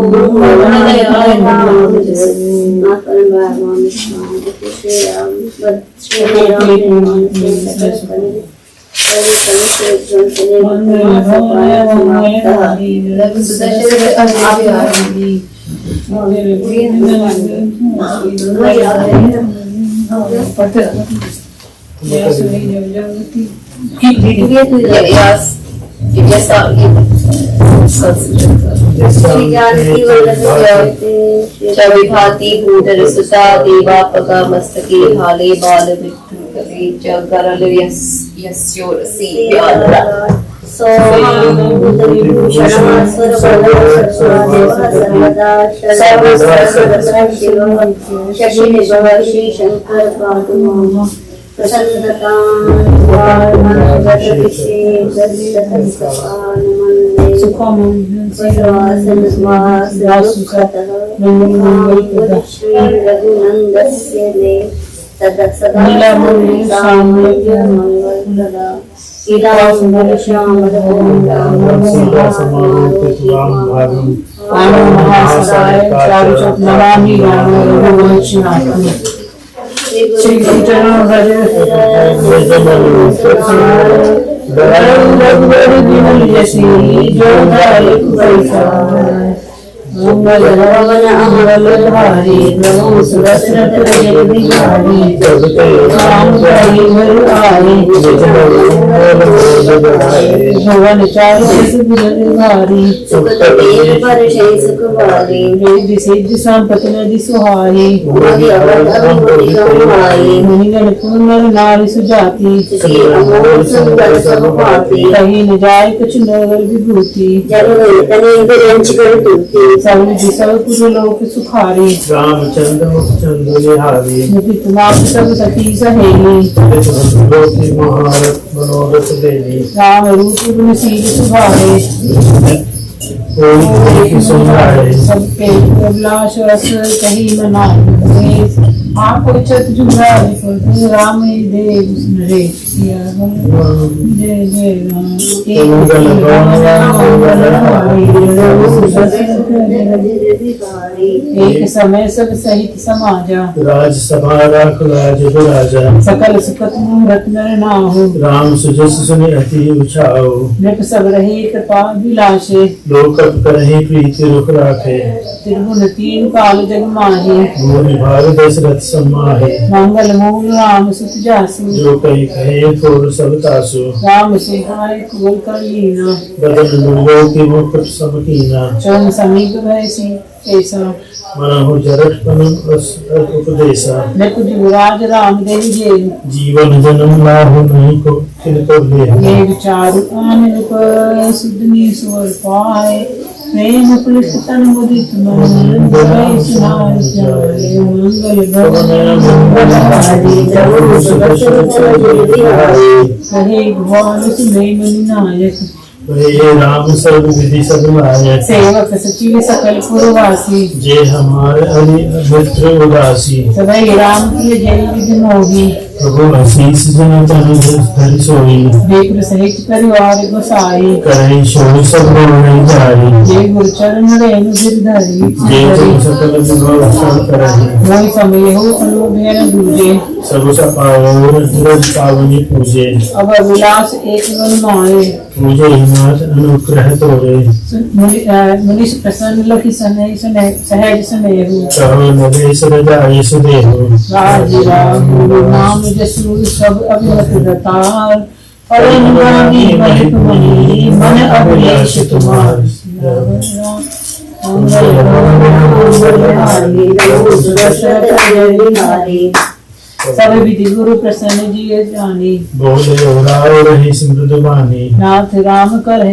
भांति भूधर सुता देवापका मस्तके भाले बाल विठ्ठले च गरल यस्योरसी व्याधरा श्री शंकर सीता सुंदर श्याम सीता समारोपित वाम भागम महासाय चारुचक नमामि राम रघुवंशनाथम। श्री चरण भज रघुवर बिमल जसी जो दायक पैसा मंगल मंगल धारी प्रभु सुदर्शन जय बिहारी राम कई भर आए भवन चारु भारी रिद्धि सिद्धि संपत्ति नदि सुहाई मुनिगण पूर्ण नारी सुजाति कहीं न जाए कुछ नगर विभूति सब पुर लोक सुखारी रामचंद्र मुखचंद्र बिहारी मुदित नाम सब सती सहेली महारथ मनोरथ देवी राम रूप गुण शील सुभाए कोई सुनाए सबके अभिलाष रस कही मनाए आप उचत जुमराज राम देव सुनरे जय जय एक समय सब सहित समाजा राजसभा राख राज राजा सकल सुखत मुहूर्त नर नाहु राम सुजस सुनि अति उछाओ नृप सब रहे कृपा विलासे लोक करहि प्रीति रुख राखे त्रिभुवन तीन काल जग माहे भूमि भाग दशरथ समाहे मंगल मूल राम सुत जासु जो कही कहे थोर सब तासु राम सिंहाय कुल कर लीना बदन दुर्गो की मुकुट सब कीना चरण समीप भैसी ऐसा मनहु जरठ पन उपदेशा नृप युवराज राम देव जय जीवन जन्म लाहु नहीं को तिनको ले ये विचारु आन रूप सुधनी स्वर पाए प्रेम पुलिस तन मुदित मन जय सुनार जाए मंगल भवन हरि जब कहे भगवान सुने मनि नायक हे राम सर्व विधि सब लायक सेवक सचिव सकल पुरवासी जे हमारे हरि मित्र उदासी सदै राम प्रिय जय विधि मोही प्रभु आशीष जन तन धरि सोई देव सहित परिवार गोसाई करहि सोई सब नहीं जाई जय गुरु चरण रेणु गिरधरी जे जन सकल विभव सब करहि मोहि समय हो अनुभव दूजे सब सपावर धीरज पावनी पूजे अब विलास एक मन माए पूजे हिमात अनुग्रह तोरे मुनिष प्रसन्न लखी सनय सहज स्नेहु कहो नदेश रजाई सुदेहु राज राम गुरु नाम जसु सब अभिमत रतार परमानी महित मनी मन अभिलाष तुम्हार मंगल हारी सब विधि गुरु प्रसन्न जी जानी बोले उड़ाओ रही सिमृत बानी नाथ राम कर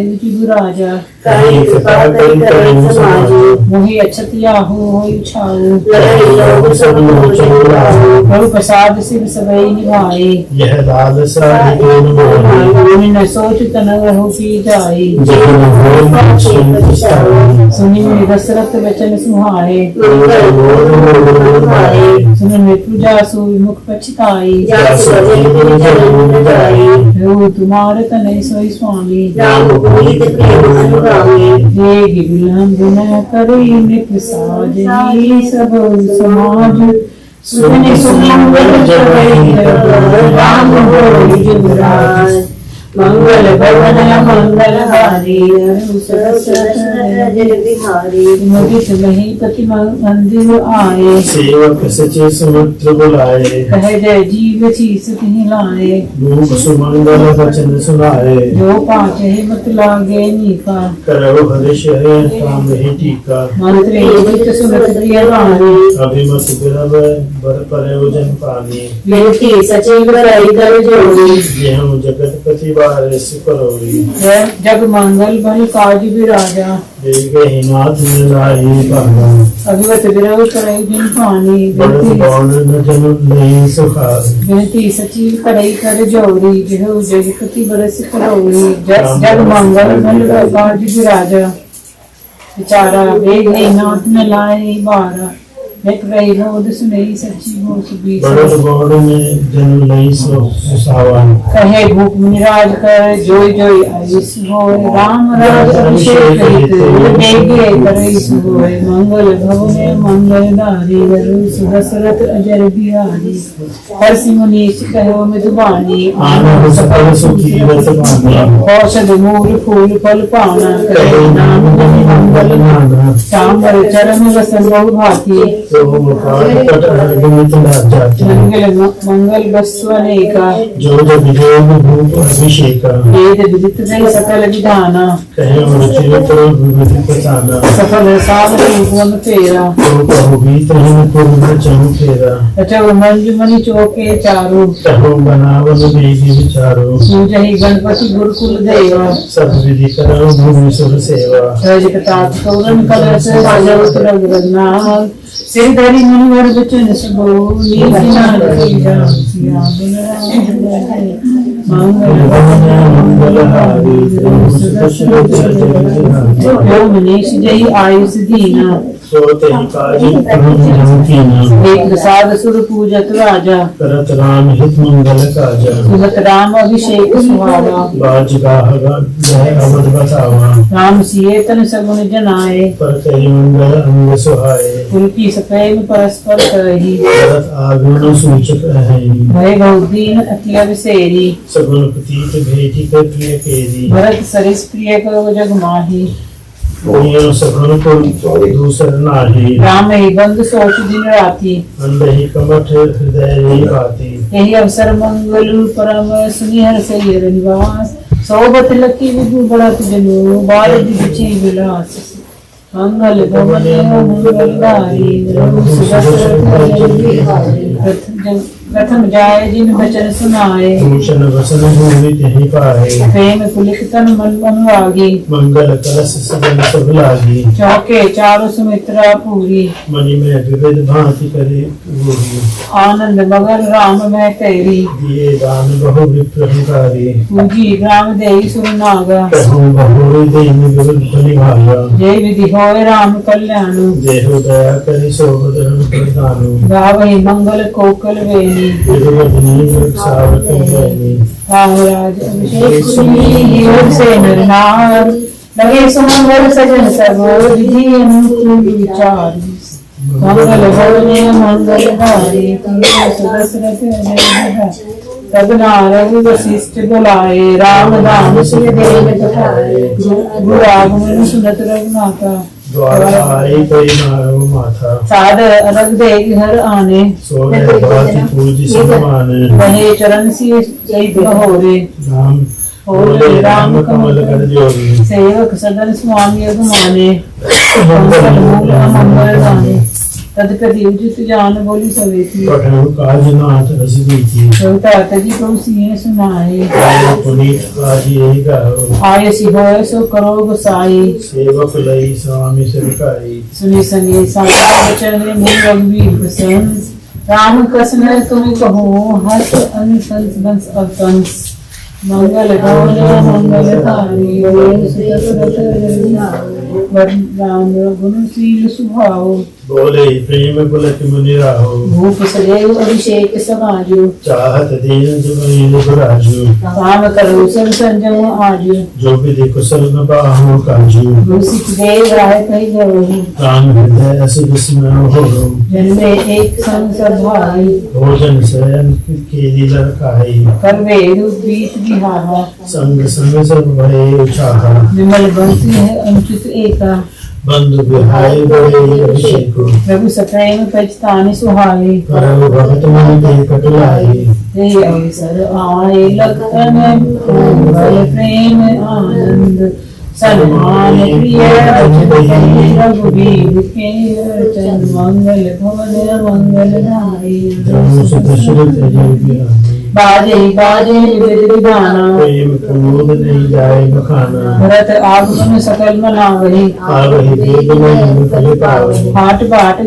राजा कहीं कृपा करी करें समाजो मोहि अक्षत याहू होई छाऊ लड़ाई लोग सब लोचन लाओ प्रभु प्रसाद सिर सबई निभाए यह लालसा निकोन मोही मुनि न सोच तनव हो की जाई जब न हो माक्षिण किसाई सुनि मुनि दशरथ वचन सुहाए मंगल मोर भाए सुनि मृत्यु जासु विमुख पछताई जासु जीवन जन्म जाई हो तुम्हारे तनय सोई स्वामी राम पुनीत प्रेम अनुरागी देहि विलंब न करी निप साजनी सब समाज सुनि सुमंगल जगहि राम होई जुगराज मंगल भवन मंगल हारी मुदित महीपति मंदिर आए सेवक सचे सुमित्र बुलाए कह जय जीव चीस तिहि लाए मूक सुमंगल वचन सुनाए जो पाचे मत लागे नीका करो हर्ष है काम ही टीका मंत्र एक सुनत प्रिय वाणी अभिमत बिरव बर प्रयोजन पानी विनती सचिव कराई कर जोड़ी यह जगत पति बारिश करोड़ी जग मंगल बल काज विराजा देखे हिमात मिलाई पाना अभिवत विरव करई जिन पानी बड़त बाण न जन नहीं सुखा विनती सचिव करई कर जोड़ी जिहो जगपति बरस करौड़ी जग मंगल बल काज विराजा विचारा वेग नाथ न लाए बारा एक रही मोद सुनई सच्ची हो सुबी बड़द गौड़ में जनु लई सुसावा कहे भूप मुनिराज कर जोय जोय आयुष होय राम राज अभिषेक करित देगे करई होय मंगल भवने मंगल नारी वरु सुदशरथ अजर बिहारी हर्षि मुनीश कहो मधुबानी आनंद सकल सुखी रस पानी औषध मूल फूल फल पाना कहे करे नाम मंगल नाना सांबर चरण रसन बहु भांति तो मुखार पट अर्गुनित जाति मंगल वस्तु अनेका जो जो विजोग भूप अभिषेका वेद विदित नहीं सकल विधाना कहे रुचिरत विविधि पचाना सफल साव रूपम तेरा तो कहो गीत हिन पूर्ण चहु फेरा अचव मंजु मणि चौके चारो कहो बनावल वेदी विचारो पूजहि गणपति गुरुकुल देवा सब विधि करो भूमि सुर सेवा रज प्रताप कौरन कलश राजवत रघुनाथ सिरधरि मुनिवर बचन सबो नीतिनाथ सिया मंगल मंगलहारी जो मनीष जय आयुष दीना सोते काजी कीना एक प्रसाद सुर पूजत राजा करत राम हित मंगल काजा सुमत राम अभिषेक सुहावा बाज गाहगा जय अवध बसावा राम सिए तन सगुन जनाए पर कही मंगल अंग सुहाए उनकी सप्रेम परस्पर करही भरत आगमन सूचक है भय बहुदीन अति अविसेरी सगुन प्रतीत भेटी कर प्रिय केरी भरत सरिस प्रिय करो जग माही ओयो सगुन को दूसर नाही राम ही बंद सोच दिन राती अंध ही कमठ हृदय ही आती यही अवसर मंगल परम सुनिहर सैर निवास सोबत लकी विभु बढ़त जनु बाल दिछि विलास मंगल भवन मंगलदारी प्रथम जाय जिन वचन सुनाए भूषण वसन भूमि तहि पाए प्रेम पुलिक तन मन अनुरागी मंगल कलश सदन सब लागी चौके चारों सुमित्रा पूरी मणि में विविध भांति करे पूरी आनंद मगन राम में तेरी दिए दान बहु विप्रहकारी पूजी ग्राम देई सुरनागा कहूँ बहुरी देन विविध बलिभागा जय विधि होय राम कल्याणु देहो दया करे सोबधर्म प्रदानु गावहि मंगल कोकल वेणी विविधनी वृक्षावत जैनी रामराज अभिषेक सुनी योग से नरनार लगे सुमंगल सजन सब विधि अनुकूल विचार मंगल भवने मंगल धारी दशरथ तब नारद वशिष्ठ बुलाए राम दाम सिर देव पठाए गुरु आगमन सुनत रघुनाथा द्वारा आए कोई मारो माथा सादर अलग दे घर आने सोने भांति पूज सम्मान वहे चरण सी सहित होरे राम बोले राम कमल कर जोरी सेवक सदन स्वामी अगमाने मंगल मूल मंगल गाने तदकति उचित जान बोली सवेती पठन काज नाथ रस बीती कविता तजी प्रभु सिंह सुनाए पुनीत आज यही गाओ आय सि होय सो करो गोसाई सेवक लई स्वामी सरकारी सुनी संगे सारा वचन में मुनि रघुवीर प्रसन्न राम कृष्ण तुम कहो हर्ष अंश वंश अवंश मंगल गौर मंगल धारी राम गुणशील स्वभाव बोले प्रेम पुलक मुनि राहो भूप सदैव अभिषेक समाजो चाहत दीन जुबैन गुराजु काम करो सब संजम आजो जो विधि कुशल न बाहु काजु सिख देव राय कही गयो राम हृदय अस विस्मय हो जन्मे एक संग सब भाई भोजन शयन केली लड़काई करवे रूपीत बिहारा संग संग सब भय उछाहा विमल बंसी है अनुचित एका बंधु विहाय बड़े अभिषेक प्रभु सप्रेम पचतानि सुहाए परम भगत मन के कटुलाई हे अवसर आए लखन बल प्रेम आनंद सन्मान प्रिय रघुवीर के अर्चन मंगल भवन मंगल नाई जन्म सुत दशरथ जय बाजे बाजे विविध विधाना प्रेम प्रमोद नहीं जाए बखाना भरत आगमन सकल मना वही आवहि वेद में फल पावहि हाट बाट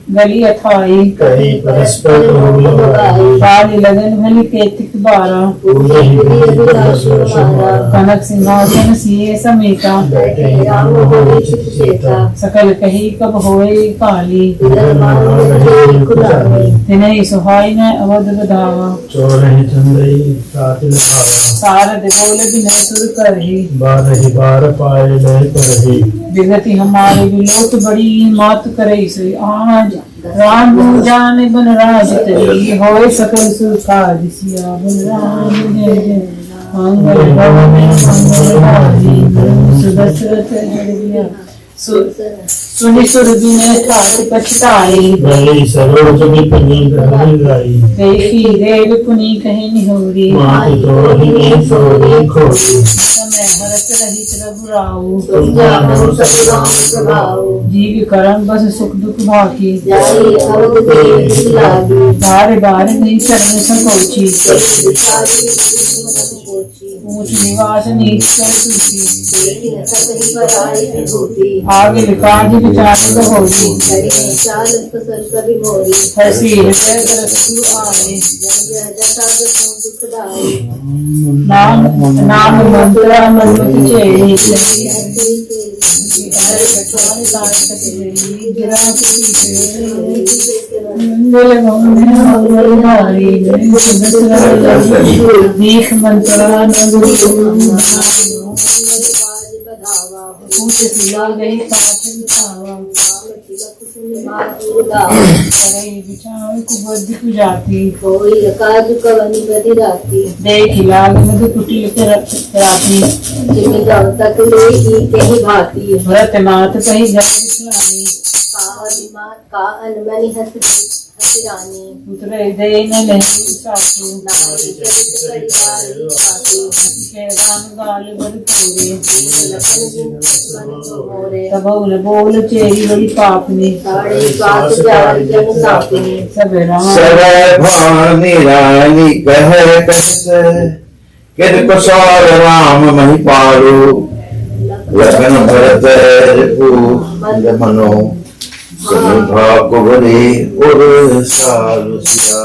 गली अथाई कहीं परस्पर रोग लगाई काली लगन भली तेतिक बारा पूरे ही कनक सिंहासन सिए समेता बैठे राम होए चित चेता सकल कही कब होए काली कुलावी तिनहि सुहाई न अवध बधावा चौरहि चंद्रई सातिल पावा सारद बोल बिनय सुर करही बारहि बार पाए लय परहि विगति हमारे विलोक बड़ी मात करे से आज राम जान बन राज तरी होए सकल सुखाद सिया बन राम जय जय मंगल भवन मंगलहारी सुदशरथ जय सुनि सुर बिनय ठाकुर पछताई गई सरोज विपनी गहन गाई देखी देव पुनि कहीं निहोरी माति तोहि सोई खोई समय हरत रहित रघुराऊ तुम जानो सब राम स्वभाव जीव करम बस सुख दुख भाकी जाई अवध देव लागी बार बार नहीं चरण संकोची बिचारी कोची ऊंच निवास नीच कर तुझी देखी न सकहि पराई विभूति आगे काज विचार होली हरि चाल फसल कवि मोरी हसी हृदय दरस तू आए जय जटा दसों दुखदाई नाम नाम मंत्र मन्मथ चेरी मंगल भवन हरि दीख मंत्रा नगरी पूछ सिला गई साथ बिछावा करे बिछाव कुबद्ध कुजाती कोई काज कवनि बदि राती देख लाग मध कुटिल राती जिमि जाऊ तक ले कही भाती भरत मात कही घर बिछाई का अनमनि हसिरानी उतरे दे न नहीं सासू नारी चरित करिवारी छाती के गान गाल बद पूरे लखन जिन मन को मोरे तबौ न बोल चेरी बड़ी पापनी साड़े पात प्यार जन सापिनी सब राम सर्वभानि रानी कह कस किद कुशल राम महिपालु लखन भरत रिपु मंद मनो सुनिभा कुबरे उर सालु सिया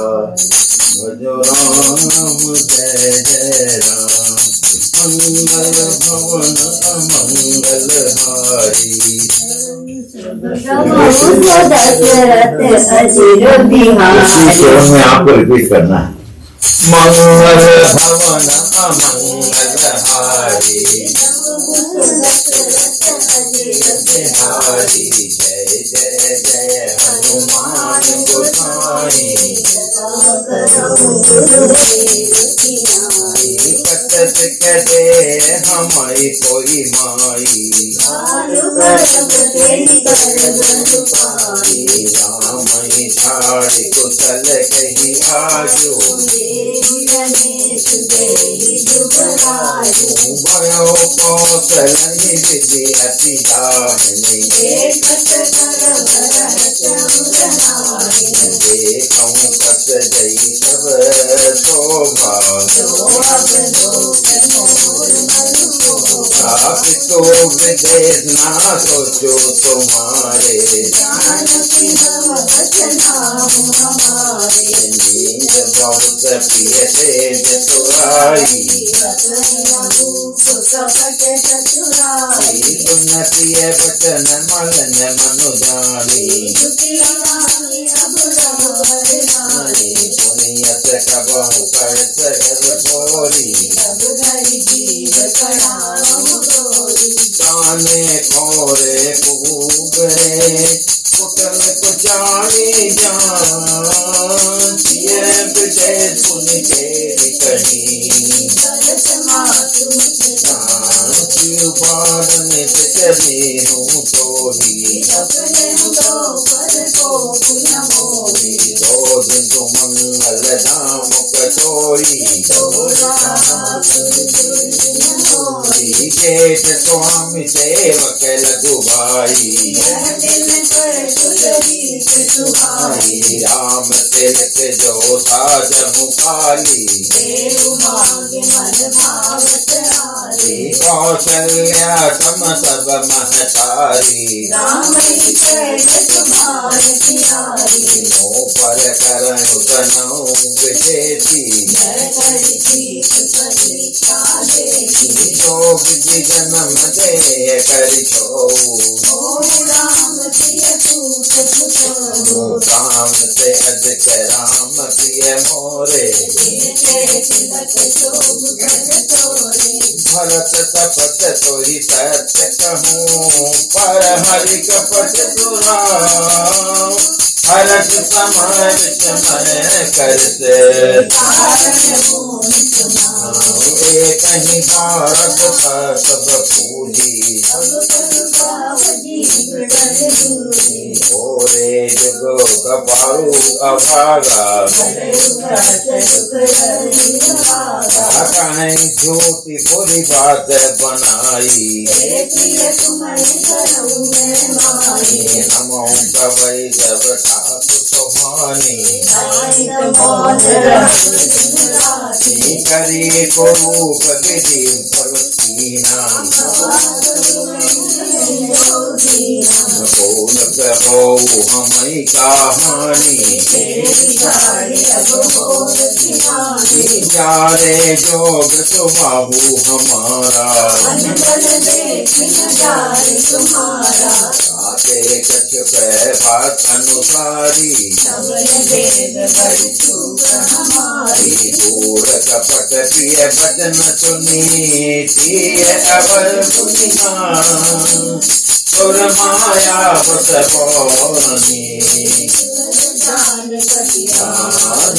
भजो राम जय जय राम मंगल भवन मंगल हारी दशरथ में आपको रिपीट करना है मंगल भवन मंगल हारी हारी जय जय जय हनुमान गोसाई कटत कटे हमारी कोई माई रामई छाड़ कुशल कही आजो भयो कौशल विधि अति दामिनी देखूं कस जई सब शोभा तो विदेश ना सोचो तुम्हारे नींद बहुत प्रिय तेज तुराई सुनती है बचन मलन मनु जानी पुनियत कबहु कर सगर बोली काने खोरे कुबरे कुटल कुचारी जान ये बिटे सुन के कहीं बाल नित चली हूँ तोरी दो दिन तो मंगल धाम कटोरी जेठ स्वामी सेवक लघुबाई राम तिलक जो साजहु काली कौशल्या सम सब महतारी मोह पर करनु तनऊ विदेशी जो विधि जन्म दे करि छो राम से अधिक राम प्रिय मोरे भरत सपत तोहि सत्य कहूँ पर हरि कपट सुनाऊं हरस समय विषमय करते एक ही भारत सब पूजी ओरे जुगो कपारू अभागा कहीं झूठी बुरी बात बनाई नमो कवै जब ठाकुर सुहानी करी को रूप विधि भगवतीना बोल कहो हमें कहानी जारे जोग सुबाहु हमारा आते कछ कह बात अनुसारी दूर कपट प्रिय बचन सुनी अवर बुद्धिमान सुर माया बसवानी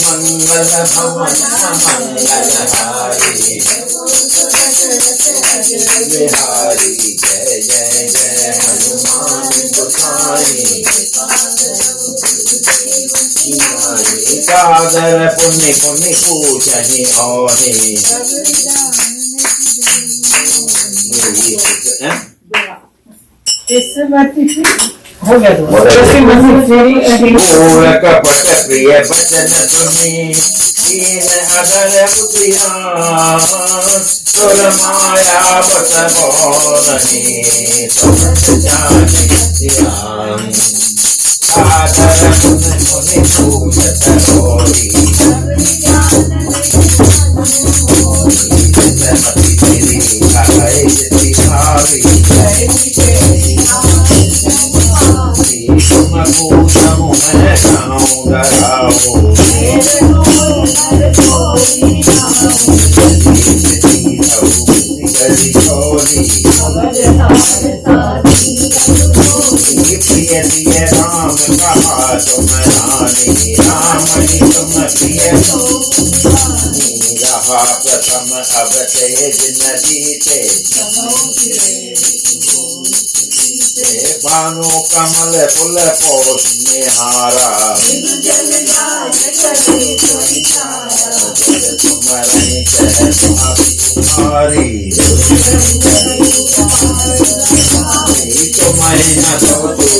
मंगल भवन मंगलहारी बिहारी जय जय जय हनुमान गोसाई सागर पुण्य पुण्य पूजहि औनि इससे बात हो गया तो पूर कपट प्रिय बचन सुनी दीन अगर बुद्धिमान सुर माया बसवानी समझ जाने ध्यान सागर पुण्य पुण्य पूजत होरी मति तेरी कहे जिति भावी तुम पूछूं मैं कहूँ डराओ प्रिय प्रिय राम कहा तुम रानी राम ही तुम प्रिय रहा प्रथम अब तेज न जीते भानु कमल फुल पोष निहारा तुम्हारी तुम्हें न तो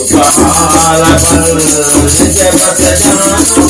सहारा बल जब जानो